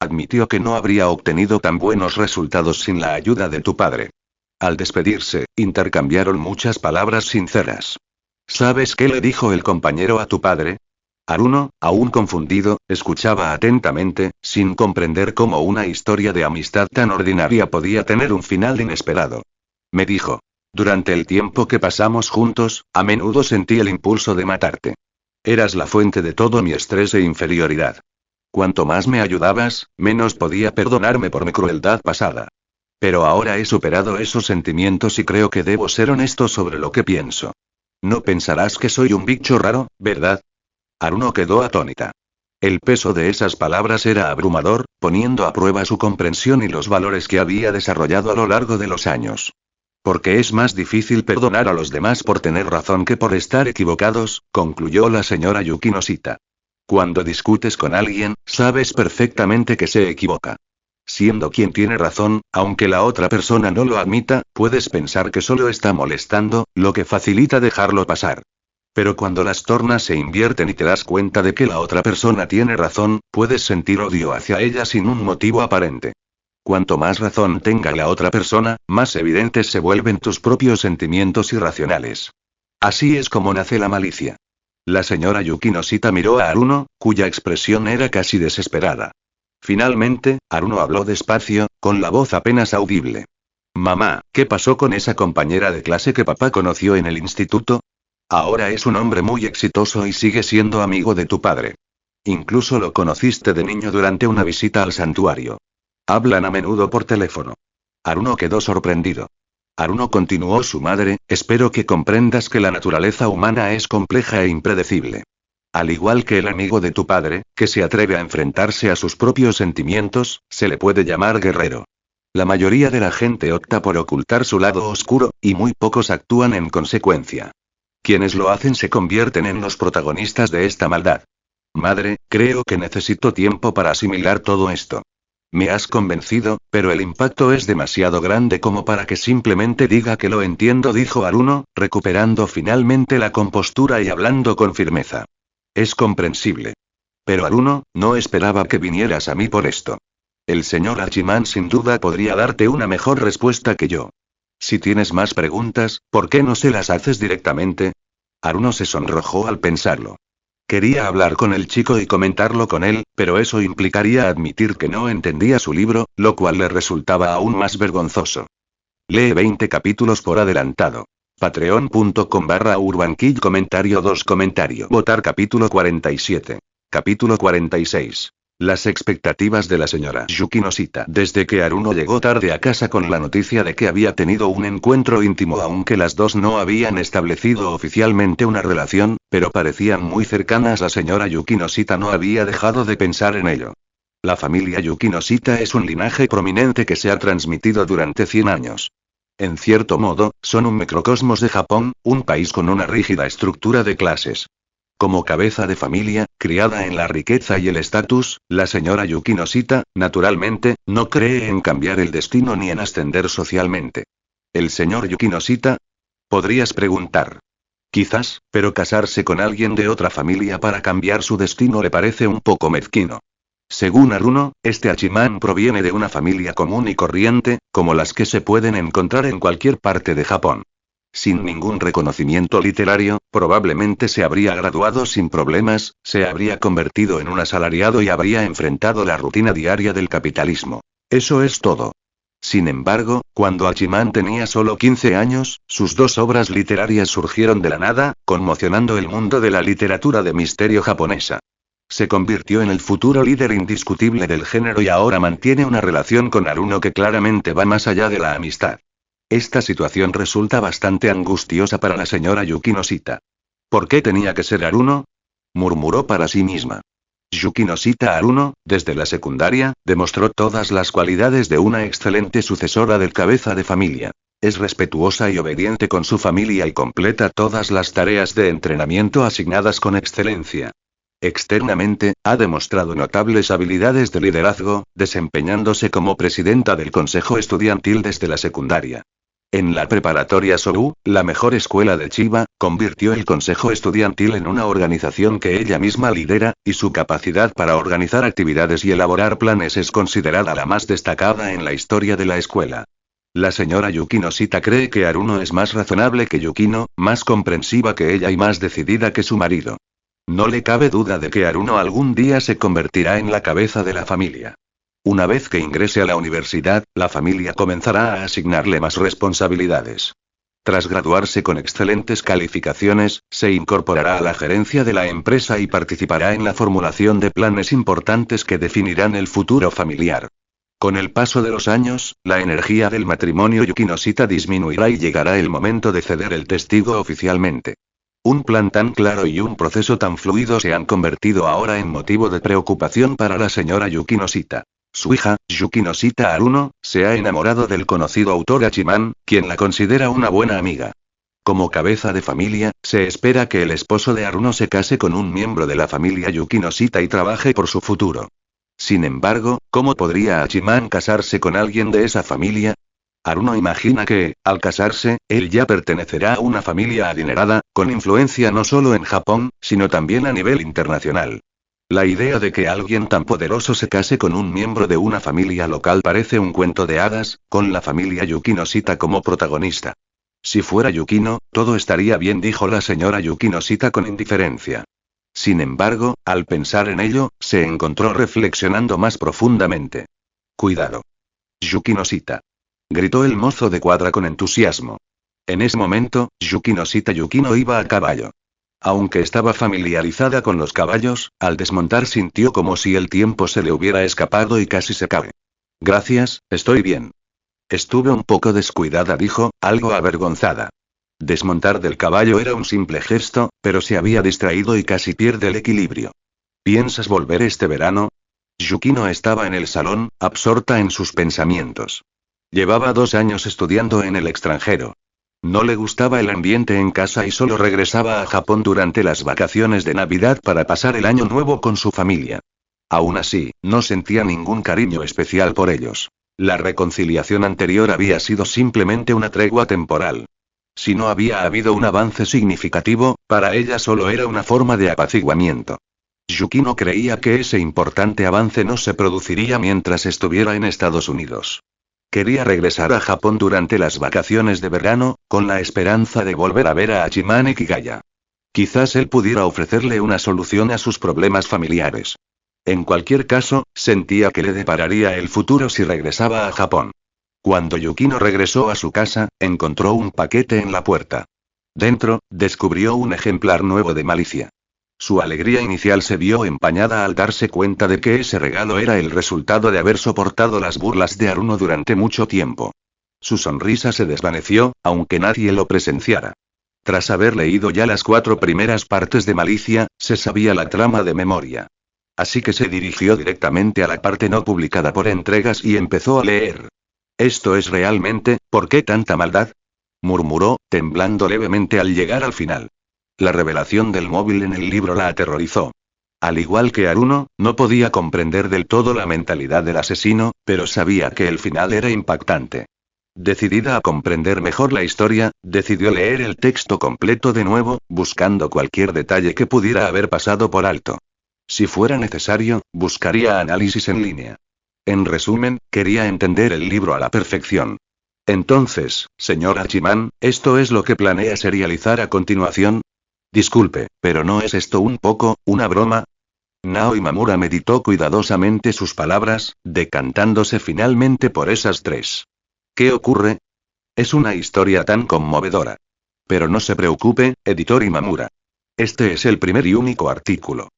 Admitió que no habría obtenido tan buenos resultados sin la ayuda de tu padre. Al despedirse, intercambiaron muchas palabras sinceras. ¿Sabes qué le dijo el compañero a tu padre? Haruno, aún confundido, escuchaba atentamente, sin comprender cómo una historia de amistad tan ordinaria podía tener un final inesperado. Me dijo. Durante el tiempo que pasamos juntos, a menudo sentí el impulso de matarte. Eras la fuente de todo mi estrés e inferioridad. Cuanto más me ayudabas, menos podía perdonarme por mi crueldad pasada. Pero ahora he superado esos sentimientos y creo que debo ser honesto sobre lo que pienso. No pensarás que soy un bicho raro, ¿verdad? Haruno quedó atónita. El peso de esas palabras era abrumador, poniendo a prueba su comprensión y los valores que había desarrollado a lo largo de los años. Porque es más difícil perdonar a los demás por tener razón que por estar equivocados, concluyó la señora Yukinosita. Cuando discutes con alguien, sabes perfectamente que se equivoca. Siendo quien tiene razón, aunque la otra persona no lo admita, puedes pensar que solo está molestando, lo que facilita dejarlo pasar. Pero cuando las tornas se invierten y te das cuenta de que la otra persona tiene razón, puedes sentir odio hacia ella sin un motivo aparente. Cuanto más razón tenga la otra persona, más evidentes se vuelven tus propios sentimientos irracionales. Así es como nace la malicia. La señora Yukinosita miró a Haruno, cuya expresión era casi desesperada. Finalmente, Haruno habló despacio, con la voz apenas audible. Mamá, ¿qué pasó con esa compañera de clase que papá conoció en el instituto? Ahora es un hombre muy exitoso y sigue siendo amigo de tu padre. Incluso lo conociste de niño durante una visita al santuario. Hablan a menudo por teléfono. Haruno quedó sorprendido. Haruno, continuó su madre, espero que comprendas que la naturaleza humana es compleja e impredecible. Al igual que el amigo de tu padre, que se atreve a enfrentarse a sus propios sentimientos, se le puede llamar guerrero. La mayoría de la gente opta por ocultar su lado oscuro, y muy pocos actúan en consecuencia. Quienes lo hacen se convierten en los protagonistas de esta maldad. Madre, creo que necesito tiempo para asimilar todo esto. Me has convencido, pero el impacto es demasiado grande como para que simplemente diga que lo entiendo, dijo Haruno, recuperando finalmente la compostura y hablando con firmeza. Es comprensible. Pero Haruno, no esperaba que vinieras a mí por esto. El señor Hachiman sin duda podría darte una mejor respuesta que yo. Si tienes más preguntas, ¿por qué no se las haces directamente? Haruno se sonrojó al pensarlo. Quería hablar con el chico y comentarlo con él, pero eso implicaría admitir que no entendía su libro, lo cual le resultaba aún más vergonzoso. Lee 20 capítulos por adelantado. Patreon.com/UrbanKid Comentario 2 Comentario Votar Capítulo 47. Capítulo 46. Las expectativas de la señora Yuki Noshita. Desde que Haruno llegó tarde a casa con la noticia de que había tenido un encuentro íntimo, aunque las dos no habían establecido oficialmente una relación, pero parecían muy cercanas, la señora Yuki Noshita no había dejado de pensar en ello. La familia Yuki Noshita es un linaje prominente que se ha transmitido durante 100 años. En cierto modo, son un microcosmos de Japón, un país con una rígida estructura de clases. Como cabeza de familia, criada en la riqueza y el estatus, la señora Yuki Noshita, naturalmente, no cree en cambiar el destino ni en ascender socialmente. ¿El señor Yuki Noshita? Podrías preguntar. Quizás, pero casarse con alguien de otra familia para cambiar su destino le parece un poco mezquino. Según Haruno, este Hachiman proviene de una familia común y corriente, como las que se pueden encontrar en cualquier parte de Japón. Sin ningún reconocimiento literario, probablemente se habría graduado sin problemas, se habría convertido en un asalariado y habría enfrentado la rutina diaria del capitalismo. Eso es todo. Sin embargo, cuando Hachiman tenía solo 15 años, sus dos obras literarias surgieron de la nada, conmocionando el mundo de la literatura de misterio japonesa. Se convirtió en el futuro líder indiscutible del género y ahora mantiene una relación con Haruno que claramente va más allá de la amistad. Esta situación resulta bastante angustiosa para la señora Yuki Noshita. ¿Por qué tenía que ser Haruno? Murmuró para sí misma. Yuki Noshita Haruno, desde la secundaria, demostró todas las cualidades de una excelente sucesora del cabeza de familia. Es respetuosa y obediente con su familia y completa todas las tareas de entrenamiento asignadas con excelencia. Externamente, ha demostrado notables habilidades de liderazgo, desempeñándose como presidenta del consejo estudiantil desde la secundaria. En la preparatoria Sobu, la mejor escuela de Chiba, convirtió el consejo estudiantil en una organización que ella misma lidera, y su capacidad para organizar actividades y elaborar planes es considerada la más destacada en la historia de la escuela. La señora Yuki Noshita cree que Haruno es más razonable que Yukino, más comprensiva que ella y más decidida que su marido. No le cabe duda de que Haruno algún día se convertirá en la cabeza de la familia. Una vez que ingrese a la universidad, la familia comenzará a asignarle más responsabilidades. Tras graduarse con excelentes calificaciones, se incorporará a la gerencia de la empresa y participará en la formulación de planes importantes que definirán el futuro familiar. Con el paso de los años, la energía del matrimonio Yuki Noshita disminuirá y llegará el momento de ceder el testigo oficialmente. Un plan tan claro y un proceso tan fluido se han convertido ahora en motivo de preocupación para la señora Yuki Noshita. Su hija, Yuki Noshita Haruno, se ha enamorado del conocido autor Hachiman, quien la considera una buena amiga. Como cabeza de familia, se espera que el esposo de Haruno se case con un miembro de la familia Yuki Noshita y trabaje por su futuro. Sin embargo, ¿cómo podría Hachiman casarse con alguien de esa familia? Haruno imagina que, al casarse, él ya pertenecerá a una familia adinerada, con influencia no solo en Japón, sino también a nivel internacional. La idea de que alguien tan poderoso se case con un miembro de una familia local parece un cuento de hadas, con la familia Yuki Noshita como protagonista. Si fuera Yukino, todo estaría bien, dijo la señora Yuki Noshita con indiferencia. Sin embargo, al pensar en ello, se encontró reflexionando más profundamente. Cuidado. Yuki Noshita. Gritó el mozo de cuadra con entusiasmo. En ese momento, Yuki Noshita Yukino iba a caballo. Aunque estaba familiarizada con los caballos, al desmontar sintió como si el tiempo se le hubiera escapado y casi se cae. Gracias, estoy bien. Estuve un poco descuidada, dijo, algo avergonzada. Desmontar del caballo era un simple gesto, pero se había distraído y casi pierde el equilibrio. ¿Piensas volver este verano? Yukino estaba en el salón, absorta en sus pensamientos. Llevaba 2 años estudiando en el extranjero. No le gustaba el ambiente en casa y solo regresaba a Japón durante las vacaciones de Navidad para pasar el año nuevo con su familia. Aún así, no sentía ningún cariño especial por ellos. La reconciliación anterior había sido simplemente una tregua temporal. Si no había habido un avance significativo, para ella solo era una forma de apaciguamiento. Yukino creía que ese importante avance no se produciría mientras estuviera en Estados Unidos. Quería regresar a Japón durante las vacaciones de verano, con la esperanza de volver a ver a Hachiman Kigaya. Quizás él pudiera ofrecerle una solución a sus problemas familiares. En cualquier caso, sentía que le depararía el futuro si regresaba a Japón. Cuando Yukino regresó a su casa, encontró un paquete en la puerta. Dentro, descubrió un ejemplar nuevo de Malicia. Su alegría inicial se vio empañada al darse cuenta de que ese regalo era el resultado de haber soportado las burlas de Aruno durante mucho tiempo. Su sonrisa se desvaneció, aunque nadie lo presenciara. Tras haber leído ya las 4 primeras partes de Malicia, se sabía la trama de memoria. Así que se dirigió directamente a la parte no publicada por entregas y empezó a leer. «¿Esto es realmente? ¿Por qué tanta maldad?», murmuró, temblando levemente al llegar al final. La revelación del móvil en el libro la aterrorizó. Al igual que Aruno, no podía comprender del todo la mentalidad del asesino, pero sabía que el final era impactante. Decidida a comprender mejor la historia, decidió leer el texto completo de nuevo, buscando cualquier detalle que pudiera haber pasado por alto. Si fuera necesario, buscaría análisis en línea. En resumen, quería entender el libro a la perfección. Entonces, señor Hachiman, ¿esto es lo que planea serializar a continuación? Disculpe, pero ¿no es esto un poco, una broma? Nao Imamura meditó cuidadosamente sus palabras, decantándose finalmente por esas 3. ¿Qué ocurre? Es una historia tan conmovedora. Pero no se preocupe, editor Imamura. Este es el primer y único artículo.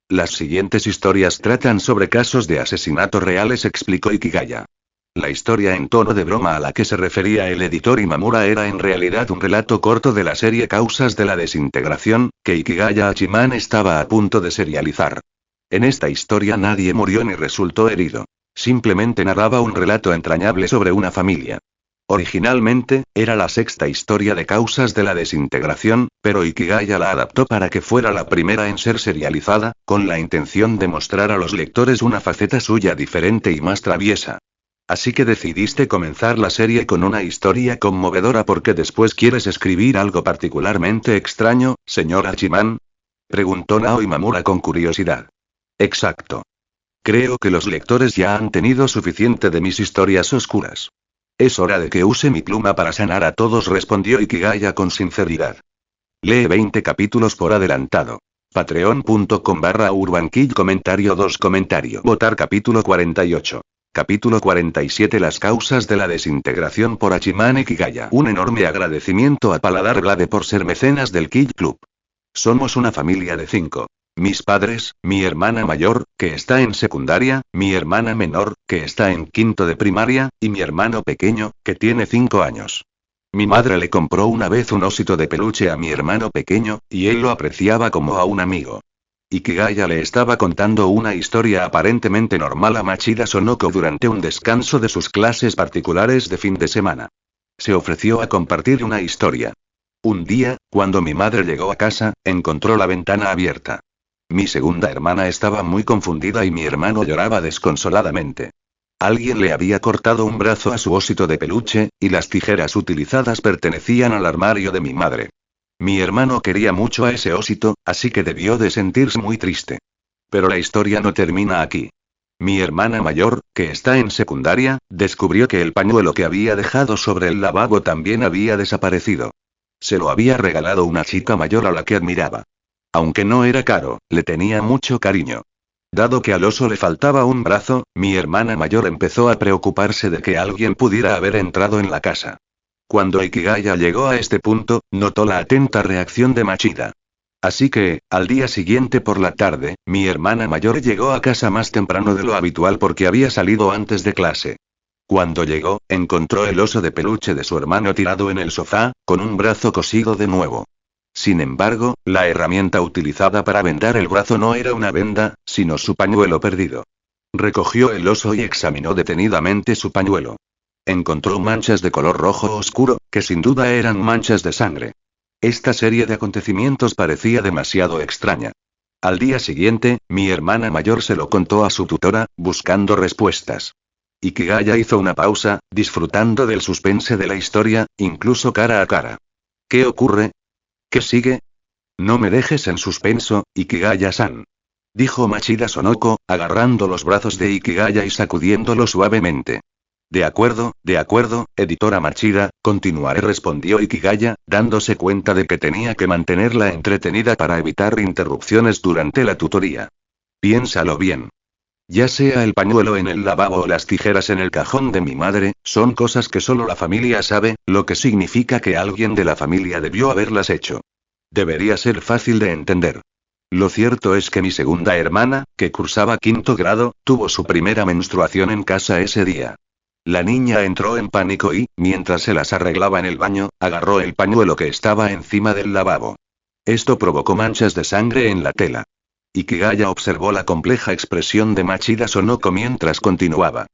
Las siguientes historias tratan sobre casos de asesinatos reales, explicó Ikigaya. La historia en tono de broma a la que se refería el editor Imamura era en realidad un relato corto de la serie Causas de la Desintegración, que Ikigaya Hachiman estaba a punto de serializar. En esta historia nadie murió ni resultó herido. Simplemente narraba un relato entrañable sobre una familia. Originalmente, era la 6ª historia de Causas de la Desintegración, pero Ikigaya la adaptó para que fuera la primera en ser serializada, con la intención de mostrar a los lectores una faceta suya diferente y más traviesa. Así que decidiste comenzar la serie con una historia conmovedora porque después quieres escribir algo particularmente extraño, señor Hachiman, preguntó Nao Imamura con curiosidad. Exacto. Creo que los lectores ya han tenido suficiente de mis historias oscuras. Es hora de que use mi pluma para sanar a todos, respondió Ikigaya con sinceridad. Lee 20 capítulos por adelantado. Patreon.com/UrbanKid comentario 2 comentario. Votar capítulo 48. Capítulo 47. Las causas de la desintegración por Hachiman Ikigaya. Un enorme agradecimiento a Paladar Glade por ser mecenas del Kid Club. Somos una familia de 5. Mis padres, mi hermana mayor, que está en secundaria, mi hermana menor, que está en 5º de primaria, y mi hermano pequeño, que tiene 5 años. Mi madre le compró una vez un osito de peluche a mi hermano pequeño, y él lo apreciaba como a un amigo. Ikigaya le estaba contando una historia aparentemente normal a Machida Sonoko durante un descanso de sus clases particulares de fin de semana. Se ofreció a compartir una historia. Un día, cuando mi madre llegó a casa, encontró la ventana abierta. Mi segunda hermana estaba muy confundida y mi hermano lloraba desconsoladamente. Alguien le había cortado un brazo a su osito de peluche, y las tijeras utilizadas pertenecían al armario de mi madre. Mi hermano quería mucho a ese osito, así que debió de sentirse muy triste. Pero la historia no termina aquí. Mi hermana mayor, que está en secundaria, descubrió que el pañuelo que había dejado sobre el lavabo también había desaparecido. Se lo había regalado una chica mayor a la que admiraba. Aunque no era caro, le tenía mucho cariño. Dado que al oso le faltaba un brazo, mi hermana mayor empezó a preocuparse de que alguien pudiera haber entrado en la casa. Cuando Ikigaya llegó a este punto, notó la atenta reacción de Machida. Así que, al día siguiente por la tarde, mi hermana mayor llegó a casa más temprano de lo habitual porque había salido antes de clase. Cuando llegó, encontró el oso de peluche de su hermano tirado en el sofá, con un brazo cosido de nuevo. Sin embargo, la herramienta utilizada para vendar el brazo no era una venda, sino su pañuelo perdido. Recogió el oso y examinó detenidamente su pañuelo. Encontró manchas de color rojo oscuro, que sin duda eran manchas de sangre. Esta serie de acontecimientos parecía demasiado extraña. Al día siguiente, mi hermana mayor se lo contó a su tutora, buscando respuestas. Ikigaya hizo una pausa, disfrutando del suspense de la historia, incluso cara a cara. ¿Qué ocurre? ¿Qué sigue? No me dejes en suspenso, Ikigaya-san. Dijo Machida Sonoko, agarrando los brazos de Ikigaya y sacudiéndolo suavemente. De acuerdo, editora Machida, continuaré, respondió Ikigaya, dándose cuenta de que tenía que mantenerla entretenida para evitar interrupciones durante la tutoría. Piénsalo bien. Ya sea el pañuelo en el lavabo o las tijeras en el cajón de mi madre, son cosas que solo la familia sabe, lo que significa que alguien de la familia debió haberlas hecho. Debería ser fácil de entender. Lo cierto es que mi segunda hermana, que cursaba 5º grado, tuvo su primera menstruación en casa ese día. La niña entró en pánico y, mientras se las arreglaba en el baño, agarró el pañuelo que estaba encima del lavabo. Esto provocó manchas de sangre en la tela. Ikigaya observó la compleja expresión de Machida Sonoko mientras continuaba.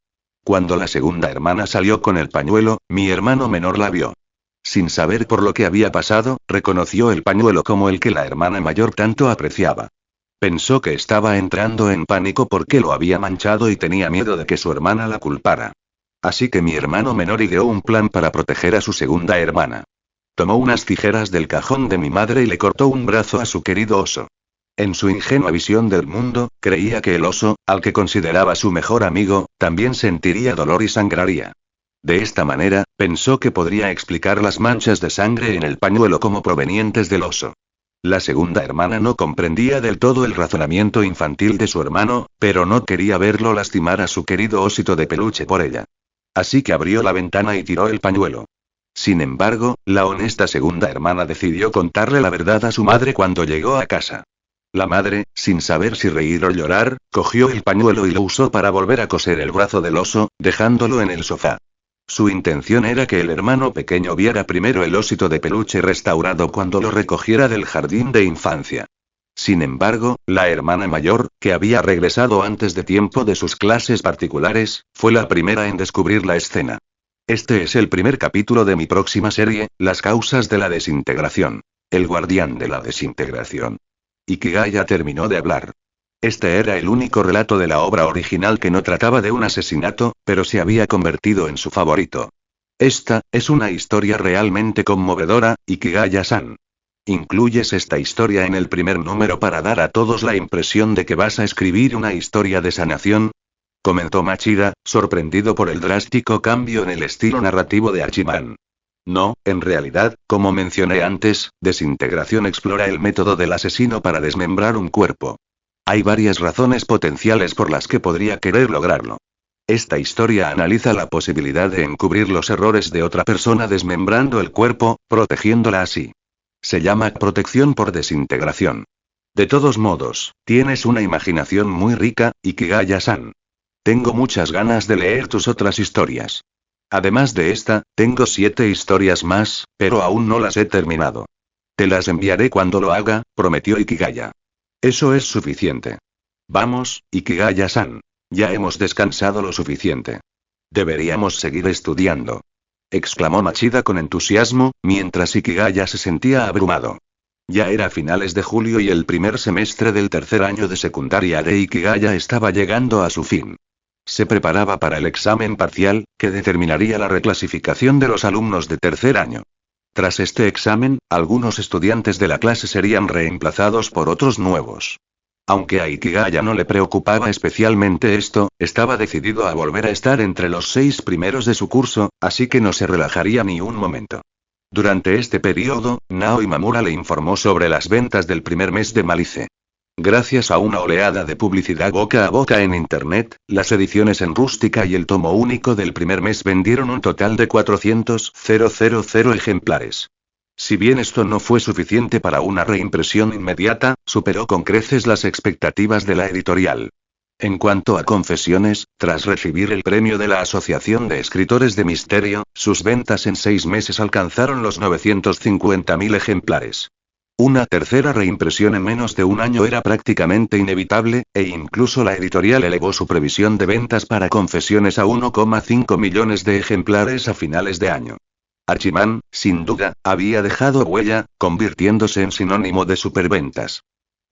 Cuando la segunda hermana salió con el pañuelo, mi hermano menor la vio. Sin saber por lo que había pasado, reconoció el pañuelo como el que la hermana mayor tanto apreciaba. Pensó que estaba entrando en pánico porque lo había manchado y tenía miedo de que su hermana la culpara. Así que mi hermano menor ideó un plan para proteger a su segunda hermana. Tomó unas tijeras del cajón de mi madre y le cortó un brazo a su querido oso. En su ingenua visión del mundo, creía que el oso, al que consideraba su mejor amigo, también sentiría dolor y sangraría. De esta manera, pensó que podría explicar las manchas de sangre en el pañuelo como provenientes del oso. La segunda hermana no comprendía del todo el razonamiento infantil de su hermano, pero no quería verlo lastimar a su querido osito de peluche por ella. Así que abrió la ventana y tiró el pañuelo. Sin embargo, la honesta segunda hermana decidió contarle la verdad a su madre cuando llegó a casa. La madre, sin saber si reír o llorar, cogió el pañuelo y lo usó para volver a coser el brazo del oso, dejándolo en el sofá. Su intención era que el hermano pequeño viera primero el osito de peluche restaurado cuando lo recogiera del jardín de infancia. Sin embargo, la hermana mayor, que había regresado antes de tiempo de sus clases particulares, fue la primera en descubrir la escena. Este es el primer capítulo de mi próxima serie, Las causas de la desintegración. El guardián de la desintegración. Ikigaya terminó de hablar. Este era el único relato de la obra original que no trataba de un asesinato, pero se había convertido en su favorito. Esta es una historia realmente conmovedora, Ikigaya-san. Incluyes esta historia en el primer número para dar a todos la impresión de que vas a escribir una historia de sanación, comentó Machida, sorprendido por el drástico cambio en el estilo narrativo de Hachiman. No, en realidad, como mencioné antes, Desintegración explora el método del asesino para desmembrar un cuerpo. Hay varias razones potenciales por las que podría querer lograrlo. Esta historia analiza la posibilidad de encubrir los errores de otra persona desmembrando el cuerpo, protegiéndola así. Se llama protección por desintegración. De todos modos, tienes una imaginación muy rica, Ikigaya-san. Tengo muchas ganas de leer tus otras historias. Además de esta, tengo 7 historias más, pero aún no las he terminado. Te las enviaré cuando lo haga, prometió Ikigaya. Eso es suficiente. Vamos, Ikigaya-san. Ya hemos descansado lo suficiente. Deberíamos seguir estudiando. Exclamó Machida con entusiasmo, mientras Ikigaya se sentía abrumado. Ya era finales de julio y el primer semestre del tercer año de secundaria de Ikigaya estaba llegando a su fin. Se preparaba para el examen parcial, que determinaría la reclasificación de los alumnos de tercer año. Tras este examen, algunos estudiantes de la clase serían reemplazados por otros nuevos. Aunque a Ikigaya no le preocupaba especialmente esto, estaba decidido a volver a estar entre los 6 primeros de su curso, así que no se relajaría ni un momento. Durante este periodo, Nao Imamura le informó sobre las ventas del primer mes de Malice. Gracias a una oleada de publicidad boca a boca en Internet, las ediciones en rústica y el tomo único del primer mes vendieron un total de 400.000 ejemplares. Si bien esto no fue suficiente para una reimpresión inmediata, superó con creces las expectativas de la editorial. En cuanto a Confesiones, tras recibir el premio de la Asociación de Escritores de Misterio, sus ventas en 6 meses alcanzaron los 950.000 ejemplares. Una tercera reimpresión en menos de un año era prácticamente inevitable, e incluso la editorial elevó su previsión de ventas para Confesiones a 1,5 millones de ejemplares a finales de año. Archie Mann, sin duda, había dejado huella, convirtiéndose en sinónimo de superventas.